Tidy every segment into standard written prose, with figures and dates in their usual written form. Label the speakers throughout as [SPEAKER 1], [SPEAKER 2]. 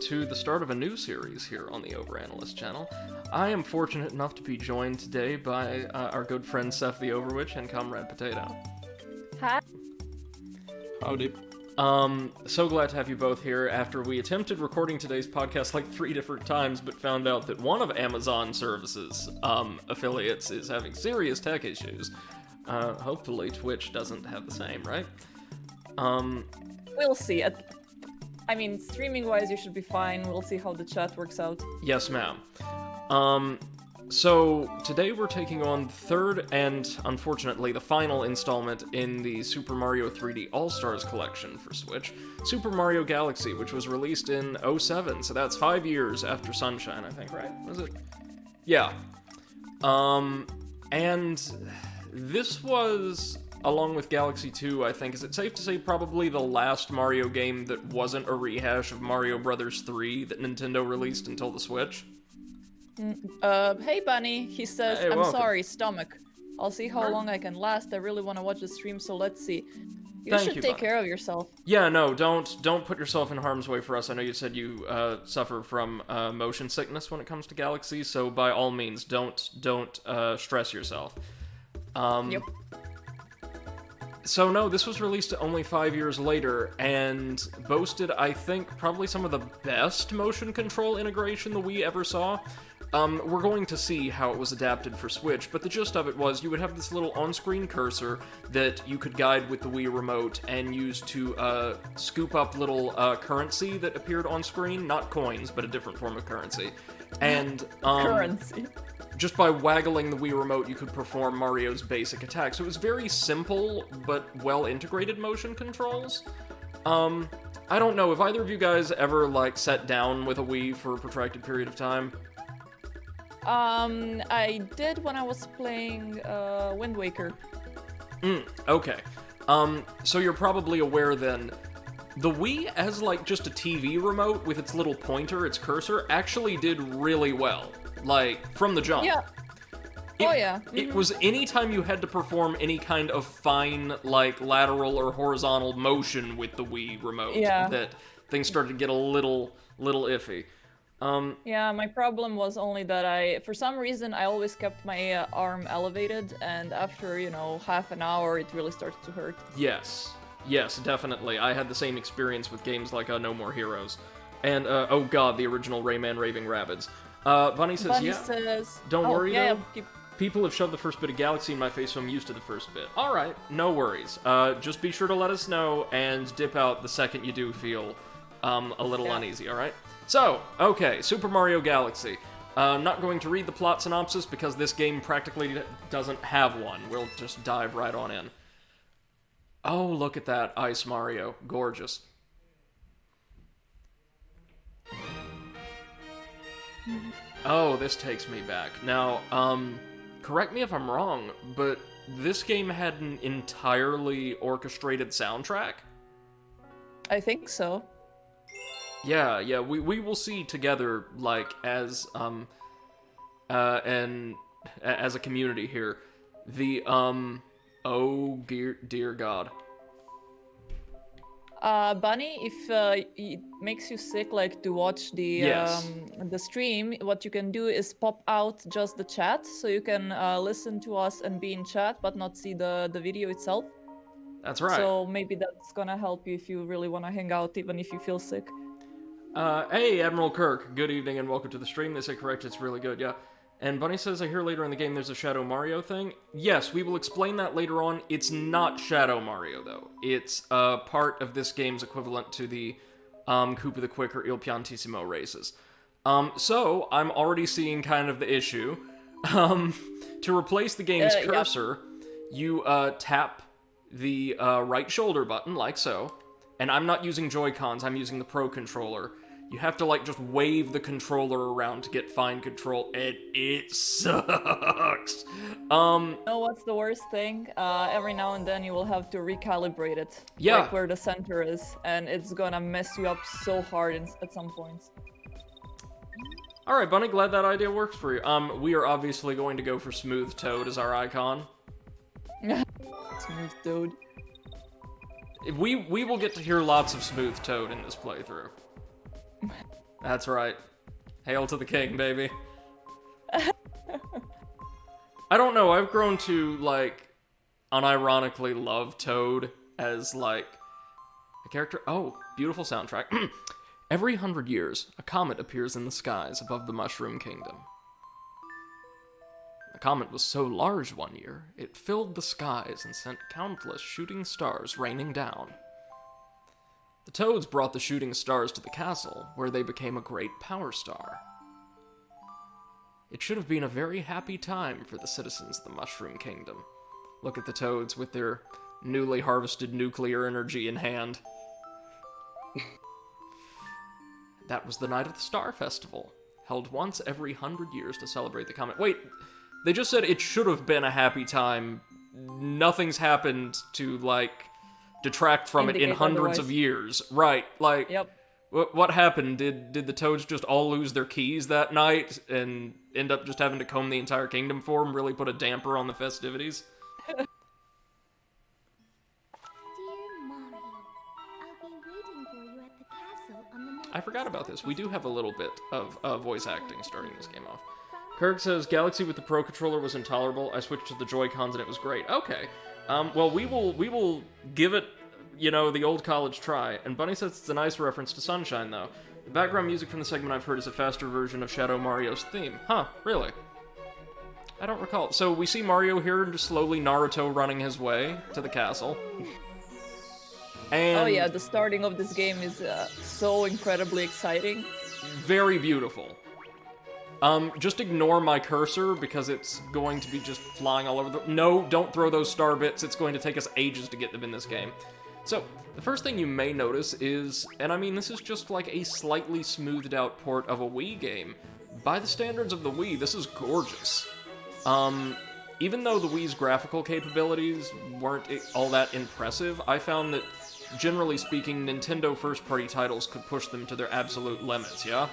[SPEAKER 1] to the start of a new series here on the Overanalyst channel. I am fortunate enough to be joined today by our good friend Seth the Overwitch and Comrade Potato.
[SPEAKER 2] Hi.
[SPEAKER 3] Howdy.
[SPEAKER 1] So glad to have you both here after we attempted recording today's podcast like 3 different times, but found out that one of Amazon Services affiliates is having serious tech issues. Hopefully Twitch doesn't have the same, right?
[SPEAKER 2] We'll see. I mean, streaming-wise, you should be fine. We'll see how the chat works out.
[SPEAKER 1] Yes, ma'am. So today we're taking on the third and, unfortunately, the final installment in the Super Mario 3D All-Stars collection for Switch, Super Mario Galaxy, which was released in 2007, so that's 5 years after Sunshine, I think, right? Was it? Yeah. And this was, along with Galaxy 2, I think, is it safe to say probably the last Mario game that wasn't a rehash of Mario Bros. 3 that Nintendo released until the Switch?
[SPEAKER 2] Hey Bunny, he says,
[SPEAKER 1] Hey,
[SPEAKER 2] I'm
[SPEAKER 1] welcome.
[SPEAKER 2] sorry, stomach. I'll see how long I can last. I really want to watch the stream, so let's see. You
[SPEAKER 1] Thank
[SPEAKER 2] should
[SPEAKER 1] you,
[SPEAKER 2] take
[SPEAKER 1] Bunny.
[SPEAKER 2] care of yourself.
[SPEAKER 1] Yeah, no, don't put yourself in harm's way for us. I know you said you suffer from motion sickness when it comes to Galaxy, so by all means, don't stress yourself.
[SPEAKER 2] Yep.
[SPEAKER 1] So no, this was released only 5 years later, and boasted, I think, probably some of the best motion control integration the Wii ever saw. We're going to see how it was adapted for Switch, but the gist of it was you would have this little on-screen cursor that you could guide with the Wii remote and use to scoop up little currency that appeared on screen. Not coins, but a different form of currency. And
[SPEAKER 2] Currency.
[SPEAKER 1] just by waggling the Wii remote, you could perform Mario's basic attacks. So it was very simple, but well-integrated motion controls. I don't know, have either of you guys ever, like, sat down with a Wii for a protracted period of time?
[SPEAKER 2] I did when I was playing Wind Waker.
[SPEAKER 1] Okay. So you're probably aware then, the Wii as, like, just a TV remote with its little pointer, its cursor, actually did really well. Like, from the jump.
[SPEAKER 2] Yeah. Yeah.
[SPEAKER 1] It was anytime you had to perform any kind of fine, like, lateral or horizontal motion with the Wii remote that things started to get a little iffy.
[SPEAKER 2] Yeah, my problem was only that for some reason, I always kept my arm elevated, and after, half an hour, it really started to hurt.
[SPEAKER 1] Yes, definitely. I had the same experience with games like No More Heroes. And, oh god, the original Rayman Raving Rabbids. Bunny says, don't worry, though. People have shoved the first bit of Galaxy in my face, so I'm used to the first bit. Alright, no worries. Just be sure to let us know, and dip out the second you do feel a little uneasy, alright? So, okay, Super Mario Galaxy. I'm not going to read the plot synopsis because this game practically doesn't have one. We'll just dive right on in. Oh, look at that, Ice Mario. Gorgeous. Oh, this takes me back. Now, correct me if I'm wrong, but this game had an entirely orchestrated soundtrack?
[SPEAKER 2] I think so.
[SPEAKER 1] Yeah, we will see together, like, as a community here, the, oh dear god.
[SPEAKER 2] Bunny, if it makes you sick, like, to watch the stream, what you can do is pop out just the chat, so you can listen to us and be in chat, but not see the video itself.
[SPEAKER 1] That's right.
[SPEAKER 2] So maybe that's gonna help you if you really want to hang out, even if you feel sick.
[SPEAKER 1] Hey, Admiral Kirk, good evening and welcome to the stream. They say correct, it's really good, yeah. And Bunny says, I hear later in the game there's a Shadow Mario thing. Yes, we will explain that later on. It's not Shadow Mario, though. It's part of this game's equivalent to the Koopa the Quick or Il Piantissimo races. So, I'm already seeing kind of the issue. To replace the game's cursor, you tap the right shoulder button, like so. And I'm not using Joy-Cons, I'm using the Pro Controller. You have to, like, just wave the controller around to get fine control, and it sucks.
[SPEAKER 2] You know what's the worst thing? Every now and then you will have to recalibrate it.
[SPEAKER 1] Yeah.
[SPEAKER 2] Like where the center is, and it's gonna mess you up so hard at some points.
[SPEAKER 1] Alright, Bunny, glad that idea works for you. We are obviously going to go for Smooth Toad as our icon.
[SPEAKER 2] Smooth Toad.
[SPEAKER 1] We will get to hear lots of Smooth Toad in this playthrough. That's right. Hail to the king, baby. I don't know, I've grown to, like, unironically love Toad as, like, a character. Oh, beautiful soundtrack. Every 100 years, a comet appears in the skies above the Mushroom Kingdom. The comet was so large one year, it filled the skies and sent countless shooting stars raining down. The Toads brought the shooting stars to the castle, where they became a great power star. It should have been a very happy time for the citizens of the Mushroom Kingdom. Look at the Toads with their newly harvested nuclear energy in hand. That was the night of the Star Festival, held once every 100 years to celebrate the comet. Wait, they just said it should have been a happy time. Nothing's happened to, like, detract from it in hundreds of years. Right, like,
[SPEAKER 2] Yep.
[SPEAKER 1] what happened? Did the Toads just all lose their keys that night and end up just having to comb the entire kingdom for them, really put a damper on the festivities?
[SPEAKER 4] Dear Mario, I'll be waiting for you at the castle on the night
[SPEAKER 1] I forgot about this. We do have a little bit of voice acting starting this game off. Kirk says, Galaxy with the Pro Controller was intolerable. I switched to the Joy-Cons and it was great. Okay. Well, we will give it, you know, the old college try. And Bunny says it's a nice reference to Sunshine, though. The background music from the segment I've heard is a faster version of Shadow Mario's theme. Huh, really? I don't recall. So we see Mario here just slowly Naruto running his way to the castle. And
[SPEAKER 2] Oh yeah, the starting of this game is so incredibly exciting.
[SPEAKER 1] very beautiful. Just ignore my cursor because it's going to be just flying all over the... No, don't throw those star bits. It's going to take us ages to get them in this game. So, the first thing you may notice is, and I mean this is just like a slightly smoothed out port of a Wii game. By the standards of the Wii, this is gorgeous. Even though the Wii's graphical capabilities weren't all that impressive, I found that, generally speaking, Nintendo first-party titles could push them to their absolute limits, yeah?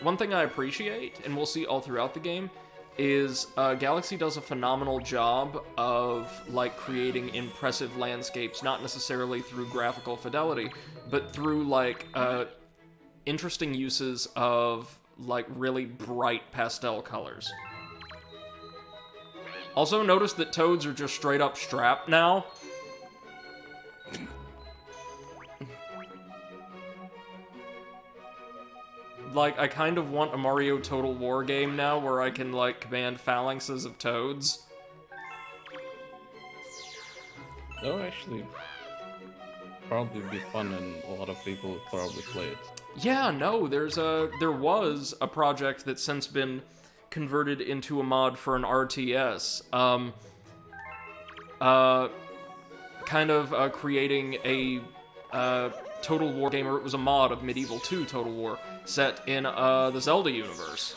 [SPEAKER 1] One thing I appreciate, and we'll see all throughout the game, is Galaxy does a phenomenal job of, like, creating impressive landscapes, not necessarily through graphical fidelity, but through, like, interesting uses of, like, really bright pastel colors. Also, notice that Toads are just straight up strapped now. Like, I kind of want a Mario Total War game now where I can, like, command phalanxes of Toads.
[SPEAKER 3] That would actually probably be fun and a lot of people would probably play it.
[SPEAKER 1] Yeah, no, there was a project that's since been converted into a mod for an RTS. Creating a Total War game, or it was a mod of Medieval 2 Total War, set in the Zelda universe.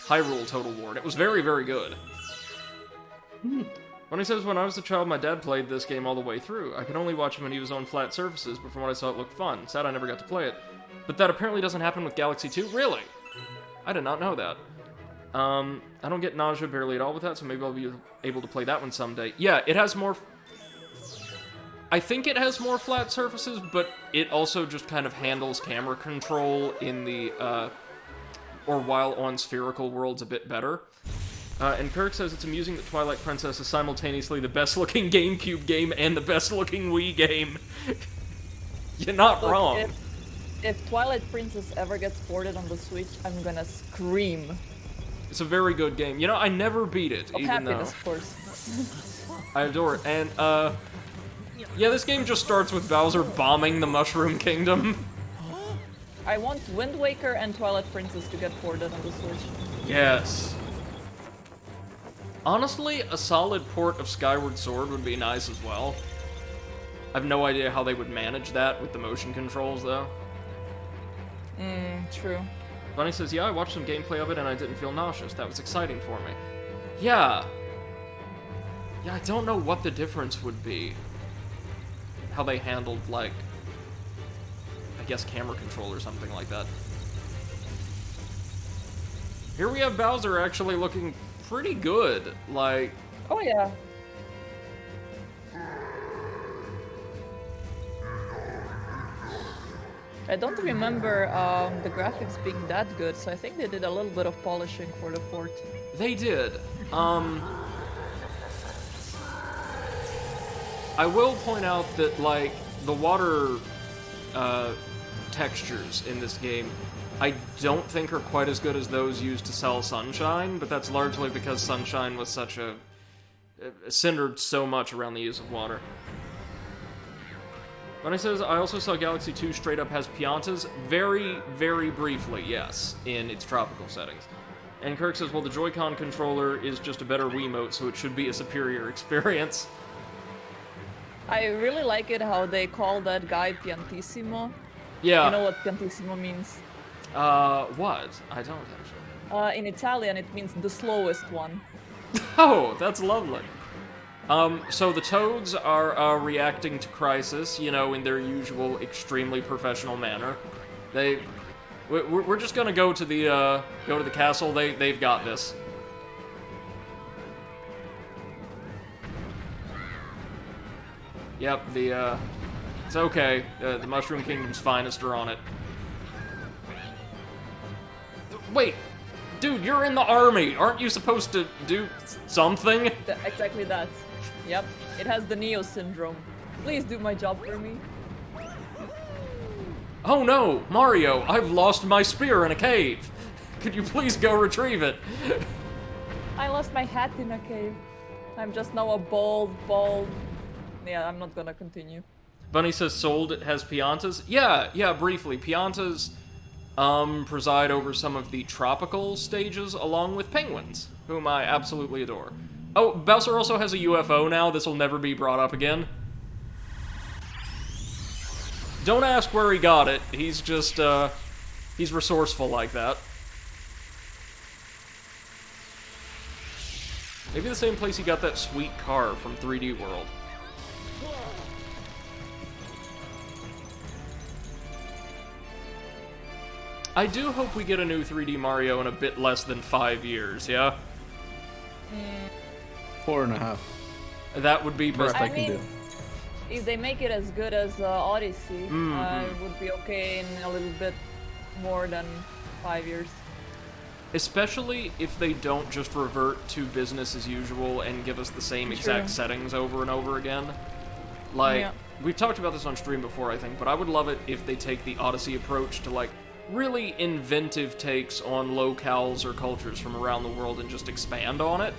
[SPEAKER 1] Hyrule Total War, and it was very, very good. When he says, when I was a child, my dad played this game all the way through. I could only watch him when he was on flat surfaces, but from what I saw, it looked fun. Sad I never got to play it. But that apparently doesn't happen with Galaxy 2? Really? I did not know that. I don't get nausea barely at all with that, so maybe I'll be able to play that one someday. Yeah, it has more... I think it has more flat surfaces, but it also just kind of handles camera control in the, or while on spherical worlds a bit better. And Kirk says it's amusing that Twilight Princess is simultaneously the best-looking GameCube game and the best-looking Wii game. You're not
[SPEAKER 2] Look,
[SPEAKER 1] wrong.
[SPEAKER 2] If Twilight Princess ever gets ported on the Switch, I'm gonna scream.
[SPEAKER 1] It's a very good game. You know, I never beat it,
[SPEAKER 2] Of
[SPEAKER 1] even
[SPEAKER 2] happiness, of course.
[SPEAKER 1] though I adore it. And, yeah, this game just starts with Bowser bombing the Mushroom Kingdom.
[SPEAKER 2] I want Wind Waker and Twilight Princess to get ported on the Switch.
[SPEAKER 1] Yes. Honestly, a solid port of Skyward Sword would be nice as well. I have no idea how they would manage that with the motion controls, though.
[SPEAKER 2] True.
[SPEAKER 1] Bunny says, yeah, I watched some gameplay of it and I didn't feel nauseous. That was exciting for me. Yeah. Yeah, I don't know what the difference would be. How they handled, like, I guess camera control or something like that. Here we have Bowser actually looking pretty good. Like,
[SPEAKER 2] Oh yeah. I don't remember the graphics being that good, so I think they did a little bit of polishing for the port.
[SPEAKER 1] They did. I will point out that, like, the water textures in this game, I don't think are quite as good as those used to sell Sunshine, but that's largely because Sunshine was such a... centered so much around the use of water. Bunny says, I also saw Galaxy 2 straight up has Piantas. Very, very briefly, yes, in its tropical settings. And Kirk says, well, the Joy-Con controller is just a better Wiimote, so it should be a superior experience.
[SPEAKER 2] I really like it how they call that guy Piantissimo.
[SPEAKER 1] Yeah.
[SPEAKER 2] You know what Piantissimo means?
[SPEAKER 1] What? I don't actually.
[SPEAKER 2] In Italian, it means the slowest one.
[SPEAKER 1] Oh, that's lovely. So the Toads are reacting to Crisis, you know, in their usual extremely professional manner. We're just gonna go to the castle. They've got this. Yep, it's okay. The Mushroom Kingdom's finest are on it. Wait, dude, you're in the army. Aren't you supposed to do something?
[SPEAKER 2] Exactly that. Yep, it has the Neo syndrome. Please do my job for me.
[SPEAKER 1] Oh no, Mario, I've lost my spear in a cave. Could you please go retrieve it?
[SPEAKER 2] I lost my hat in a cave. I'm just now a bald. Yeah, I'm not gonna continue.
[SPEAKER 1] Bunny says Sold has Piantas. Yeah, briefly. Piantas preside over some of the tropical stages along with penguins, whom I absolutely adore. Oh, Bowser also has a UFO now. This will never be brought up again. Don't ask where he got it. He's just, he's resourceful like that. Maybe the same place he got that sweet car from 3D World. I do hope we get a new 3D Mario in a bit less than 5 years, yeah?
[SPEAKER 3] 4.5.
[SPEAKER 1] That would be
[SPEAKER 3] Best
[SPEAKER 1] perfect.
[SPEAKER 3] I can do.
[SPEAKER 2] If they make it as good as Odyssey, it would be okay in a little bit more than 5 years.
[SPEAKER 1] Especially if they don't just revert to business as usual and give us the same exact settings over and over again. Like, we've talked about this on stream before, I think, but I would love it if they take the Odyssey approach to, like, really inventive takes on locales or cultures from around the world and just expand on it.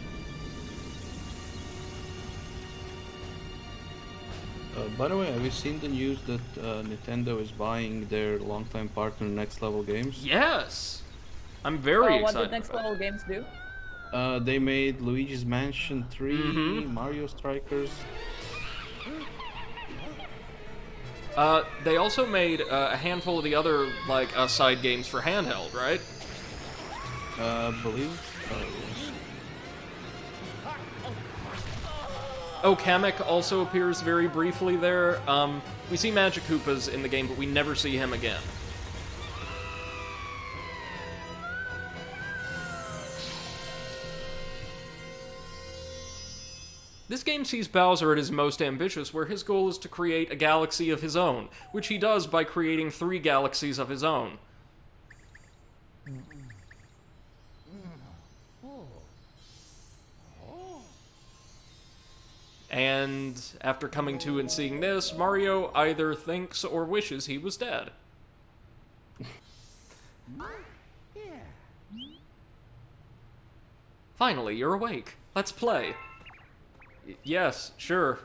[SPEAKER 3] By the way, have you seen the news that Nintendo is buying their longtime partner Next Level Games?
[SPEAKER 1] Yes! I'm very excited.
[SPEAKER 2] What did Next Level Games do?
[SPEAKER 3] They made Luigi's Mansion 3, Mario Strikers.
[SPEAKER 1] They also made a handful of the other, like, side games for handheld, right?
[SPEAKER 3] Believe.
[SPEAKER 1] Oh, Kamek also appears very briefly there. We see Magic Koopas in the game, but we never see him again. This game sees Bowser at his most ambitious, where his goal is to create a galaxy of his own, which he does by creating 3 galaxies of his own. And after coming to and seeing this, Mario either thinks or wishes he was dead. Finally, you're awake. Let's play. Yes, sure.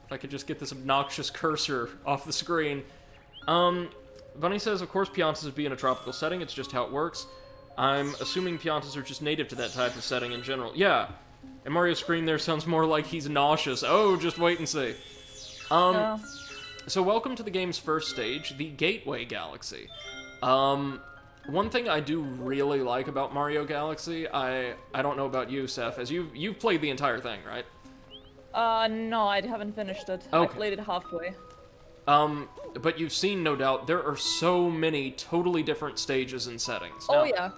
[SPEAKER 1] If I could just get this obnoxious cursor off the screen. Bunny says, of course Piantas would be in a tropical setting, it's just how it works. I'm assuming Piantas are just native to that type of setting in general. Yeah. And Mario's scream there sounds more like he's nauseous. Oh, just wait and see. So welcome to the game's first stage, the Gateway Galaxy. One thing I do really like about Mario Galaxy, I don't know about you, Seth, as you've played the entire thing, right?
[SPEAKER 2] No, I haven't finished it.
[SPEAKER 1] Okay.
[SPEAKER 2] I played it halfway.
[SPEAKER 1] But you've seen, no doubt, there are so many totally different stages and settings.
[SPEAKER 2] Oh
[SPEAKER 1] Now,
[SPEAKER 2] yeah.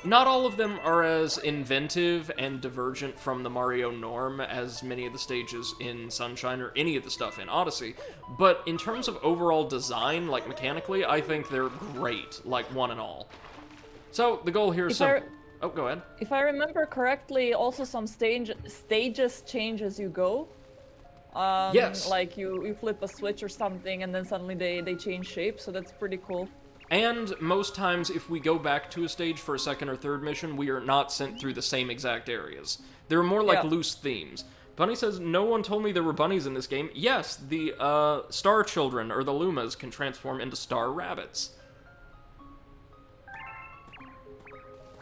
[SPEAKER 1] not all of them are as inventive and divergent from the Mario norm as many of the stages in Sunshine or any of the stuff in Odyssey, but in terms of overall design, like mechanically, I think they're great, like one and all. So, the goal here is simple. Oh, go ahead.
[SPEAKER 2] If I remember correctly, also some stages change as you go.
[SPEAKER 1] Yes.
[SPEAKER 2] Like you flip a switch or something, and then suddenly they change shape. So that's pretty cool.
[SPEAKER 1] And most times, if we go back to a stage for a second or third mission, we are not sent through the same exact areas. They're more like
[SPEAKER 2] Yeah.
[SPEAKER 1] loose themes. Bunny says, no one told me there were bunnies in this game. Yes, the star children, or the Lumas, can transform into star rabbits.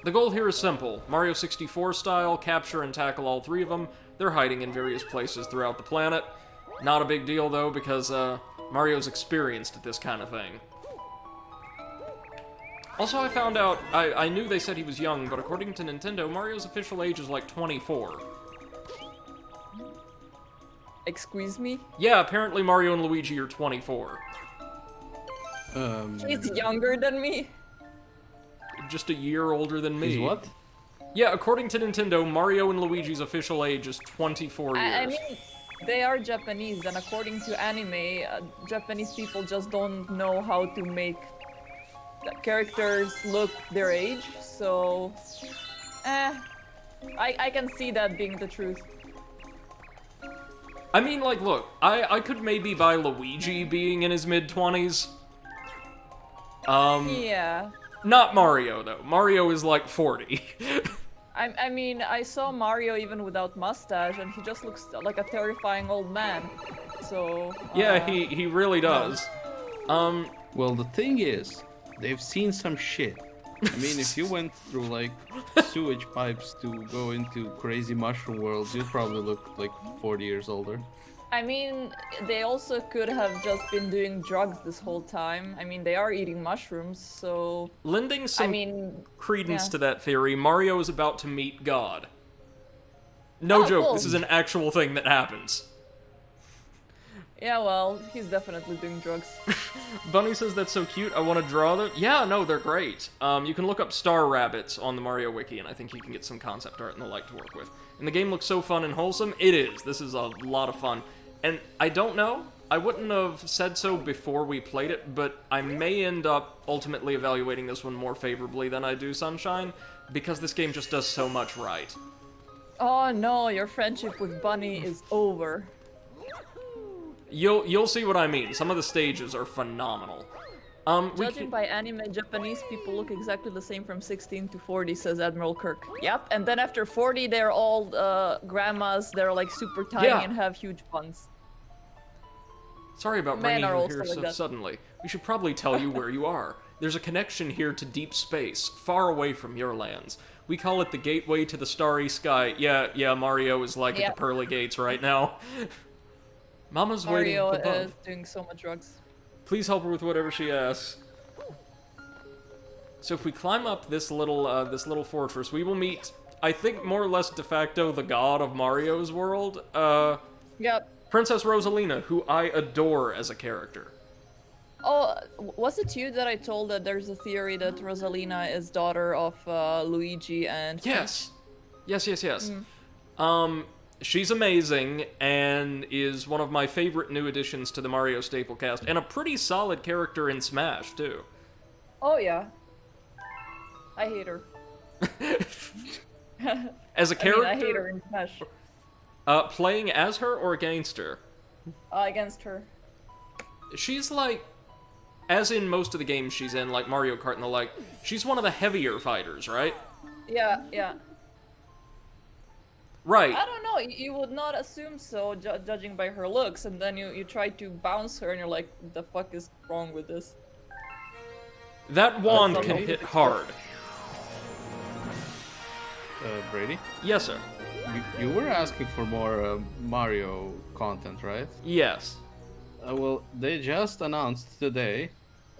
[SPEAKER 1] The goal here is simple. Mario 64 style, capture and tackle all three of them. They're hiding in various places throughout the planet. Not a big deal, though, because Mario's experienced at this kind of thing. Also, I found out, I knew they said he was young, but according to Nintendo, Mario's official age is like 24.
[SPEAKER 2] Excuse me?
[SPEAKER 1] Yeah, apparently Mario and Luigi are 24.
[SPEAKER 2] He's younger than me.
[SPEAKER 1] Just a year older than me.
[SPEAKER 3] He's what?
[SPEAKER 1] Yeah, according to Nintendo, Mario and Luigi's official age is 24 years.
[SPEAKER 2] I mean, they are Japanese, and according to anime, Japanese people just don't know how to make the characters look their age, so... I can see that being the truth.
[SPEAKER 1] I mean, like, look, I could maybe buy Luigi being in his mid-20s.
[SPEAKER 2] Yeah.
[SPEAKER 1] Not Mario, though. Mario is like 40.
[SPEAKER 2] I mean, I saw Mario even without mustache, and he just looks like a terrifying old man. So...
[SPEAKER 1] Yeah, he really does.
[SPEAKER 3] Well, the thing is, they've seen some shit. I mean, if you went through, like, sewage pipes to go into crazy mushroom worlds, you'd probably look like 40 years older.
[SPEAKER 2] I mean, they also could have just been doing drugs this whole time. I mean, they are eating mushrooms, so...
[SPEAKER 1] Lending some
[SPEAKER 2] I mean,
[SPEAKER 1] credence
[SPEAKER 2] yeah.
[SPEAKER 1] to that theory, Mario is about to meet God. No
[SPEAKER 2] Oh,
[SPEAKER 1] joke,
[SPEAKER 2] cool.
[SPEAKER 1] this is an actual thing that happens.
[SPEAKER 2] Yeah, well, he's definitely doing drugs.
[SPEAKER 1] Bunny says that's so cute, I want to draw them. Yeah, no, they're great. You can look up star rabbits on the Mario Wiki, and I think you can get some concept art and the like to work with. And the game looks so fun and wholesome. It is. This is a lot of fun. And I don't know, I wouldn't have said so before we played it, but I may end up ultimately evaluating this one more favorably than I do Sunshine, because this game just does so much right.
[SPEAKER 2] Oh no, your friendship with Bunny is over.
[SPEAKER 1] You'll see what I mean. Some of the stages are phenomenal.
[SPEAKER 2] Judging by anime, Japanese people look exactly the same from 16 to 40, says Admiral Kirk. Yep, and then after 40, they're all grandmas, they're like super tiny
[SPEAKER 1] Yeah.
[SPEAKER 2] and have huge buns.
[SPEAKER 1] Sorry about
[SPEAKER 2] Men
[SPEAKER 1] bringing
[SPEAKER 2] are
[SPEAKER 1] you
[SPEAKER 2] also
[SPEAKER 1] here
[SPEAKER 2] like
[SPEAKER 1] so
[SPEAKER 2] that.
[SPEAKER 1] suddenly. We should probably tell you where you are. There's a connection here to deep space, far away from your lands. We call it the gateway to the starry sky. Yeah, Mario is like
[SPEAKER 2] Yeah.
[SPEAKER 1] at the pearly gates right now. Mama's
[SPEAKER 2] Mario
[SPEAKER 1] waiting above.
[SPEAKER 2] is doing so much drugs.
[SPEAKER 1] Please help her with whatever she asks. So if we climb up this little fortress, we will meet, I think, more or less de facto the god of Mario's world,
[SPEAKER 2] Yep.
[SPEAKER 1] Princess Rosalina, who I adore as a character.
[SPEAKER 2] Oh, was it you that I told that there's a theory that Rosalina is daughter of Luigi and...
[SPEAKER 1] Yes. Yes.
[SPEAKER 2] Mm.
[SPEAKER 1] She's amazing and is one of my favorite new additions to the Mario staple cast, and a pretty solid character in Smash, too.
[SPEAKER 2] Oh yeah. I hate her.
[SPEAKER 1] As a character,
[SPEAKER 2] I hate her in Smash.
[SPEAKER 1] Playing as her or against her?
[SPEAKER 2] Against her.
[SPEAKER 1] She's like, as in most of the games she's in, like Mario Kart and the like, she's one of the heavier fighters, right?
[SPEAKER 2] Yeah.
[SPEAKER 1] Right.
[SPEAKER 2] I don't know, you would not assume so, judging by her looks, and then you try to bounce her and you're like, what the fuck is wrong with this?
[SPEAKER 1] That wand
[SPEAKER 2] That's
[SPEAKER 1] can
[SPEAKER 2] not-
[SPEAKER 1] hit hard.
[SPEAKER 3] Brady,
[SPEAKER 1] Yes, sir.
[SPEAKER 3] you were asking for more Mario content, right?
[SPEAKER 1] Yes.
[SPEAKER 3] Well, they just announced today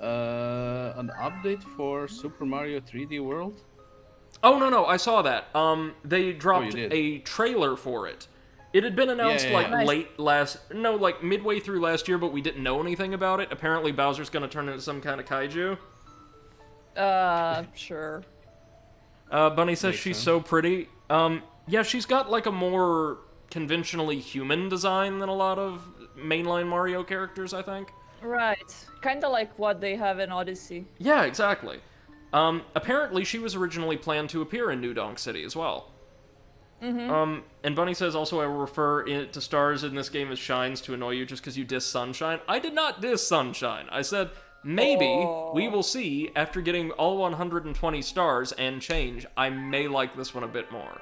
[SPEAKER 3] an update for Super Mario 3D World.
[SPEAKER 1] Oh, no, I saw that. They dropped
[SPEAKER 3] did?
[SPEAKER 1] a trailer for it. It had been announced
[SPEAKER 3] Yeah, yeah.
[SPEAKER 1] like midway through last year, but we didn't know anything about it. Apparently Bowser's gonna turn into some kind of kaiju.
[SPEAKER 2] Sure.
[SPEAKER 1] Bunny says
[SPEAKER 3] Makes
[SPEAKER 1] she's
[SPEAKER 3] sense.
[SPEAKER 1] so pretty. Yeah, she's got like a more conventionally human design than a lot of mainline Mario characters, I think.
[SPEAKER 2] Right. Kind of like what they have in Odyssey.
[SPEAKER 1] Yeah, exactly. Apparently she was originally planned to appear in New Donk City as well. And Bunny says also I will refer to stars in this game as shines to annoy you just because you diss Sunshine. I did not diss Sunshine. I said maybe we will see after getting all 120 stars and change. I may like this one a bit more.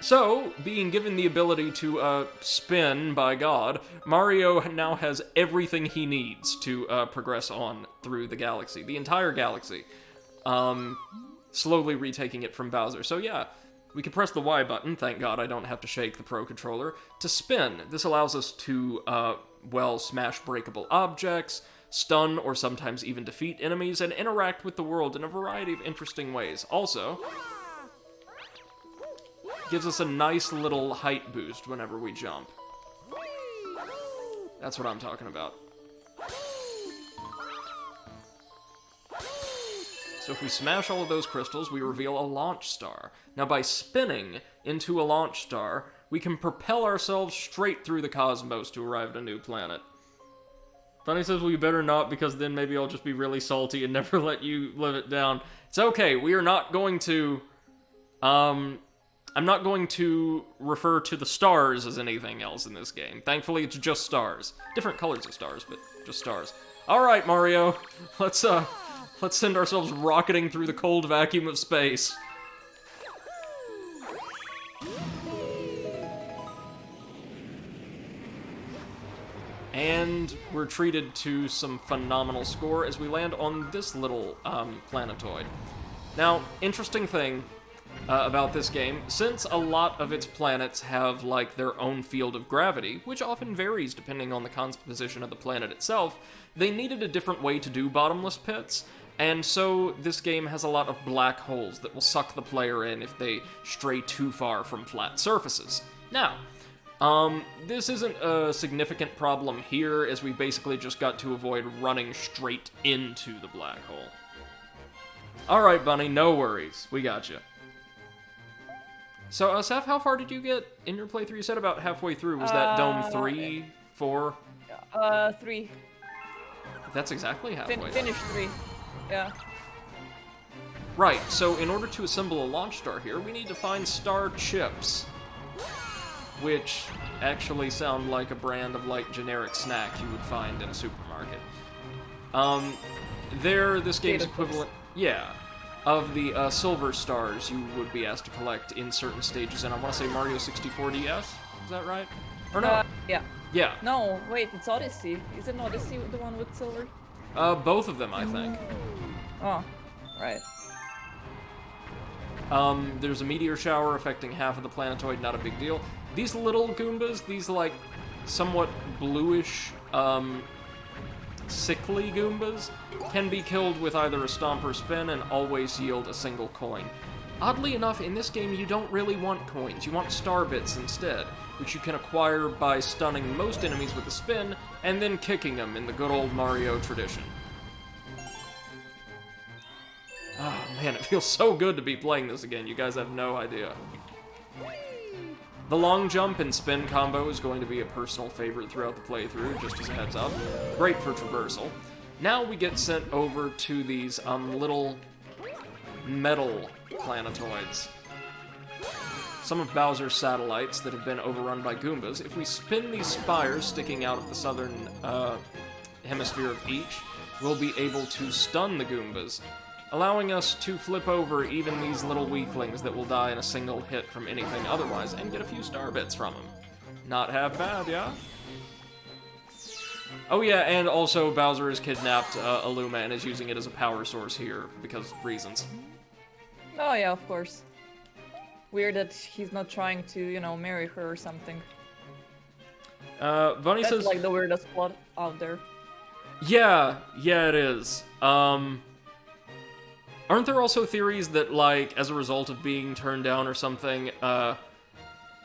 [SPEAKER 1] So, being given the ability to spin by God, Mario now has everything he needs to progress on through the galaxy, the entire galaxy, slowly retaking it from Bowser. So yeah, we can press the Y button, thank God I don't have to shake the Pro Controller, to spin. This allows us to, smash breakable objects, stun or sometimes even defeat enemies, and interact with the world in a variety of interesting ways. Also, gives us a nice little height boost whenever we jump. That's what I'm talking about. So if we smash all of those crystals, we reveal a launch star. Now by spinning into a launch star, we can propel ourselves straight through the cosmos to arrive at a new planet. Bunny says, well, you better not, because then maybe I'll just be really salty and never let you live it down. It's okay, we are not going to, I'm not going to refer to the stars as anything else in this game. Thankfully, it's just stars. Different colors of stars, but just stars. Alright, Mario, let's send ourselves rocketing through the cold vacuum of space. And we're treated to some phenomenal score as we land on this little planetoid. Now, interesting thing about this game, since a lot of its planets have like their own field of gravity, which often varies depending on the composition of the planet itself, they needed a different way to do bottomless pits, and so this game has a lot of black holes that will suck the player in if they stray too far from flat surfaces. Now, this isn't a significant problem here, as we basically just got to avoid running straight into the black hole. Alright, Bunny, no worries. We got you. So, Seth, how far did you get in your playthrough? You said about halfway through. Was that Dome 3, 4?
[SPEAKER 2] 3.
[SPEAKER 1] That's exactly halfway.
[SPEAKER 2] Finish 3. Yeah.
[SPEAKER 1] Right, so in order to assemble a launch star here, we need to find star chips. Which actually sound like a brand of, like, generic snack you would find in a supermarket. They're this game's equivalent... Yeah. Of the silver stars you would be asked to collect in certain stages, and I want to say Mario 64 DS? Is that right? Or no?
[SPEAKER 2] Yeah.
[SPEAKER 1] Yeah.
[SPEAKER 2] No, wait, it's Odyssey. Isn't Odyssey the one with silver?
[SPEAKER 1] Both of them, I think.
[SPEAKER 2] Oh, right.
[SPEAKER 1] There's a meteor shower affecting half of the planetoid, not a big deal. These little Goombas, these, like, somewhat bluish, sickly Goombas, can be killed with either a stomp or spin and always yield a single coin. Oddly enough, in this game you don't really want coins, you want star bits instead, which you can acquire by stunning most enemies with a spin and then kicking them in the good old Mario tradition. Oh man, it feels so good to be playing this again, you guys have no idea. The long jump and spin combo is going to be a personal favorite throughout the playthrough, just as a heads up. Great for traversal. Now we get sent over to these little metal planetoids. Some of Bowser's satellites that have been overrun by Goombas. If we spin these spires sticking out of the southern hemisphere of each, we'll be able to stun the Goombas, allowing us to flip over even these little weaklings that will die in a single hit from anything otherwise, and get a few star bits from them. Not half bad, yeah? Oh yeah, and also Bowser has kidnapped Illuma and is using it as a power source here, because reasons.
[SPEAKER 2] Oh yeah, of course. Weird that he's not trying to, you know, marry her or something.
[SPEAKER 1] Bunny
[SPEAKER 2] That's
[SPEAKER 1] says...
[SPEAKER 2] like the weirdest plot out there.
[SPEAKER 1] Yeah, it is. Aren't there also theories that, like, as a result of being turned down or something,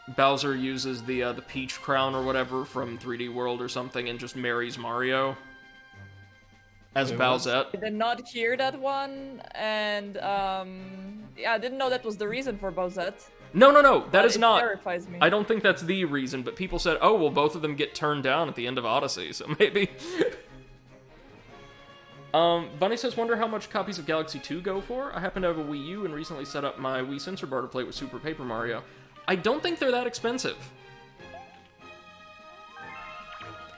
[SPEAKER 1] Bowser uses the Peach Crown or whatever from 3D World or something and just marries Mario as
[SPEAKER 3] Wait, what?
[SPEAKER 1] Bowsette.
[SPEAKER 2] I did not hear that one, and yeah, I didn't know that was the reason for Bowsette.
[SPEAKER 1] No, that
[SPEAKER 2] But
[SPEAKER 1] is
[SPEAKER 2] it
[SPEAKER 1] not.
[SPEAKER 2] terrifies me.
[SPEAKER 1] I don't think that's the reason, but people said, oh, well, both of them get turned down at the end of Odyssey, so maybe. Bunny says, wonder how much copies of Galaxy 2 go for? I happen to have a Wii U and recently set up my Wii sensor bar to play with Super Paper Mario. I don't think they're that expensive.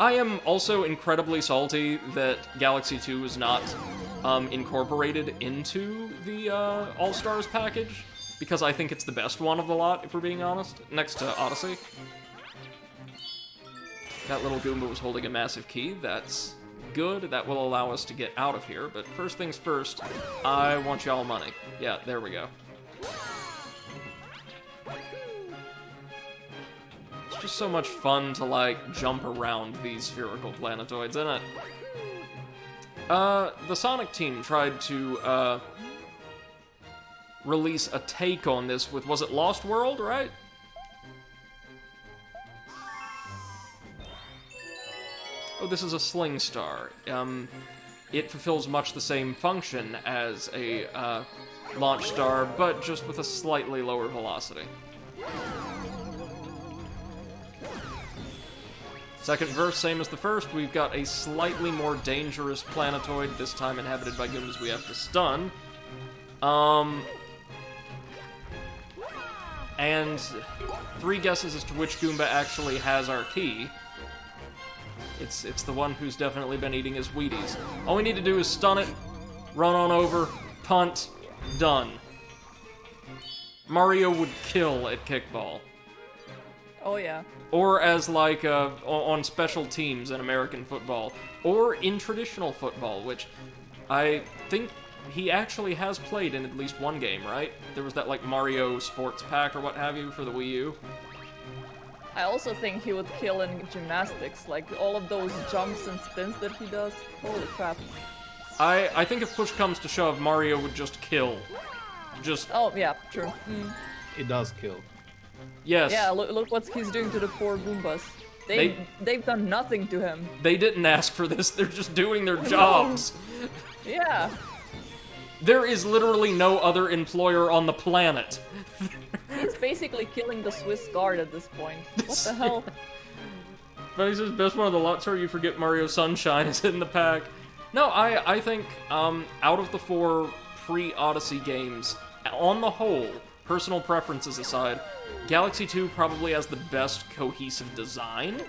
[SPEAKER 1] I am also incredibly salty that Galaxy 2 is not incorporated into the All-Stars package, because I think it's the best one of the lot, if we're being honest, next to Odyssey. That little Goomba was holding a massive key. That's good. That will allow us to get out of here, but first things first, I want y'all money. Yeah, there we go. It's just so much fun to, like, jump around these spherical planetoids, isn't it? The Sonic team tried to, release a take on this with, was it Lost World, right? Oh, this is a Sling Star. It fulfills much the same function as a, launch star, but just with a slightly lower velocity. Second verse, same as the first, we've got a slightly more dangerous planetoid, this time inhabited by Goombas we have to stun. And 3 guesses as to which Goomba actually has our key. It's the one who's definitely been eating his Wheaties. All we need to do is stun it, run on over, punt, done. Mario would kill at kickball.
[SPEAKER 2] Oh yeah.
[SPEAKER 1] Or as, like, on special teams in American football. Or in traditional football, which I think he actually has played in at least one game, right? There was that, like, Mario Sports Pack or what have you for the Wii U.
[SPEAKER 2] I also think he would kill in gymnastics, like all of those jumps and spins that he does. Holy crap.
[SPEAKER 1] I think if push comes to shove, Mario would just kill. Just,
[SPEAKER 2] Oh yeah, true.
[SPEAKER 3] It does kill.
[SPEAKER 1] yes.
[SPEAKER 2] Yeah, look what he's doing to the poor Goombas. They've done nothing to him.
[SPEAKER 1] They didn't ask for this, they're just doing their jobs.
[SPEAKER 2] Yeah.
[SPEAKER 1] There is literally no other employer on the planet.
[SPEAKER 2] He's basically killing the Swiss Guard at this point. What the hell?
[SPEAKER 1] But he says, best one of the lot, sir, you forget Mario Sunshine is in the pack. No, I think, out of the 4 pre-Odyssey games, on the whole, personal preferences aside, Galaxy 2 probably has the best cohesive design.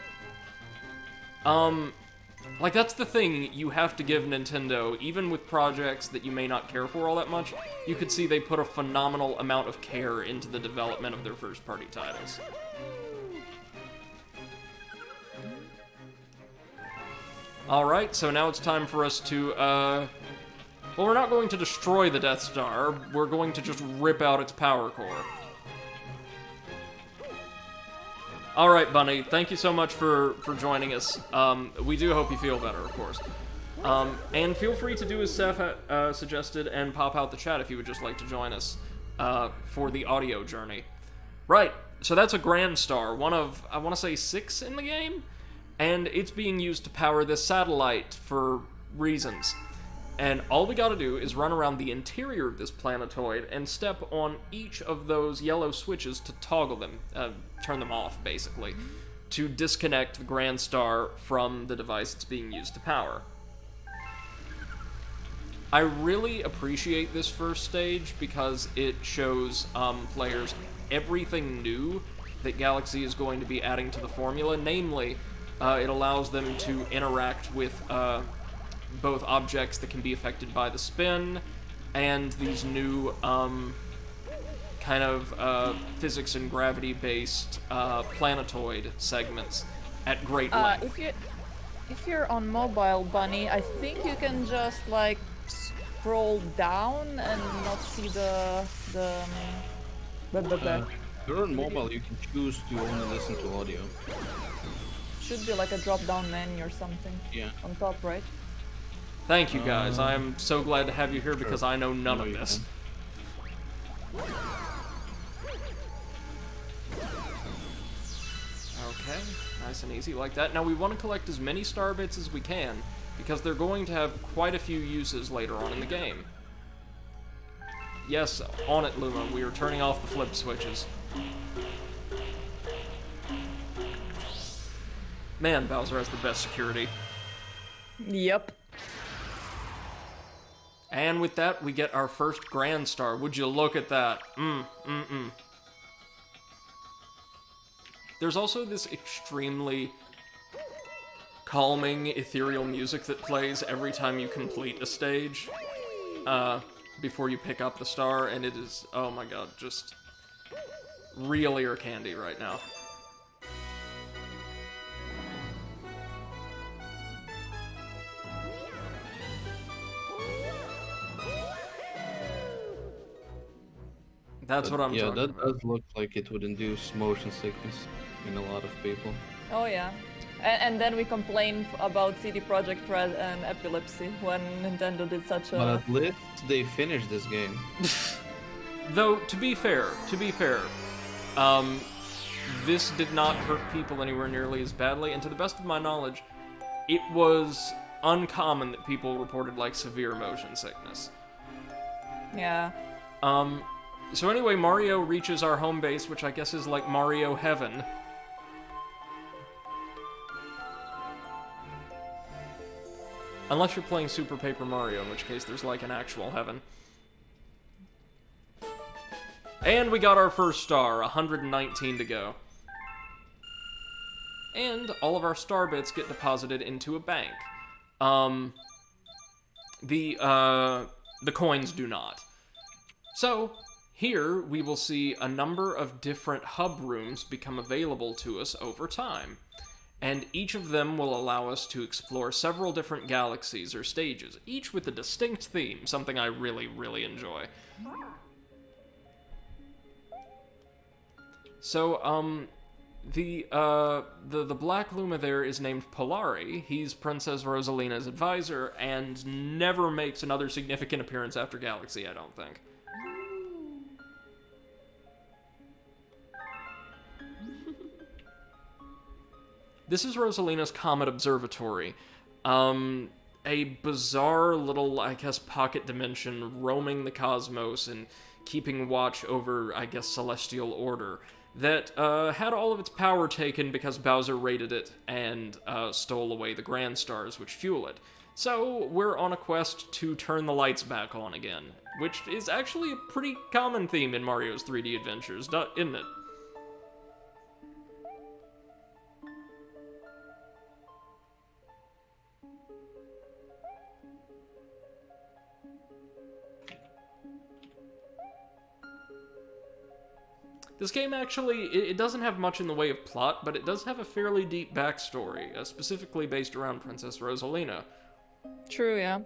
[SPEAKER 1] Like, that's the thing you have to give Nintendo, even with projects that you may not care for all that much, you could see they put a phenomenal amount of care into the development of their first-party titles. Alright, so now it's time for us to, well, we're not going to destroy the Death Star, we're going to just rip out its power core. Alright, Bunny, thank you so much for joining us. We do hope you feel better, of course. And feel free to do as Seth suggested and pop out the chat if you would just like to join us for the audio journey. Right, so that's a Grand Star, one of, I want to say 6 in the game? And it's being used to power this satellite for reasons. And all we gotta do is run around the interior of this planetoid and step on each of those yellow switches to toggle them, turn them off, basically, to disconnect the Grand Star from the device it's being used to power. I really appreciate this first stage because it shows players everything new that Galaxy is going to be adding to the formula, namely, it allows them to interact with both objects that can be affected by the spin, and these new kind of physics and gravity-based planetoid segments at great length.
[SPEAKER 2] If you're on mobile, Bunny, I think you can just like scroll down and not see the
[SPEAKER 3] If you're on mobile, you can choose to only listen to audio.
[SPEAKER 2] Should be like a drop-down menu or something.
[SPEAKER 3] Yeah.
[SPEAKER 2] On top, right?
[SPEAKER 1] Thank you, guys. I am so glad to have you here because I know none of this. Okay, nice and easy like that. Now we want to collect as many star bits as we can, because they're going to have quite a few uses later on in the game. Yes, on it, Luma. We are turning off the flip switches. Man, Bowser has the best security.
[SPEAKER 2] Yep.
[SPEAKER 1] And with that, we get our first Grand Star. Would you look at that? There's also this extremely calming, ethereal music that plays every time you complete a stage, before you pick up the star, and it is, oh my god, just real ear candy right now. That's what I'm talking about.
[SPEAKER 3] Yeah, that does look like it would induce motion sickness in a lot of people.
[SPEAKER 2] Oh yeah. And then we complain about CD Projekt Red and epilepsy when Nintendo did such a...
[SPEAKER 3] But at least they finished this game.
[SPEAKER 1] Though, to be fair, this did not hurt people anywhere nearly as badly, and to the best of my knowledge, it was uncommon that people reported, like, severe motion sickness.
[SPEAKER 2] Yeah.
[SPEAKER 1] So anyway, Mario reaches our home base, which I guess is like Mario Heaven. Unless you're playing Super Paper Mario, in which case there's like an actual heaven. And we got our first star, 119 to go. And all of our star bits get deposited into a bank. The coins do not. So, here we will see a number of different hub rooms become available to us over time. And each of them will allow us to explore several different galaxies or stages, each with a distinct theme, something I really, really enjoy. So, the Black Luma there is named Polari. He's Princess Rosalina's advisor, and never makes another significant appearance after Galaxy, I don't think. This is Rosalina's Comet Observatory. A bizarre little, I guess, pocket dimension roaming the cosmos and keeping watch over, I guess, celestial order that had all of its power taken because Bowser raided it and stole away the Grand Stars, which fuel it. So we're on a quest to turn the lights back on again, which is actually a pretty common theme in Mario's 3D adventures, isn't it? This game actually, it doesn't have much in the way of plot, but it does have a fairly deep backstory, specifically based around Princess Rosalina.
[SPEAKER 2] True, yeah.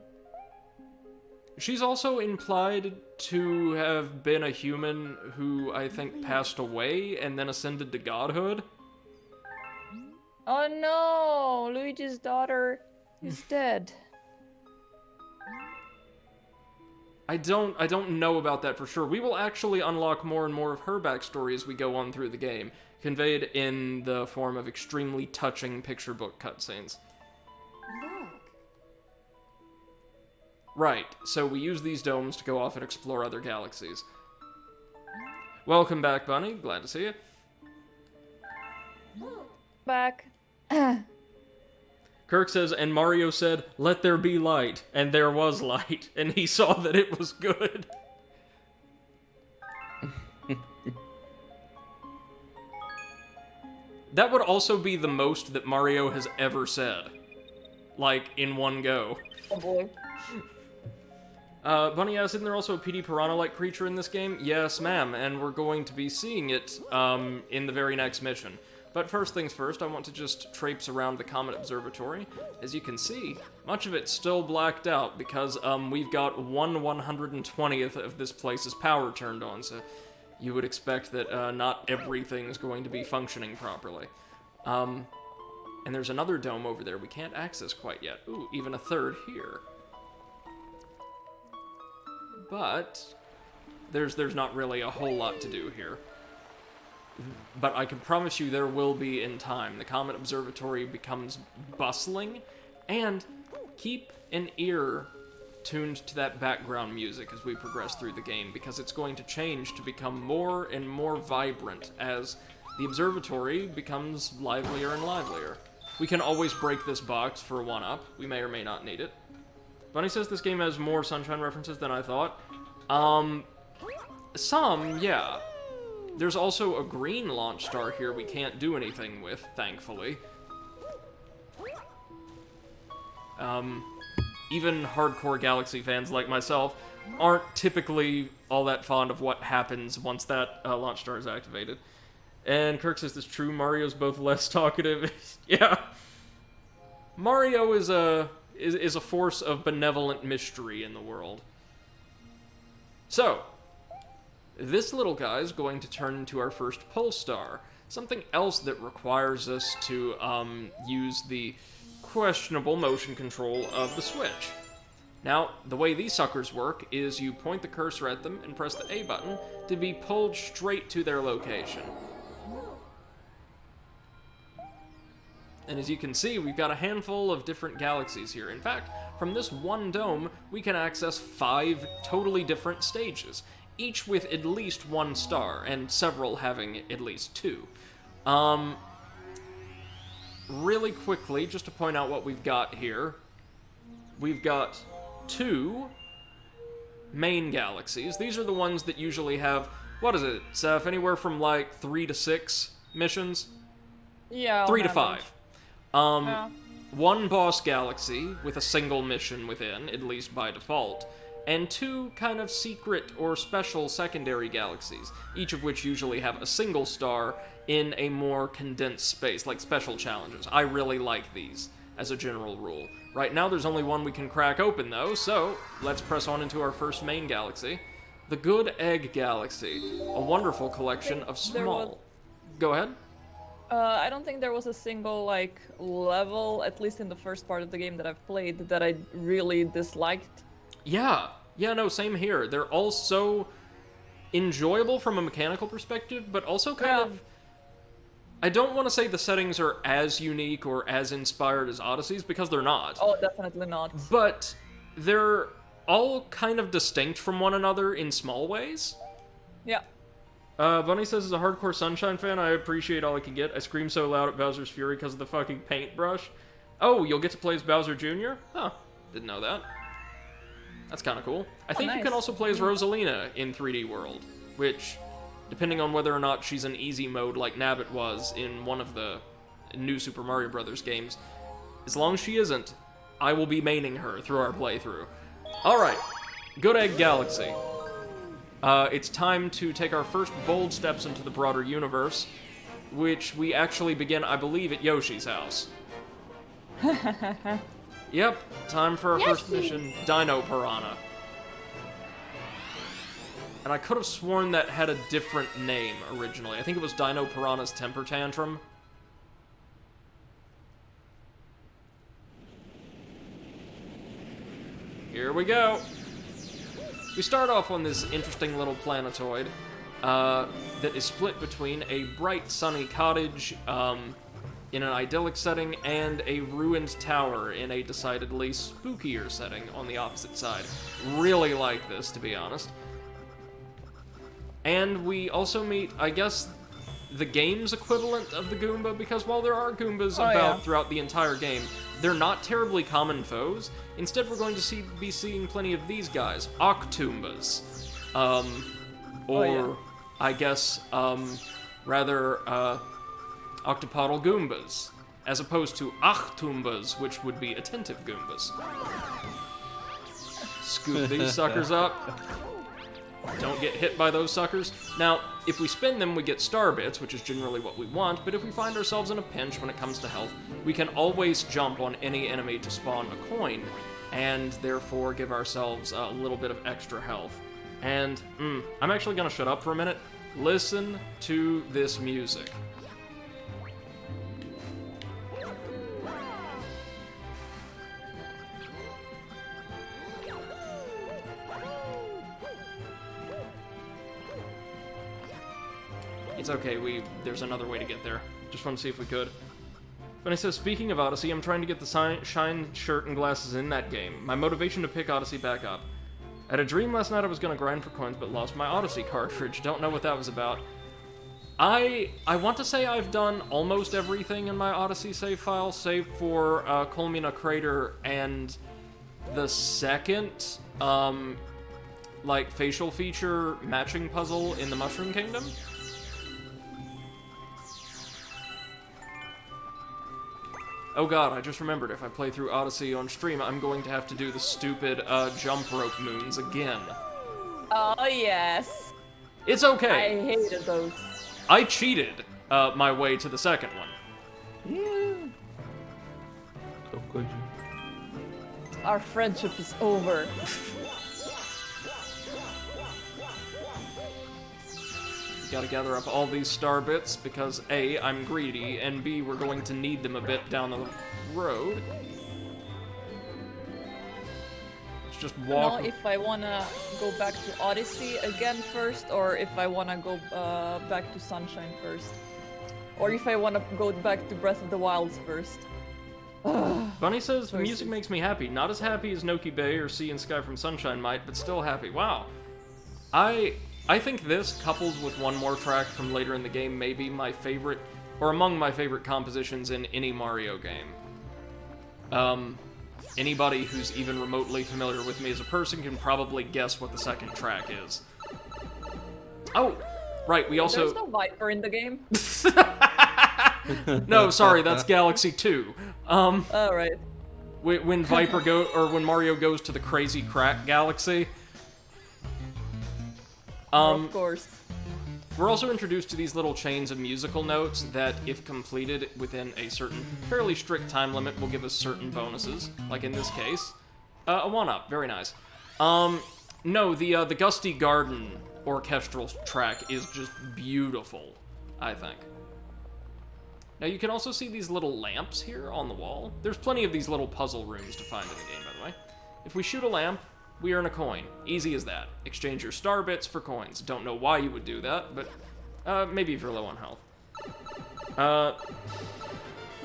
[SPEAKER 1] She's also implied to have been a human who, I think, passed away and then ascended to godhood.
[SPEAKER 2] Oh no! Luigi's daughter is dead.
[SPEAKER 1] I don't know about that for sure. We will actually unlock more and more of her backstory as we go on through the game, conveyed in the form of extremely touching picture book cutscenes.
[SPEAKER 4] Look.
[SPEAKER 1] Right, so we use these domes to go off and explore other galaxies. Welcome back, Bunny. Glad to see you.
[SPEAKER 2] Back.
[SPEAKER 1] Kirk says, and Mario said, "Let there be light," and there was light, and he saw that it was good. That would also be the most that Mario has ever said. Like, in one go.
[SPEAKER 2] Oh boy.
[SPEAKER 1] Bunny asks, isn't there also a PD Piranha-like creature in this game? Yes, ma'am, and we're going to be seeing it, in the very next mission. But first things first, I want to just traipse around the Comet Observatory. As you can see, much of it's still blacked out because we've got 1/120th of this place's power turned on, so you would expect that not everything is going to be functioning properly. And there's another dome over there we can't access quite yet. Ooh, even a third here. But there's not really a whole lot to do here. but I can promise you there will be in time. The Comet Observatory becomes bustling, and keep an ear tuned to that background music as we progress through the game, because it's going to change to become more and more vibrant as the observatory becomes livelier and livelier. We can always break this box for a 1-up. We may or may not need it. Bunny says this game has more Sunshine references than I thought. Some, yeah. There's also a green launch star here we can't do anything with, thankfully. Even hardcore Galaxy fans like myself aren't typically all that fond of what happens once that launch star is activated. And Kirk says this true, Mario's both less talkative. Yeah. Mario is a force of benevolent mystery in the world. So, this little guy is going to turn into our first pole star. Something else that requires us to use the questionable motion control of the Switch. Now, the way these suckers work is you point the cursor at them and press the A button to be pulled straight to their location. And as you can see, we've got a handful of different galaxies here. In fact, from this one dome, we can access 5 totally different stages, each with at least 1 star, and several having at least 2. Really quickly, just to point out what we've got here, we've got 2 main galaxies. These are the ones that usually have, what is it, Seth, anywhere from like 3 to 6 missions?
[SPEAKER 2] Yeah.
[SPEAKER 1] 3 to 5.
[SPEAKER 2] Yeah.
[SPEAKER 1] 1 boss galaxy with a single mission within, at least by default, and 2 kind of secret or special secondary galaxies, each of which usually have a single star in a more condensed space, like special challenges. I really like these, as a general rule. Right now there's only 1 we can crack open though, so let's press on into our first main galaxy. The Good Egg Galaxy, a wonderful collection of small... Go ahead.
[SPEAKER 2] I don't think there was a single, like, level, at least in the first part of the game that I've played, that I really disliked.
[SPEAKER 1] Yeah, no, same here. They're all so enjoyable from a mechanical perspective, but also kind of... I don't want to say the settings are as unique or as inspired as Odyssey's, because they're not.
[SPEAKER 2] Oh, definitely not.
[SPEAKER 1] But they're all kind of distinct from one another in small ways.
[SPEAKER 2] Yeah.
[SPEAKER 1] Bunny says, as a hardcore Sunshine fan, I appreciate all I can get. I scream so loud at Bowser's Fury because of the fucking paintbrush. Oh, you'll get to play as Bowser Jr.? Huh, didn't know that. That's kind of cool. I think you can also play as Rosalina in 3D World, which, depending on whether or not she's in easy mode like Nabbit was in one of the new Super Mario Bros. Games, as long as she isn't, I will be maining her through our playthrough. Alright, Good Egg Galaxy. It's time to take our first bold steps into the broader universe, which we actually begin, I believe, at Yoshi's house. Yep, time for our first mission, Dino Piranha. And I could have sworn that had a different name originally. I think it was Dino Piranha's Temper Tantrum. Here we go. We start off on this interesting little planetoid that is split between a bright sunny cottage in an idyllic setting and a ruined tower in a decidedly spookier setting on the opposite side. Really like this, to be honest. And we also meet, I guess, the game's equivalent of the Goomba, because while there are Goombas throughout the entire game, they're not terribly common foes. Instead, we're going to be seeing plenty of these guys, Octoombas. I guess, rather, Octopodal Goombas, as opposed to Achtoombas, which would be attentive Goombas. Scoop these suckers up. Don't get hit by those suckers. Now, if we spin them, we get star bits, which is generally what we want, but if we find ourselves in a pinch when it comes to health, we can always jump on any enemy to spawn a coin, and therefore give ourselves a little bit of extra health. And, I'm actually gonna shut up for a minute. Listen to this music. It's okay, there's another way to get there. Just want to see if we could. But he says, speaking of Odyssey, I'm trying to get the shine shirt and glasses in that game. My motivation to pick Odyssey back up. I had a dream last night I was going to grind for coins, but lost my Odyssey cartridge. Don't know what that was about. I want to say I've done almost everything in my Odyssey save file, save for Colmina Crater and the second, like, facial feature matching puzzle in the Mushroom Kingdom. Oh god, I just remembered, if I play through Odyssey on stream, I'm going to have to do the stupid jump rope moons again.
[SPEAKER 2] Oh, yes.
[SPEAKER 1] It's okay.
[SPEAKER 2] I hated those.
[SPEAKER 1] I cheated my way to the second one.
[SPEAKER 3] Yeah. So could you?
[SPEAKER 2] Our friendship is over.
[SPEAKER 1] Gotta gather up all these star bits because A, I'm greedy, and B, we're going to need them a bit down the road. Let's just walk.
[SPEAKER 2] Know if I wanna go back to Odyssey again first, or if I wanna go back to Sunshine first, or if I wanna go back to Breath of the Wilds first.
[SPEAKER 1] Bunny says, the
[SPEAKER 2] Choices.
[SPEAKER 1] music makes me happy. Not as happy as Noki Bay or Sea and Sky from Sunshine might, but still happy. Wow. I think this, coupled with one more track from later in the game, may be my favorite, or among my favorite compositions in any Mario game. Anybody who's even remotely familiar with me as a person can probably guess what the second track is. Oh, right, we also...
[SPEAKER 2] There's no Viper in the game.
[SPEAKER 1] No, sorry, that's Galaxy 2.
[SPEAKER 2] Alright.
[SPEAKER 1] When when Mario goes to the Crazy Crack Galaxy.
[SPEAKER 2] Of course.
[SPEAKER 1] We're also introduced to these little chains of musical notes that, if completed within a certain, fairly strict time limit, will give us certain bonuses, like in this case. A 1-up, very nice. No, the Gusty Garden orchestral track is just beautiful, I think. Now, you can also see these little lamps here on the wall. There's plenty of these little puzzle rooms to find in the game, by the way. If we shoot a lamp, we earn a coin. Easy as that. Exchange your star bits for coins. Don't know why you would do that, but maybe if you're low on health.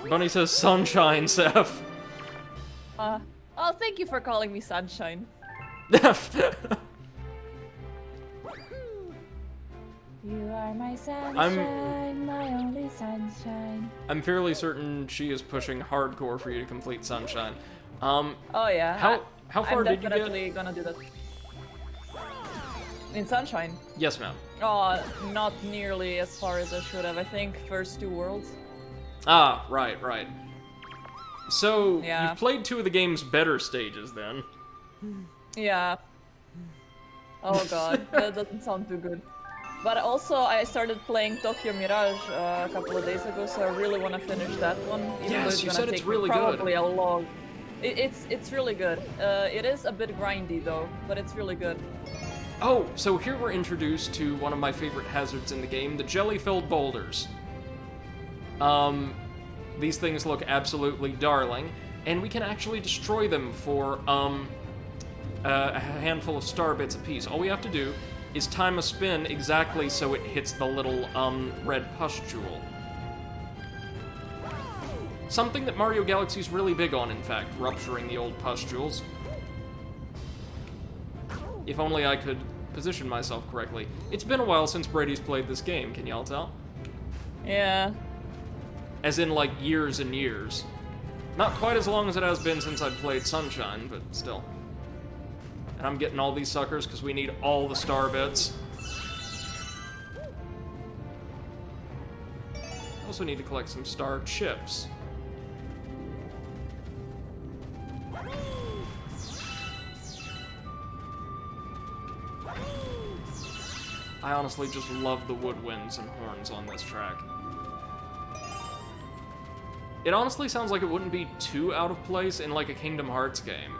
[SPEAKER 1] Bunny says Sunshine, Seth.
[SPEAKER 2] Oh, thank you for calling me Sunshine. You are my sunshine, my only sunshine.
[SPEAKER 1] I'm fairly certain she is pushing hardcore for you to complete Sunshine.
[SPEAKER 2] Oh yeah.
[SPEAKER 1] How far did you get?
[SPEAKER 2] I'm definitely gonna do that. In Sunshine?
[SPEAKER 1] Yes, ma'am.
[SPEAKER 2] Oh, not nearly as far as I should have. I think first 2 worlds.
[SPEAKER 1] Ah, right. So,
[SPEAKER 2] Yeah.
[SPEAKER 1] you've played 2 of the game's better stages, then.
[SPEAKER 2] Yeah. Oh god, that doesn't sound too good. But also, I started playing Tokyo Mirage a couple of days ago, so I really want to finish that one. Even
[SPEAKER 1] Yes,
[SPEAKER 2] though it's
[SPEAKER 1] you
[SPEAKER 2] gonna
[SPEAKER 1] said it's
[SPEAKER 2] take
[SPEAKER 1] really
[SPEAKER 2] me
[SPEAKER 1] good.
[SPEAKER 2] probably a long. It's really good. It is a bit grindy though, but it's really good.
[SPEAKER 1] Oh, so here we're introduced to one of my favorite hazards in the game, the jelly-filled boulders. These things look absolutely darling, and we can actually destroy them for, a handful of star bits apiece. All we have to do is time a spin exactly so it hits the little, red pustule. Something that Mario Galaxy's really big on, in fact, rupturing the old pustules. If only I could position myself correctly. It's been a while since Brady's played this game, can y'all tell?
[SPEAKER 2] Yeah.
[SPEAKER 1] As in, like, years and years. Not quite as long as it has been since I've played Sunshine, but still. And I'm getting all these suckers because we need all the star bits. Also need to collect some star chips. I honestly just love the woodwinds and horns on this track. It honestly sounds like it wouldn't be too out of place in like a Kingdom Hearts game.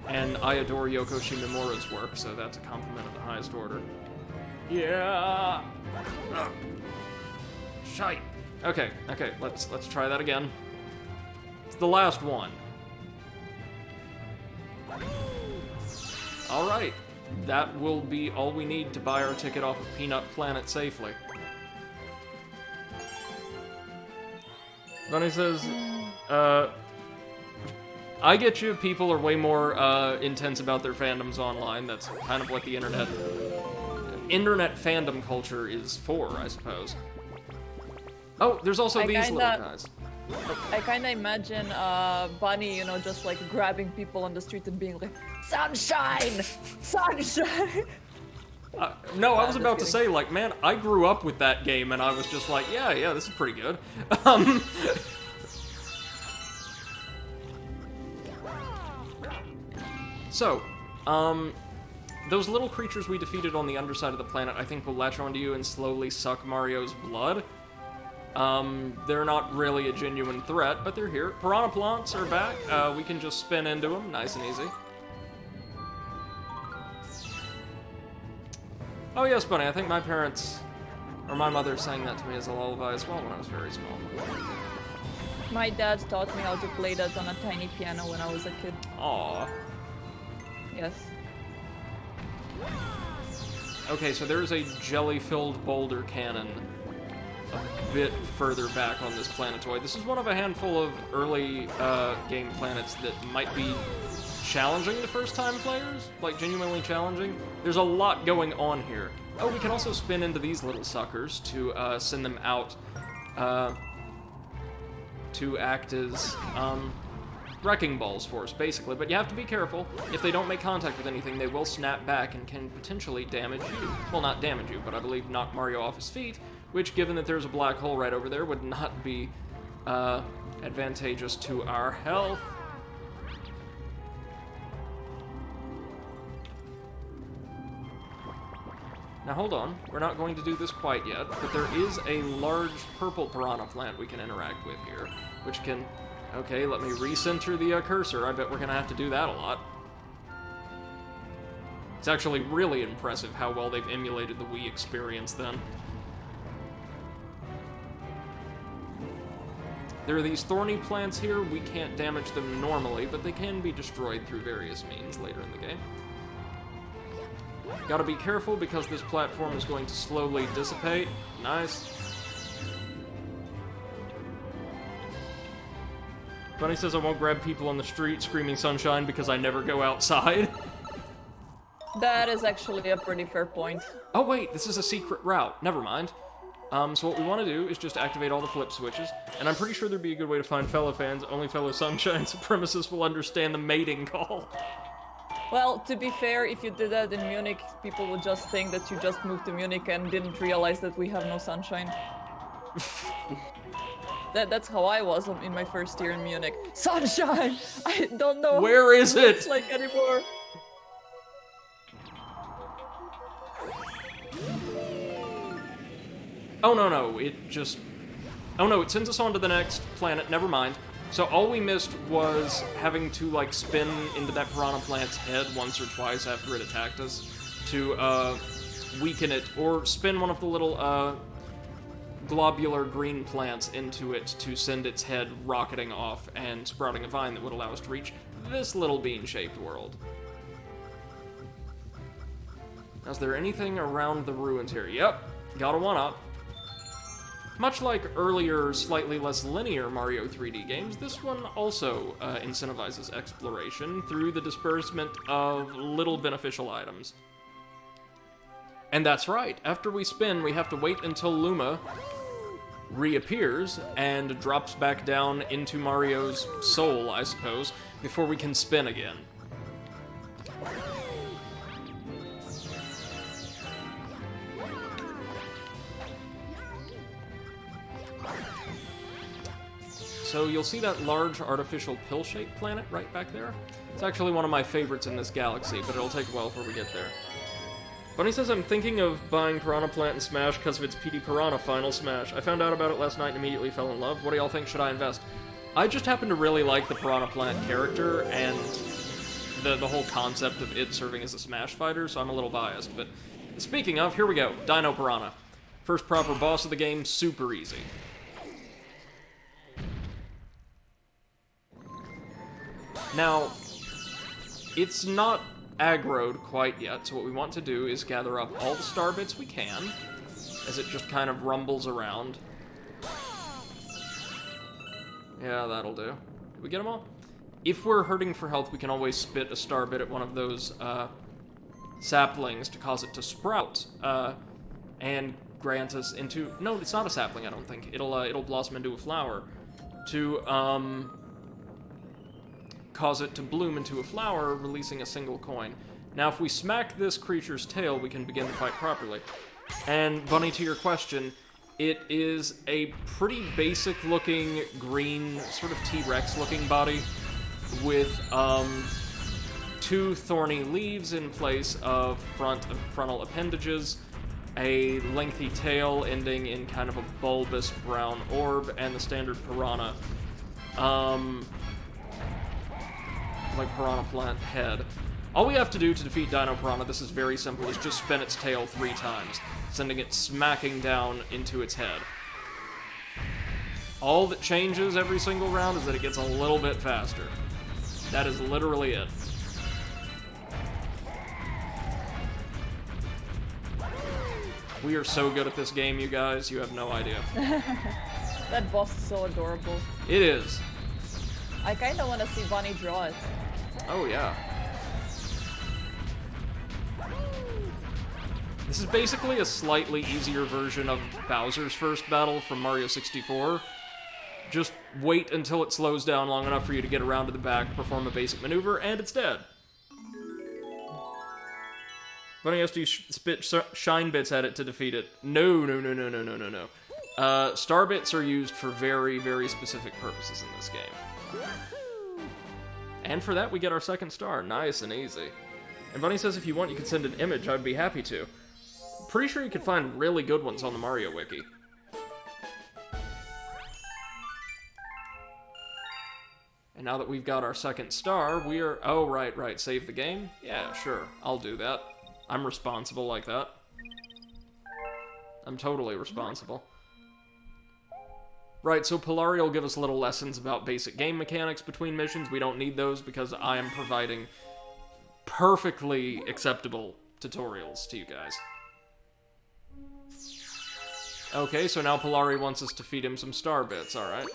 [SPEAKER 1] And I adore Yoko Shimomura's work, so that's a compliment of the highest order. Yeah! Ugh. Shite. Okay, let's try that again. It's the last one. Alright. that will be all we need to buy our ticket off of Peanut Planet safely. Bunny says, I get you, people are way more intense about their fandoms online. That's kind of what the internet fandom culture is for, I suppose. Oh, there's also these little guys.
[SPEAKER 2] I kind of imagine Bunny, you know, just like grabbing people on the street and being like, "Sunshine! Sunshine!"
[SPEAKER 1] No, I was about to say, like, man, I grew up with that game, and I was just like, yeah, this is pretty good. So, those little creatures we defeated on the underside of the planet, I think will latch onto you and slowly suck Mario's blood. They're not really a genuine threat, but they're here. Piranha Plants are back. We can just spin into them, nice and easy. Oh yes, Bunny, I think my parents, or my mother sang that to me as a lullaby as well when I was very small.
[SPEAKER 2] My dad taught me how to play that on a tiny piano when I was a kid.
[SPEAKER 1] Aww.
[SPEAKER 2] Yes.
[SPEAKER 1] Okay, so there's a jelly-filled boulder cannon a bit further back on this planetoid. This is one of a handful of early game planets that might be challenging to first-time players, like genuinely challenging. There's a lot going on here. Oh, we can also spin into these little suckers to send them out to act as wrecking balls for us, basically. But you have to be careful. If they don't make contact with anything, they will snap back and can potentially damage you. Well, not damage you, but I believe knock Mario off his feet, which, given that there's a black hole right over there, would not be advantageous to our health. Now hold on, we're not going to do this quite yet, but there is a large purple piranha plant we can interact with here, which can... Okay, let me recenter the cursor. I bet we're gonna have to do that a lot. It's actually really impressive how well they've emulated the Wii experience then. There are these thorny plants here. We can't damage them normally, but they can be destroyed through various means later in the game. Gotta be careful because this platform is going to slowly dissipate. Nice. Bunny says I won't grab people on the street screaming sunshine because I never go outside.
[SPEAKER 2] That is actually a pretty fair point.
[SPEAKER 1] Oh wait, this is a secret route. Never mind. So what we want to do is just activate all the flip switches, and I'm pretty sure there'd be a good way to find fellow fans. Only fellow sunshine supremacists will understand the mating call.
[SPEAKER 2] Well, to be fair, if you did that in Munich, people would just think that you just moved to Munich and didn't realize that we have no sunshine. That's how I was in my first year in Munich. Sunshine! I don't know
[SPEAKER 1] Where is
[SPEAKER 2] what
[SPEAKER 1] it?
[SPEAKER 2] it's like anymore.
[SPEAKER 1] Oh no, it just... Oh no, it sends us on to the next planet, never mind. So all we missed was having to, like, spin into that piranha plant's head once or twice after it attacked us to, weaken it, or spin one of the little, globular green plants into it to send its head rocketing off and sprouting a vine that would allow us to reach this little bean-shaped world. Now, is there anything around the ruins here? Yep, got a one-up. Much like earlier, slightly less linear Mario 3D games, this one also incentivizes exploration through the disbursement of little beneficial items. And that's right, after we spin, we have to wait until Luma reappears and drops back down into Mario's soul, I suppose, before we can spin again. So you'll see that large artificial pill-shaped planet right back there. It's actually one of my favorites in this galaxy, but it'll take a while before we get there. Bunny says I'm thinking of buying Piranha Plant and Smash because of its PD Piranha Final Smash. I found out about it last night and immediately fell in love. What do y'all think? Should I invest? I just happen to really like the Piranha Plant character and the whole concept of it serving as a Smash fighter, so I'm a little biased. But speaking of, here we go. Dino Piranha. First proper boss of the game, super easy. Now, it's not aggroed quite yet, so what we want to do is gather up all the star bits we can, as it just kind of rumbles around. Yeah, that'll do. Did we get them all? If we're hurting for health, we can always spit a star bit at one of those saplings to cause it to sprout, and grant us into... No, it's not a sapling, I don't think. It'll blossom into a flower. To, cause it to bloom into a flower, releasing a single coin. Now, if we smack this creature's tail, we can begin to fight properly. And, Bunny, to your question, it is a pretty basic-looking green, sort of T-Rex-looking body with, 2 thorny leaves in place of frontal appendages, a lengthy tail ending in kind of a bulbous brown orb, and the standard piranha, like piranha plant head. All we have to do to defeat Dino Piranha, this is very simple, is just spin its tail 3 times, sending it smacking down into its head. All that changes every single round is that it gets a little bit faster. That is literally it. We are so good at this game, you guys, you have no idea.
[SPEAKER 2] That boss is so adorable.
[SPEAKER 1] It is.
[SPEAKER 2] I kinda wanna see Bunny draw it.
[SPEAKER 1] Oh, yeah. This is basically a slightly easier version of Bowser's first battle from Mario 64. Just wait until it slows down long enough for you to get around to the back, perform a basic maneuver, and it's dead. Bunny has to spit shine bits at it to defeat it. No. Star bits are used for very, very specific purposes in this game. And for that, we get our second star. Nice and easy. And Bunny says if you want, you can send an image. I'd be happy to. Pretty sure you can find really good ones on the Mario Wiki. And now that we've got our second star, we are... Oh, right. Save the game? Yeah, sure. I'll do that. I'm responsible like that. I'm totally responsible. Right, so Polari will give us little lessons about basic game mechanics between missions. We don't need those because I am providing perfectly acceptable tutorials to you guys. Okay, so now Polari wants us to feed him some star bits, alright.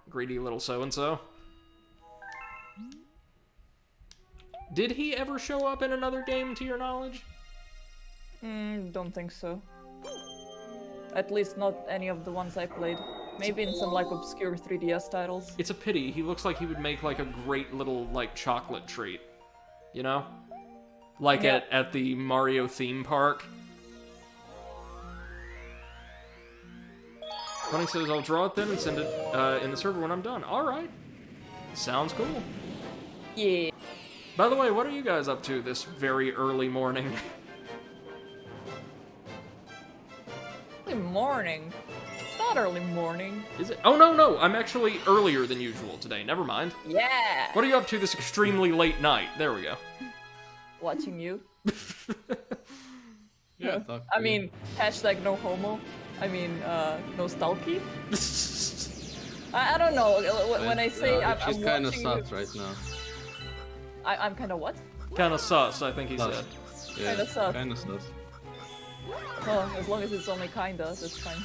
[SPEAKER 1] Greedy little so-and-so. Did he ever show up in another game, to your knowledge?
[SPEAKER 2] Don't think so. At least not any of the ones I played. Maybe in some, like, obscure 3DS titles.
[SPEAKER 1] It's a pity. He looks like he would make, like, a great little, like, chocolate treat. You know? Like
[SPEAKER 2] Yeah.
[SPEAKER 1] at the Mario theme park. Bunny says, I'll draw it then and send it in the server when I'm done. Alright. Sounds cool.
[SPEAKER 2] Yeah.
[SPEAKER 1] By the way, what are you guys up to this very early morning?
[SPEAKER 2] Early morning? It's not early morning.
[SPEAKER 1] Is it? Oh, no, I'm actually earlier than usual today. Never mind.
[SPEAKER 2] Yeah!
[SPEAKER 1] What are you up to this extremely late night? There we go.
[SPEAKER 2] Watching you.
[SPEAKER 3] Yeah, talk
[SPEAKER 2] I
[SPEAKER 3] to
[SPEAKER 2] mean, hashtag no homo. I mean, no stalky. I don't know. When I say I'm
[SPEAKER 3] she's kind of
[SPEAKER 2] watching
[SPEAKER 3] sus
[SPEAKER 2] you,
[SPEAKER 3] right now.
[SPEAKER 2] I'm kind of what?
[SPEAKER 1] Kind of sus, I think he
[SPEAKER 3] Sus.
[SPEAKER 1] said.
[SPEAKER 3] Yeah,
[SPEAKER 2] Kinda sus.
[SPEAKER 3] kind of sus.
[SPEAKER 2] Well, as long as it's only kinda, that's fine.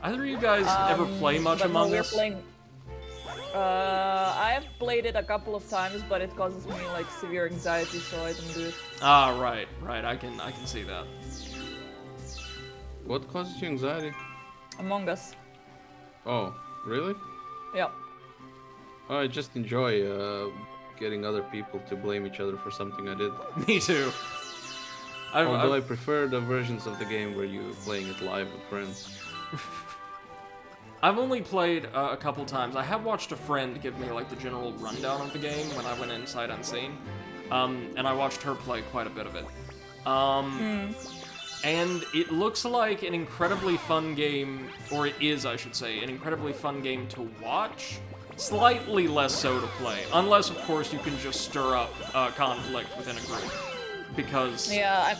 [SPEAKER 1] Either of you guys ever play much
[SPEAKER 2] but
[SPEAKER 1] Among
[SPEAKER 2] no,
[SPEAKER 1] Us?
[SPEAKER 2] we're playing. I have played it a couple of times, but it causes me like severe anxiety, so I don't do it.
[SPEAKER 1] Ah, right. I can see that.
[SPEAKER 3] What causes you anxiety?
[SPEAKER 2] Among Us.
[SPEAKER 3] Oh, really?
[SPEAKER 2] Yeah.
[SPEAKER 3] Oh, I just enjoy getting other people to blame each other for something I did.
[SPEAKER 1] Me too.
[SPEAKER 3] Although I prefer the versions of the game where you're playing it live with friends.
[SPEAKER 1] I've only played a couple times. I have watched a friend give me like the general rundown of the game when I went in sight unseen, and I watched her play quite a bit of it. And it looks like an incredibly fun game, or it is, I should say, an incredibly fun game to watch. Slightly less so to play, unless of course you can just stir up conflict within a group. Because
[SPEAKER 2] Yeah.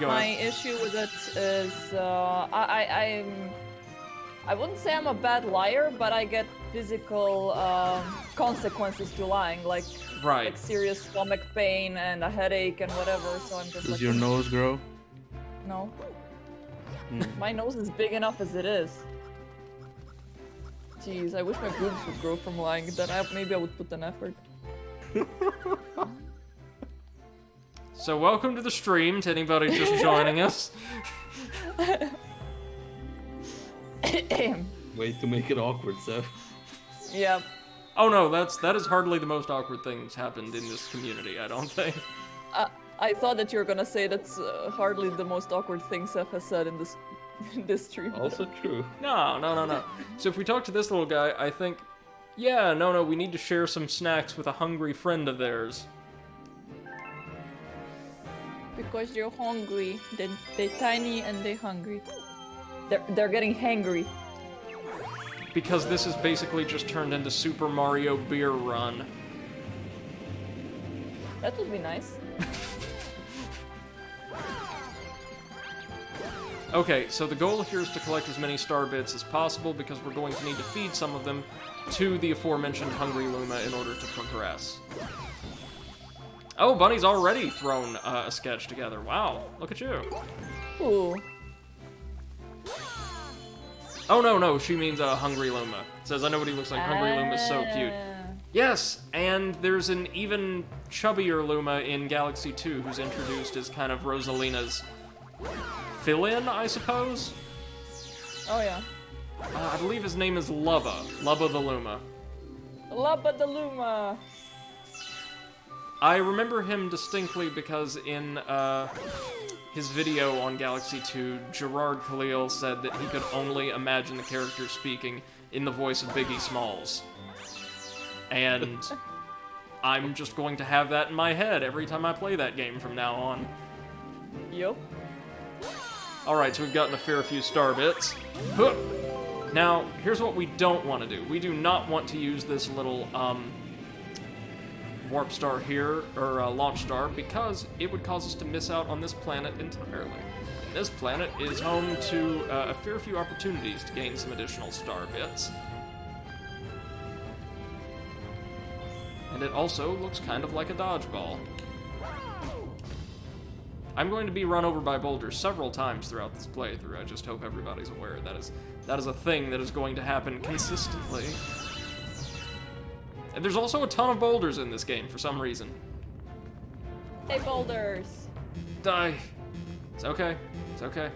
[SPEAKER 1] go
[SPEAKER 2] My
[SPEAKER 1] ahead.
[SPEAKER 2] issue with it is I wouldn't say I'm a bad liar, but I get physical consequences to lying, like
[SPEAKER 1] Right.
[SPEAKER 2] serious stomach pain and a headache and whatever. So I'm just
[SPEAKER 3] Does
[SPEAKER 2] like,
[SPEAKER 3] your nose grow?
[SPEAKER 2] no,
[SPEAKER 3] Hmm.
[SPEAKER 2] my nose is big enough as it is. Jeez, I wish my boobs would grow from lying. Then maybe I would put an effort.
[SPEAKER 1] So welcome to the stream, to anybody just joining us.
[SPEAKER 3] Way to make it awkward, Seth.
[SPEAKER 2] Yeah.
[SPEAKER 1] Oh no, that is hardly the most awkward thing that's happened in this community, I don't think.
[SPEAKER 2] I thought that you were gonna say that's hardly the most awkward thing Seth has said in this this stream.
[SPEAKER 3] Also true.
[SPEAKER 1] No. So if we talk to this little guy, I think, yeah, no, we need to share some snacks with a hungry friend of theirs.
[SPEAKER 2] Because you're hungry. They're tiny and they're hungry. They're getting hangry.
[SPEAKER 1] Because this is basically just turned into Super Mario Beer Run.
[SPEAKER 2] That would be nice.
[SPEAKER 1] Okay, so the goal here is to collect as many star bits as possible because we're going to need to feed some of them to the aforementioned Hungry Luma in order to progress. Oh, Bunny's already thrown a sketch together. Wow, look at you.
[SPEAKER 2] Ooh.
[SPEAKER 1] Oh, no, she means Hungry Luma. Says, I know what he looks like. Hungry Luma's so cute. Yes, and there's an even chubbier Luma in Galaxy 2 who's introduced as kind of Rosalina's fill-in, I suppose?
[SPEAKER 2] Oh yeah.
[SPEAKER 1] I believe his name is Lubba. Lubba the Luma.
[SPEAKER 2] Lubba the Luma.
[SPEAKER 1] I remember him distinctly because in his video on Galaxy 2, Gerard Khalil said that he could only imagine the character speaking in the voice of Biggie Smalls. And I'm just going to have that in my head every time I play that game from now on.
[SPEAKER 2] Yup.
[SPEAKER 1] Alright, so we've gotten a fair few star bits. Huh. Now, here's what we don't want to do. We do not want to use this little, warp star here, or launch star, because it would cause us to miss out on this planet entirely. And this planet is home to a fair few opportunities to gain some additional star bits. And it also looks kind of like a dodgeball. I'm going to be run over by boulders several times throughout this playthrough. I just hope everybody's aware that is a thing that is going to happen consistently. And there's also a ton of boulders in this game for some reason.
[SPEAKER 2] Hey, boulders.
[SPEAKER 1] Die. It's okay. It's okay.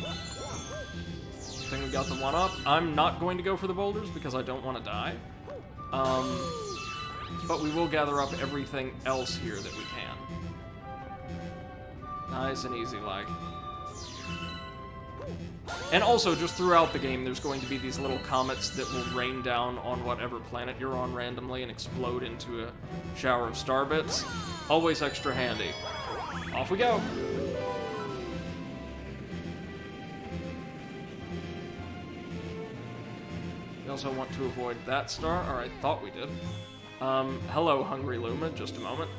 [SPEAKER 1] I think we got the one up. I'm not going to go for the boulders because I don't want to die. But we will gather up everything else here that we can. Nice and easy, like. And also, just throughout the game, there's going to be these little comets that will rain down on whatever planet you're on randomly and explode into a shower of star bits. Always extra handy. Off we go! We also want to avoid that star, or I thought we did. Hello, Hungry Luma, just a moment.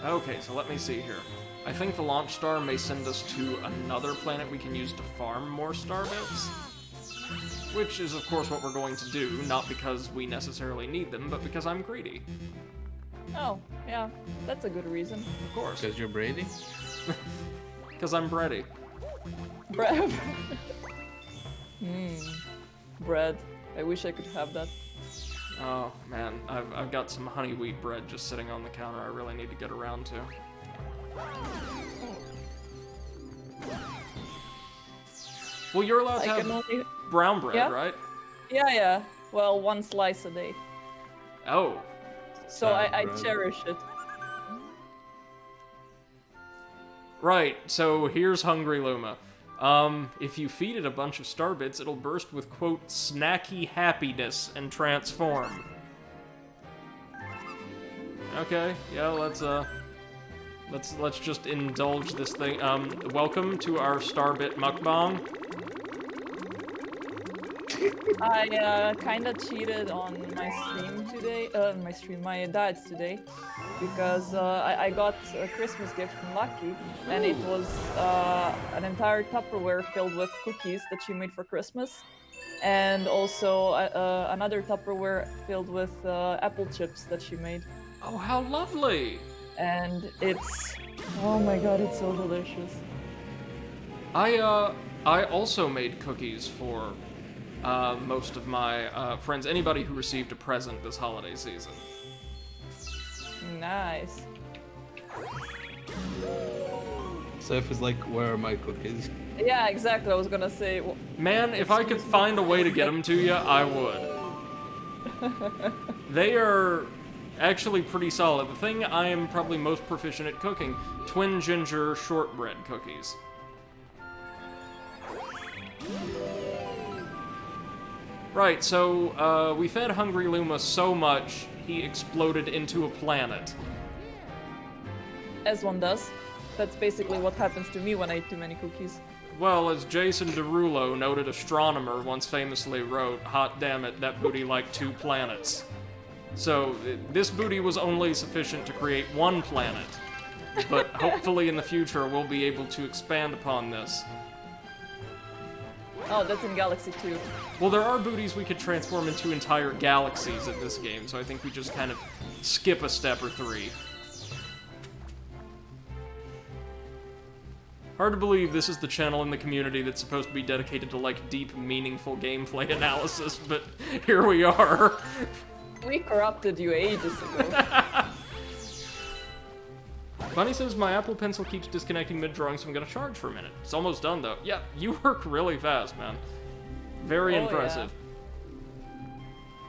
[SPEAKER 1] Okay, so let me see here. I think the launch star may send us to another planet we can use to farm more star bits. Which is, of course, what we're going to do, not because we necessarily need them, but because I'm greedy.
[SPEAKER 2] Oh, yeah. That's a good reason.
[SPEAKER 1] Of course.
[SPEAKER 3] Because you're Brady?
[SPEAKER 1] Because I'm bready.
[SPEAKER 2] Bread. Bread. I wish I could have that.
[SPEAKER 1] Oh, man. I've got some honey wheat bread just sitting on the counter I really need to get around to. Well, you're allowed to have brown bread,
[SPEAKER 2] Yeah?
[SPEAKER 1] right?
[SPEAKER 2] Yeah. Well, one slice a day.
[SPEAKER 1] Oh.
[SPEAKER 2] So I
[SPEAKER 3] bread.
[SPEAKER 2] cherish it.
[SPEAKER 1] Right, so here's Hungry Luma. If you feed it a bunch of star bits, it'll burst with, quote, snacky happiness and transform. Okay, yeah, let's just indulge this thing. Welcome to our Starbit mukbang.
[SPEAKER 2] I kind of cheated on my stream today. My dad's today, because I got a Christmas gift from Lucky, and it was an entire Tupperware filled with cookies that she made for Christmas, and also another Tupperware filled with apple chips that she made.
[SPEAKER 1] Oh, how lovely!
[SPEAKER 2] And it's, oh my god, it's so delicious.
[SPEAKER 1] I also made cookies for most of my friends, anybody who received a present this holiday season.
[SPEAKER 2] Nice.
[SPEAKER 3] Seth is like, where are my cookies?
[SPEAKER 2] Yeah, exactly. I was gonna say.
[SPEAKER 1] Man, if I could find a way to get them to you, I would. They are actually pretty solid. The thing I am probably most proficient at cooking, twin ginger shortbread cookies. Right, so we fed Hungry Luma so much, he exploded into a planet.
[SPEAKER 2] As one does. That's basically what happens to me when I eat too many cookies.
[SPEAKER 1] Well, as Jason Derulo, noted astronomer, once famously wrote, hot damn it, that booty like 2 planets. So, this booty was only sufficient to create 1 planet. But hopefully in the future we'll be able to expand upon this.
[SPEAKER 2] Oh, that's in Galaxy 2.
[SPEAKER 1] Well, there are booties we could transform into entire galaxies in this game, so I think we just kind of skip a step or 3. Hard to believe this is the channel in the community that's supposed to be dedicated to, like, deep, meaningful gameplay analysis, but here we are.
[SPEAKER 2] We corrupted you ages ago.
[SPEAKER 1] Bunny says, my Apple Pencil keeps disconnecting mid-drawing, so I'm gonna charge for a minute. It's almost done, though. Yeah, you work really fast, man. Very impressive.
[SPEAKER 2] Yeah.